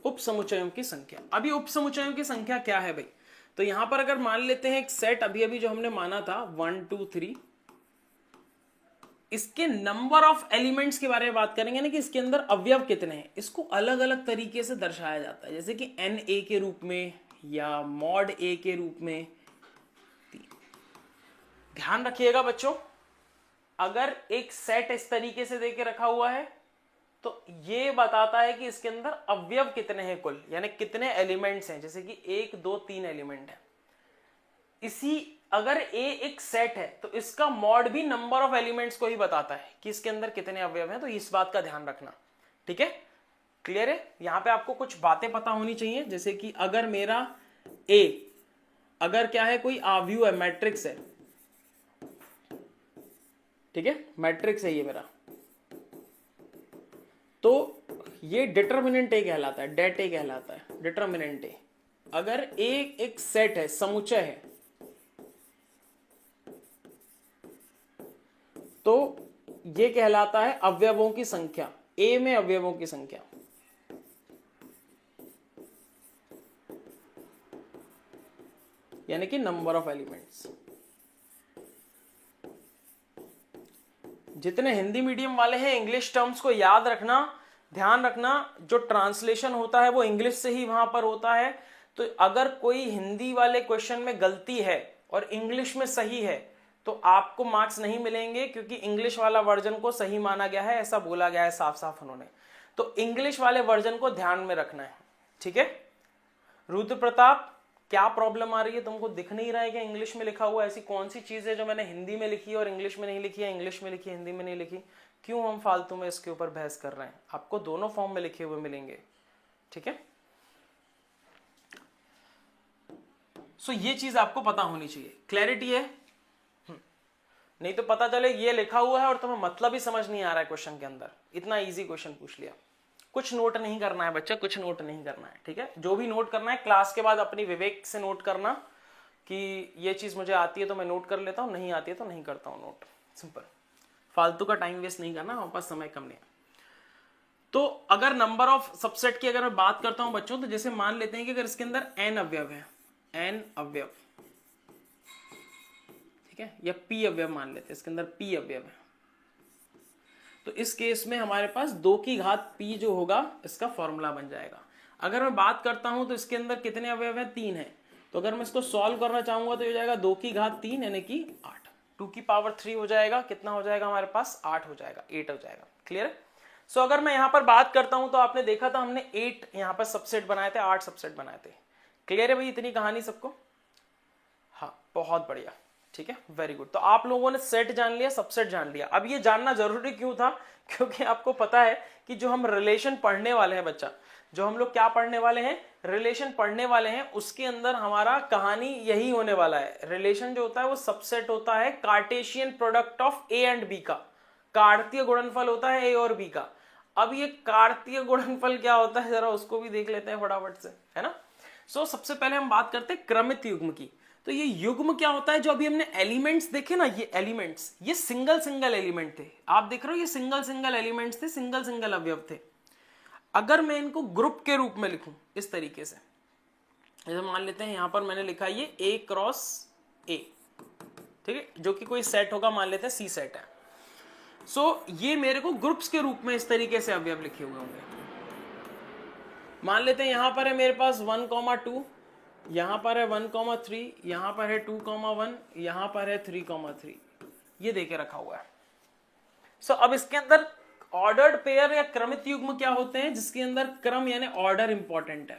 उप समुच्चयों की संख्या। अभी उप समुच्चयों की संख्या क्या है भाई, तो यहां पर अगर मान लेते हैं एक सेट, अभी अभी जो हमने माना था 1 2 3, इसके नंबर ऑफ एलिमेंट्स के बारे में बात करेंगे ना, कि इसके अंदर अवयव कितने हैं। इसको अलग अलग तरीके से दर्शाया जाता है, जैसे कि एन ए के रूप में या मॉड ए के रूप में। ध्यान रखिएगा बच्चों, अगर एक सेट इस तरीके से देके रखा हुआ है तो ये बताता है कि इसके अंदर अवयव कितने हैं कुल, यानी कितने एलिमेंट्स हैं, जैसे कि 1 2 3 एलिमेंट है। इसी अगर ए एक सेट है तो इसका मॉड भी नंबर ऑफ एलिमेंट्स को ही बताता है कि इसके अंदर कितने अवयव हैं। तो इस बात का ध्यान रखना, ठीक है, क्लियर है। यहां पे आपको कुछ बातें पता होनी चाहिए, जैसे कि अगर मेरा ए अगर क्या है, कोई आव्यूह है, मैट्रिक्स है, ठीक है, मैट्रिक्स है ये मेरा, तो ये डिटर्मिनेंट ए कहलाता है, डेट ए कहलाता है, डिटर्मिनेंट ए। अगर ए एक सेट है, समुच्चय है, तो ये कहलाता है अवयवों की संख्या, ए में अवयवों की संख्या। यानी कि नंबर ऑफ एलिमेंट्स। जितने हिंदी मीडियम वाले हैं, इंग्लिश टर्म्स को याद रखना, ध्यान रखना, जो ट्रांसलेशन होता है वो इंग्लिश से ही वहां पर होता है। तो अगर कोई हिंदी वाले क्वेश्चन में गलती है और इंग्लिश में सही है तो आपको मार्क्स नहीं मिलेंगे, क्योंकि इंग्लिश वाला वर्जन को सही माना गया है, ऐसा बोला गया है साफ साफ उन्होंने। तो इंग्लिश वाले वर्जन को ध्यान में रखना है, ठीक है। रुद्र प्रताप, क्या प्रॉब्लम आ रही है? तुमको दिख नहीं रहा है क्या इंग्लिश में लिखा हुआ? ऐसी कौन सी चीज है जो मैंने हिंदी में लिखी है और इंग्लिश में नहीं लिखी है, इंग्लिश में लिखी है हिंदी में नहीं लिखी? क्यों हम फालतू में इसके ऊपर बहस कर रहे हैं? आपको दोनों फॉर्म में लिखे हुए मिलेंगे, ठीक है? सो ये चीज आपको पता होनी चाहिए। क्लैरिटी है? नहीं तो पता चले ये लिखा हुआ है और तुम्हें मतलब ही समझ नहीं आ रहा है क्वेश्चन के अंदर। इतना इजी क्वेश्चन पूछ लिया। कुछ नोट नहीं करना है बच्चा, कुछ नोट नहीं करना है, ठीक है? जो भी नोट करना है क्लास के बाद अपनी विवेक से नोट करना कि ये चीज मुझे आती है तो मैं नोट कर लेता हूं, नहीं आती है तो नहीं करता हूं नोट। सिंपल। फालतू का टाइम वेस्ट नहीं करना, हमारे पास समय कम नहीं है। तो अगर नंबर ऑफ सबसेट की अगर मैं बात करता हूं बच्चों, तो जैसे मान लेते हैं कि अगर इसके अंदर n अवयव है, n अवयव, ठीक है, या p अवयव मान लेते हैं, इसके अंदर p अवयव है, तो इस केस में हमारे पास 2 की घात p जो होगा इसका फॉर्मूला बन जाएगा। अगर मैं बात करता हूं तो इसके अंदर कितने अवयव हैं? 3 है। तो अगर मैं इसको सॉल्व करना चाहूंगा तो ये हो जाएगा 2 की घात 3 यानी कि 8। 2 की पावर 3 हो जाएगा, कितना हो जाएगा हमारे पास? 8 हो जाएगा, 8 हो जाएगा। क्लियर है? सो अगर मैं यहां पर बात करता हूं तो आपने देखा था हमने 8 यहां पर सबसेट बनाए थे, 8 सबसेट बनाए थे। क्लियर है भाई इतनी कहानी सबको? हाँ, बहुत बढ़िया, ठीक है, वेरी गुड। तो आप लोगों ने सेट जान लिया, सबसेट जान लिया। अब ये जानना जरूरी क्यों था? क्योंकि आपको पता है कि जो हम रिलेशन पढ़ने वाले हैं बच्चा, जो हम लोग क्या पढ़ने वाले हैं, रिलेशन पढ़ने वाले हैं, उसके अंदर हमारा कहानी यही होने वाला है। रिलेशन जो होता है वो सबसेट होता है Cartesian product of A and B का। कार्तीय गुणनफल होता है ए और बी का। अब ये कार्तीय गुणनफल क्या होता है जरा उसको भी देख लेते हैं फटाफट से, है ना? सो सबसे पहले हम बात करते हैं क्रमित युग्म की। तो ये युग्म क्या होता है? जो अभी हमने एलिमेंट्स देखे ना, ये एलिमेंट्स, ये सिंगल सिंगल एलिमेंट थे। आप देख रहे हो ये सिंगल सिंगल एलिमेंट्स थे, सिंगल सिंगल अवयव थे। अगर मैं इनको ग्रुप के रूप में लिखूं इस तरीके से, जैसे मान लेते हैं यहां पर मैंने लिखा ये A क्रॉस A, ठीक है, जो कि कोई सेट होगा, मान लेते हैं C सेट है। सो ये मेरे को ग्रुप्स के रूप में इस तरीके से अवयव लिखे हुए होंगे। मान लेते हैं यहां पर है मेरे पास 1,2, यहां पर है 1,3, यहां पर है 2,1, यहां पर है 3,3, ये देके रखा हुआ है। सो अब इसके अंदर ऑर्डर्ड पेयर या क्रमित युग्म क्या होते हैं? जिसके अंदर क्रम यानी ऑर्डर इंपॉर्टेंट है।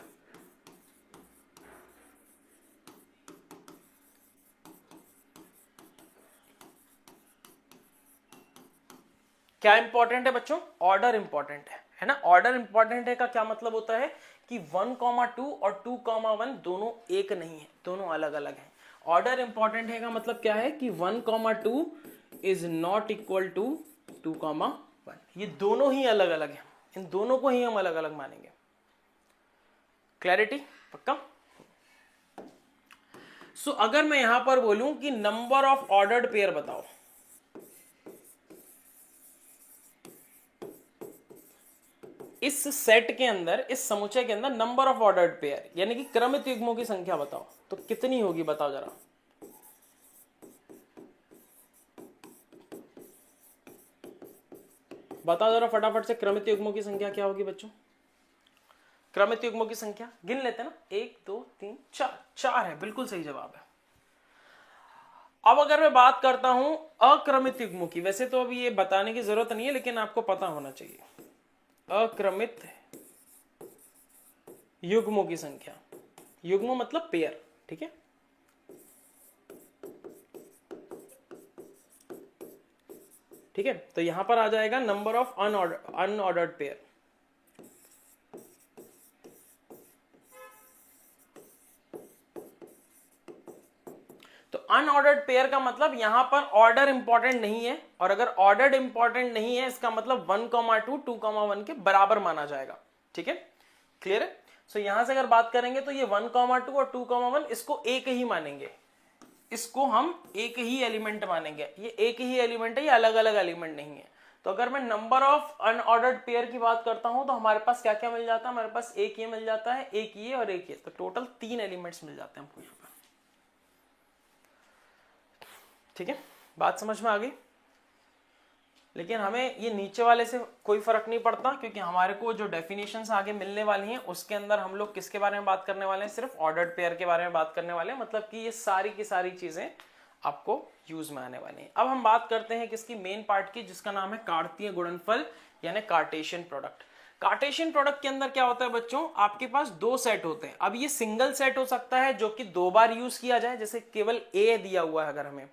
क्या इंपॉर्टेंट है बच्चों? ऑर्डर इंपॉर्टेंट है ना? ऑर्डर इंपॉर्टेंट है का क्या मतलब होता है कि 1,2 और 2,1 दोनों एक नहीं है, दोनों अलग अलग हैं। ऑर्डर इंपॉर्टेंट है का मतलब क्या है कि 1,2 इज नॉट इक्वल टू 2,1, ये दोनों ही अलग अलग हैं, इन दोनों को ही हम अलग अलग मानेंगे। क्लैरिटी? पक्का? सो अगर मैं यहां पर बोलूं कि नंबर ऑफ ऑर्डर्ड पेयर बताओ, इस सेट के अंदर, इस समुच्चय के अंदर नंबर ऑफ ऑर्डर्ड पेयर यानी कि क्रमित युग्मों की संख्या बताओ, तो कितनी होगी? बताओ जरा। बताओ जरा फटाफट से, क्रमित युग्मों की संख्या क्या होगी बच्चों? क्रमित युग्मों की संख्या गिन लेते हैं ना, 1 2 3 4, 4 है, बिल्कुल सही जवाब है। अब अगर मैं बात करता हूं अक्रमित युग्मों की, वैसे तो अभी ये बताने की जरूरत नहीं है लेकिन आपको पता होना चाहिए, अक्रमित युग्मों की संख्या, युग्म मतलब पेयर, ठीक है? ठीक है, तो यहां पर आ जाएगा नंबर ऑफ अनऑर्डर्ड पेयर। तो अनऑर्डर्ड पेयर का मतलब यहां पर ऑर्डर इंपॉर्टेंट नहीं है, और अगर ऑर्डर इंपॉर्टेंट नहीं है इसका मतलब 1,2 2,1 के बराबर माना जाएगा। ठीक है, क्लियर है? सो यहां से अगर बात करेंगे तो ये 1,2 और 2,1 इसको एक ही मानेंगे, इसको हम एक ही एलिमेंट मानेंगे। ये एक ही एलिमेंट है, ये अलग अलग एलिमेंट नहीं है। तो अगर मैं नंबर ऑफ अनऑर्डर्ड पेयर की बात करता हूं तो हमारे पास क्या क्या मिल जाता है? हमारे पास एक ये मिल जाता है, एक ये और एक ये, तो टोटल 3 एलिमेंट्स मिल जाते हैं हमको। ठीक है, बात समझ में आ गई? लेकिन हमें ये नीचे वाले से कोई फर्क नहीं पड़ता, क्योंकि हमारे को जो डेफिनेशंस आगे मिलने वाली हैं उसके अंदर हम लोग किसके बारे में बात करने वाले हैं? सिर्फ ऑर्डर्ड पेयर के बारे में बात करने वाले हैं। मतलब कि ये सारी की सारी चीजें आपको यूज में आने वाली हैं। अब हम बात करते हैं किसकी? मेन पार्ट की, जिसका नाम है कार्तीय गुणनफल यानी कार्टेशियन प्रोडक्ट। कार्टेशियन प्रोडक्ट के अंदर क्या होता है बच्चों, आपके पास दो सेट होते हैं। अब ये सिंगल सेट हो सकता है जो कि दो बार यूज किया जाए, जैसे केवल ए दिया हुआ है अगर हमें,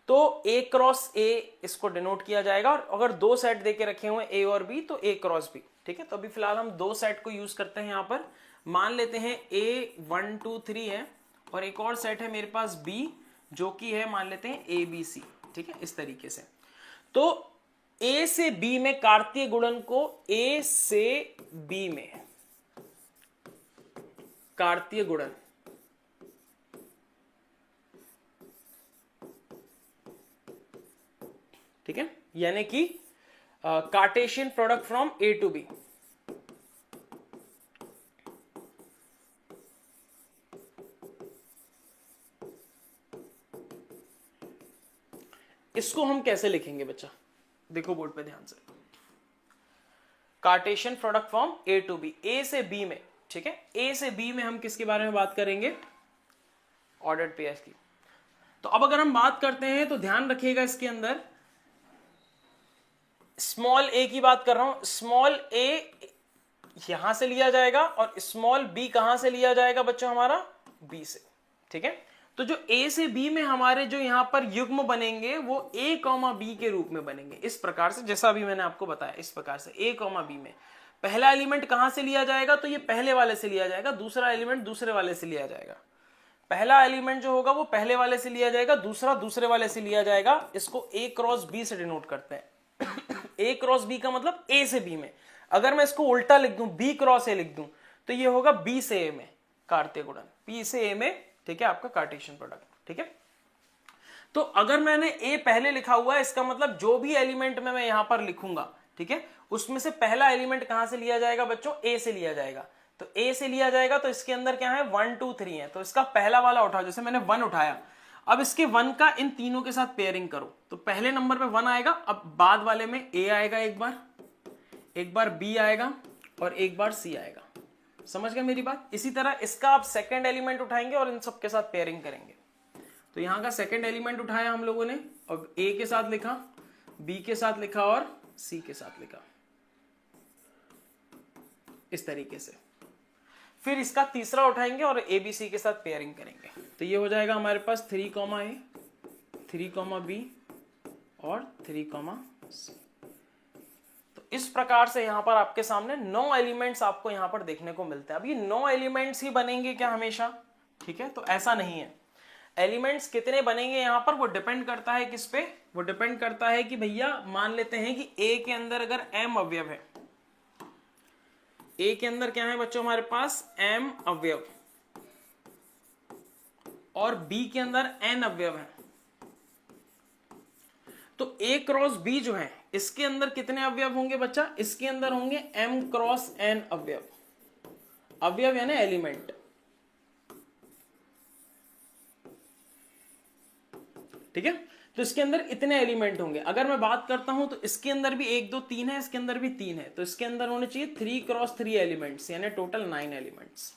तो ए क्रॉस ए इसको डिनोट किया जाएगा। और अगर दो सेट देके रखे हुए ए और बी तो ए क्रॉस बी। ठीक है, तो अभी फिलहाल हम दो सेट को यूज करते हैं। यहां पर मान लेते हैं ए 1 2 3 है और एक और सेट है मेरे पास बी जो कि है मान लेते हैं ए बी सी। ठीक है, इस तरीके से। तो ए से बी में कार्तीय गुणन को ए से बी में कार्तीय गुणन, ठीक है, यानी कि Cartesian product from A to B. इसको हम कैसे लिखेंगे बच्चा, देखो बोर्ड पे ध्यान से। Cartesian product from A to B, A से बी में। ठीक है, ए से बी में हम किसके बारे में बात करेंगे, ऑर्डर्ड पेयर्स की। तो अब अगर हम बात करते हैं तो ध्यान रखिएगा इसके अंदर स्मॉल ए की बात कर रहा हूं। स्मॉल ए यहां से लिया जाएगा और स्मॉल बी कहां से लिया जाएगा बच्चों, हमारा बी से। ठीक है, तो जो ए से बी में हमारे जो यहां पर युग्म बनेंगे वो ए कॉमा बी के रूप में बनेंगे, इस प्रकार से, जैसा अभी मैंने आपको बताया। इस प्रकार से ए कॉमा बी में पहला एलिमेंट कहां से लिया जाएगा, तो ये पहले वाले से लिया जाएगा, दूसरा एलिमेंट दूसरे वाले से लिया जाएगा। पहला एलिमेंट जो होगा वो पहले वाले से लिया जाएगा, दूसरा दूसरे वाले से लिया जाएगा। इसको ए क्रॉस बी से डिनोट करते हैं। ए क्रॉस बी का मतलब ए से बी में। अगर मैं इसको उल्टा लिख दूं, बी क्रॉस ए लिख दूं, तो ये होगा बी से ए में कार्तीय गुणन, बी से ए में। ठीक है, आपका कार्टेशियन प्रोडक्ट। ठीक है, तो अगर मैंने ए पहले लिखा हुआ है, इसका मतलब जो भी एलिमेंट में मैं यहां पर लिखूंगा, ठीक है, उसमें से पहला एलिमेंट कहां से लिया जाएगा बच्चों, ए से लिया जाएगा। तो ए से लिया जाएगा तो इसके अंदर क्या है, 1 2 3 है, तो इसका पहला वाला उठाओ। जैसे मैंने 1 उठाया, अब इसके 1 का इन तीनों के साथ पेयरिंग करो, तो पहले नंबर पे 1 आएगा। अब बाद वाले में ए आएगा, एक बार बी आएगा और एक बार सी आएगा। समझ गए मेरी बात। इसी तरह इसका आप सेकंड एलिमेंट उठाएंगे और इन सब के साथ पेयरिंग करेंगे। तो यहां का सेकंड एलिमेंट उठाया हम लोगों ने और ए के साथ लिखा, बी के साथ लिखा और सी के साथ लिखा, इस तरीके से। फिर इसका तीसरा उठाएंगे और ए बी सी के साथ पेयरिंग करेंगे। तो ये हो जाएगा हमारे पास 3 कॉमा ए, 3 कॉमा बी और 3 कॉमा सी। तो इस प्रकार से यहां पर आपके सामने 9 एलिमेंट्स आपको यहां पर देखने को मिलते हैं। अब ये 9 एलिमेंट्स ही बनेंगे क्या हमेशा, ठीक है, तो ऐसा नहीं है। एलिमेंट्स कितने बनेंगे यहां पर वो डिपेंड करता है किस पे, वो डिपेंड करता है कि भैया मान लेते हैं कि ए के अंदर अगर m अवयव है, ए के अंदर क्या है बच्चों हमारे पास m अवयव, और बी के अंदर n अवयव है, तो a क्रॉस b जो है इसके अंदर कितने अवयव होंगे बच्चा, इसके अंदर होंगे m क्रॉस n अवयव। अवयव यानी एलिमेंट। ठीक है, तो इसके अंदर इतने एलिमेंट होंगे। अगर मैं बात करता हूं तो इसके अंदर भी 1 2 3 है, इसके अंदर भी 3 है, तो इसके अंदर होने चाहिए 3 क्रॉस 3 एलिमेंट्स, यानी टोटल 9 एलिमेंट्स।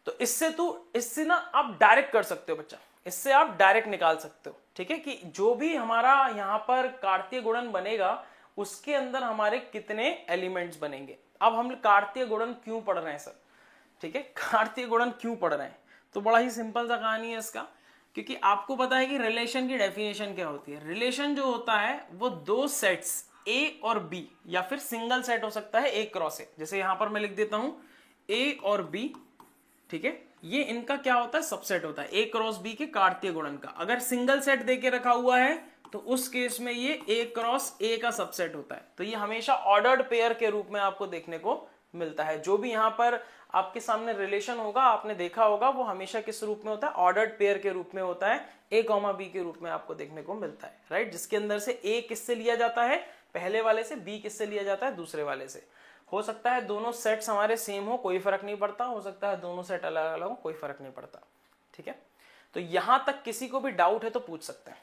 तो इससे ना आप डायरेक्ट कर सकते हो बच्चा, इससे आप डायरेक्ट निकाल सकते हो। ठीक है, कि जो भी हमारा यहां पर कार्तीय गुणन बनेगा उसके अंदर हमारे कितने एलिमेंट्स बनेंगे। अब हम कार्तीय गुणन क्यों पढ़ रहे हैं सर, ठीक है, कार्तीय गुणन क्यों पढ़ रहे हैं, तो बड़ा ही सिंपल सा कहानी है इसका। क्योंकि आपको पता है कि रिलेशन की डेफिनेशन क्या होती है। रिलेशन जो होता है वो दो सेट्स ए और बी, या फिर सिंगल सेट हो सकता है ए क्रॉस ए, जैसे यहां पर मैं लिख देता हूं ए और बी। ठीक है, ये इनका क्या होता है, सबसेट होता है ए क्रॉस बी के कार्तीय गुणन का। अगर सिंगल सेट देके रखा हुआ है तो उस केस में ये ए क्रॉस ए का सबसेट होता है। तो ये हमेशा ऑर्डर्ड पेयर के रूप में आपको देखने को मिलता है। जो भी यहां पर आपके सामने रिलेशन होगा, आपने देखा होगा, वो हमेशा किस रूप में होता है, ऑर्डर्ड पेयर के रूप में होता है, ए कॉमा बी के रूप में आपको देखने को मिलता है। राइट, जिसके अंदर से ए किससे लिया जाता है, पहले वाले से, बी किससे लिया जाता है, दूसरे वाले से। हो सकता है दोनों सेट्स हमारे सेम हो, कोई फर्क नहीं पड़ता, हो सकता है दोनों सेट अलग अलग हो, कोई फर्क नहीं पड़ता। ठीक है, तो यहां तक किसी को भी डाउट है तो पूछ सकते हैं,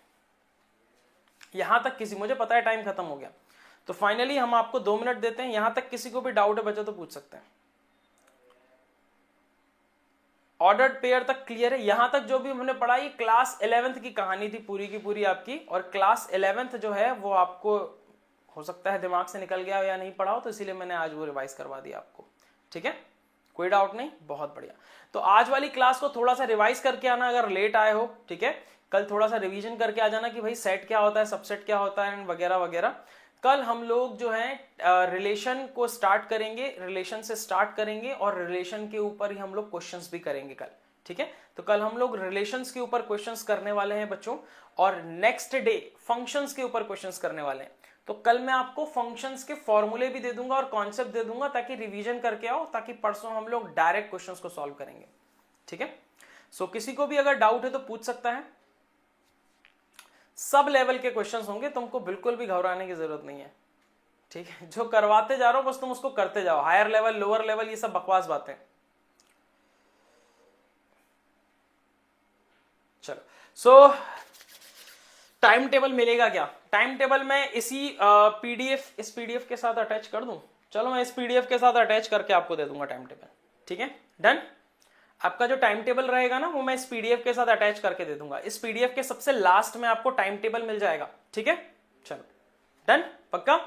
यहां तक किसी, मुझे पता है टाइम खत्म हो गया, तो फाइनली हम आपको 2 मिनट देते हैं। यहां तक किसी को भी डाउट है बच्चा तो पूछ सकते हैं। ऑर्डर्ड पेयर तक क्लियर है। यहां तक जो भी हमने पढ़ा ये क्लास 11th की कहानी थी पूरी की पूरी आपकी, और क्लास 11th जो है वो आपको हो सकता है दिमाग से निकल गया हो या नहीं पढ़ा हो, तो इसीलिए मैंने आज वो रिवाइज करवा दिया आपको। ठीक है, कोई डाउट नहीं, बहुत बढ़िया। तो आज वाली क्लास को थोड़ा सा रिवाइज करके आना अगर लेट आए हो। ठीक है, कल थोड़ा सा रिवीजन करके आ जाना कि भाई सेट क्या होता है, सबसेट क्या होता है, वगैरह वगैरह। कल हम लोग जो है रिलेशन को स्टार्ट करेंगे, रिलेशन से स्टार्ट करेंगे और रिलेशन के ऊपर ही हम लोग क्वेश्चंस भी करेंगे कल। ठीक है, तो कल हम लोग रिलेशंस के ऊपर क्वेश्चंस करने वाले हैं बच्चों, और नेक्स्ट डे फंक्शंस के ऊपर क्वेश्चंस करने वाले हैं। तो कल मैं आपको फंक्शंस के फॉर्मूले भी दे दूंगा और कॉन्सेप्ट दे दूंगा, ताकि रिवीजन करके आओ, ताकि परसों हम लोग डायरेक्ट क्वेश्चंस को सॉल्व करेंगे। ठीक है, सो किसी को भी अगर डाउट है तो पूछ सकता है। सब लेवल के क्वेश्चंस होंगे, तुमको बिल्कुल भी घबराने की जरूरत नहीं है। ठीक है, जो करवाते जा रहा हो बस तुम उसको करते जाओ। हायर लेवल, लोअर लेवल, ये सब बकवास बातें। चलो, सो टाइम टेबल मिलेगा क्या? टाइम टेबल मैं इसी पीडीएफ, इस पीडीएफ के साथ अटैच कर दूं? चलो मैं इस पीडीएफ के साथ अटैच करके आपको दे दूंगा टाइम टेबल। ठीक है, डन। आपका जो टाइम टेबल रहेगा ना, वो मैं इस पीडीएफ के साथ अटैच करके दे दूंगा। इस पीडीएफ के सबसे लास्ट में आपको टाइम टेबल मिल जाएगा। ठीक है, चलो डन, पक्का।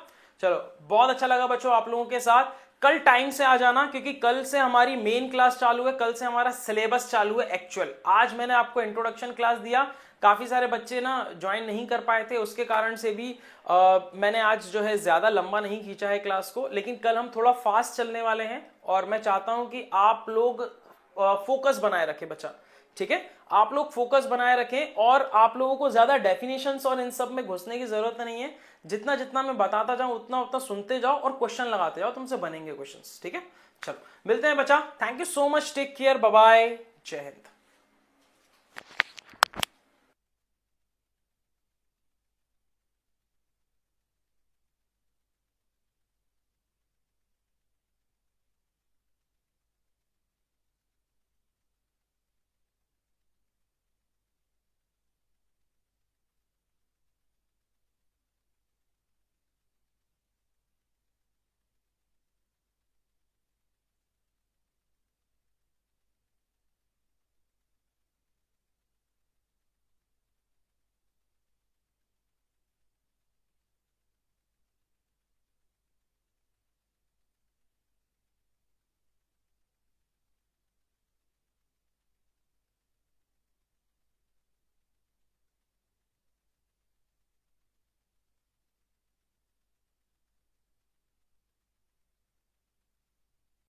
चलो, बहुत अच्छा लगा बच्चों आप लोगों के साथ। कल टाइम से आ जाना, क्योंकि कल से हमारी मेन क्लास चालू है, कल से हमारा सिलेबस चालू है एक्चुअल। आज मैंने आपको इंट्रोडक्शन क्लास दिया, काफी सारे बच्चे ना ज्वाइन नहीं कर पाए थे, उसके कारण से भी मैंने आज जो है ज्यादा लंबा नहीं खींचा है क्लास को। लेकिन कल हम थोड़ा फास्ट चलने वाले हैं, और मैं चाहता हूं कि आप लोग फोकस बनाए रखें बच्चा। ठीक है, आप लोग फोकस बनाए रखें, और आप लोगों को ज्यादा डेफिनेशंस और इन सब में घुसने की जरूरत नहीं है। जितना जितना मैं बताता जाऊं उतना उतना सुनते जाओ और क्वेश्चन लगाते जाओ, तुमसे बनेंगे क्वेश्चंस। ठीक है, चलो मिलते हैं बच्चा। Thank you so much, take care, bye bye, जय हिंद।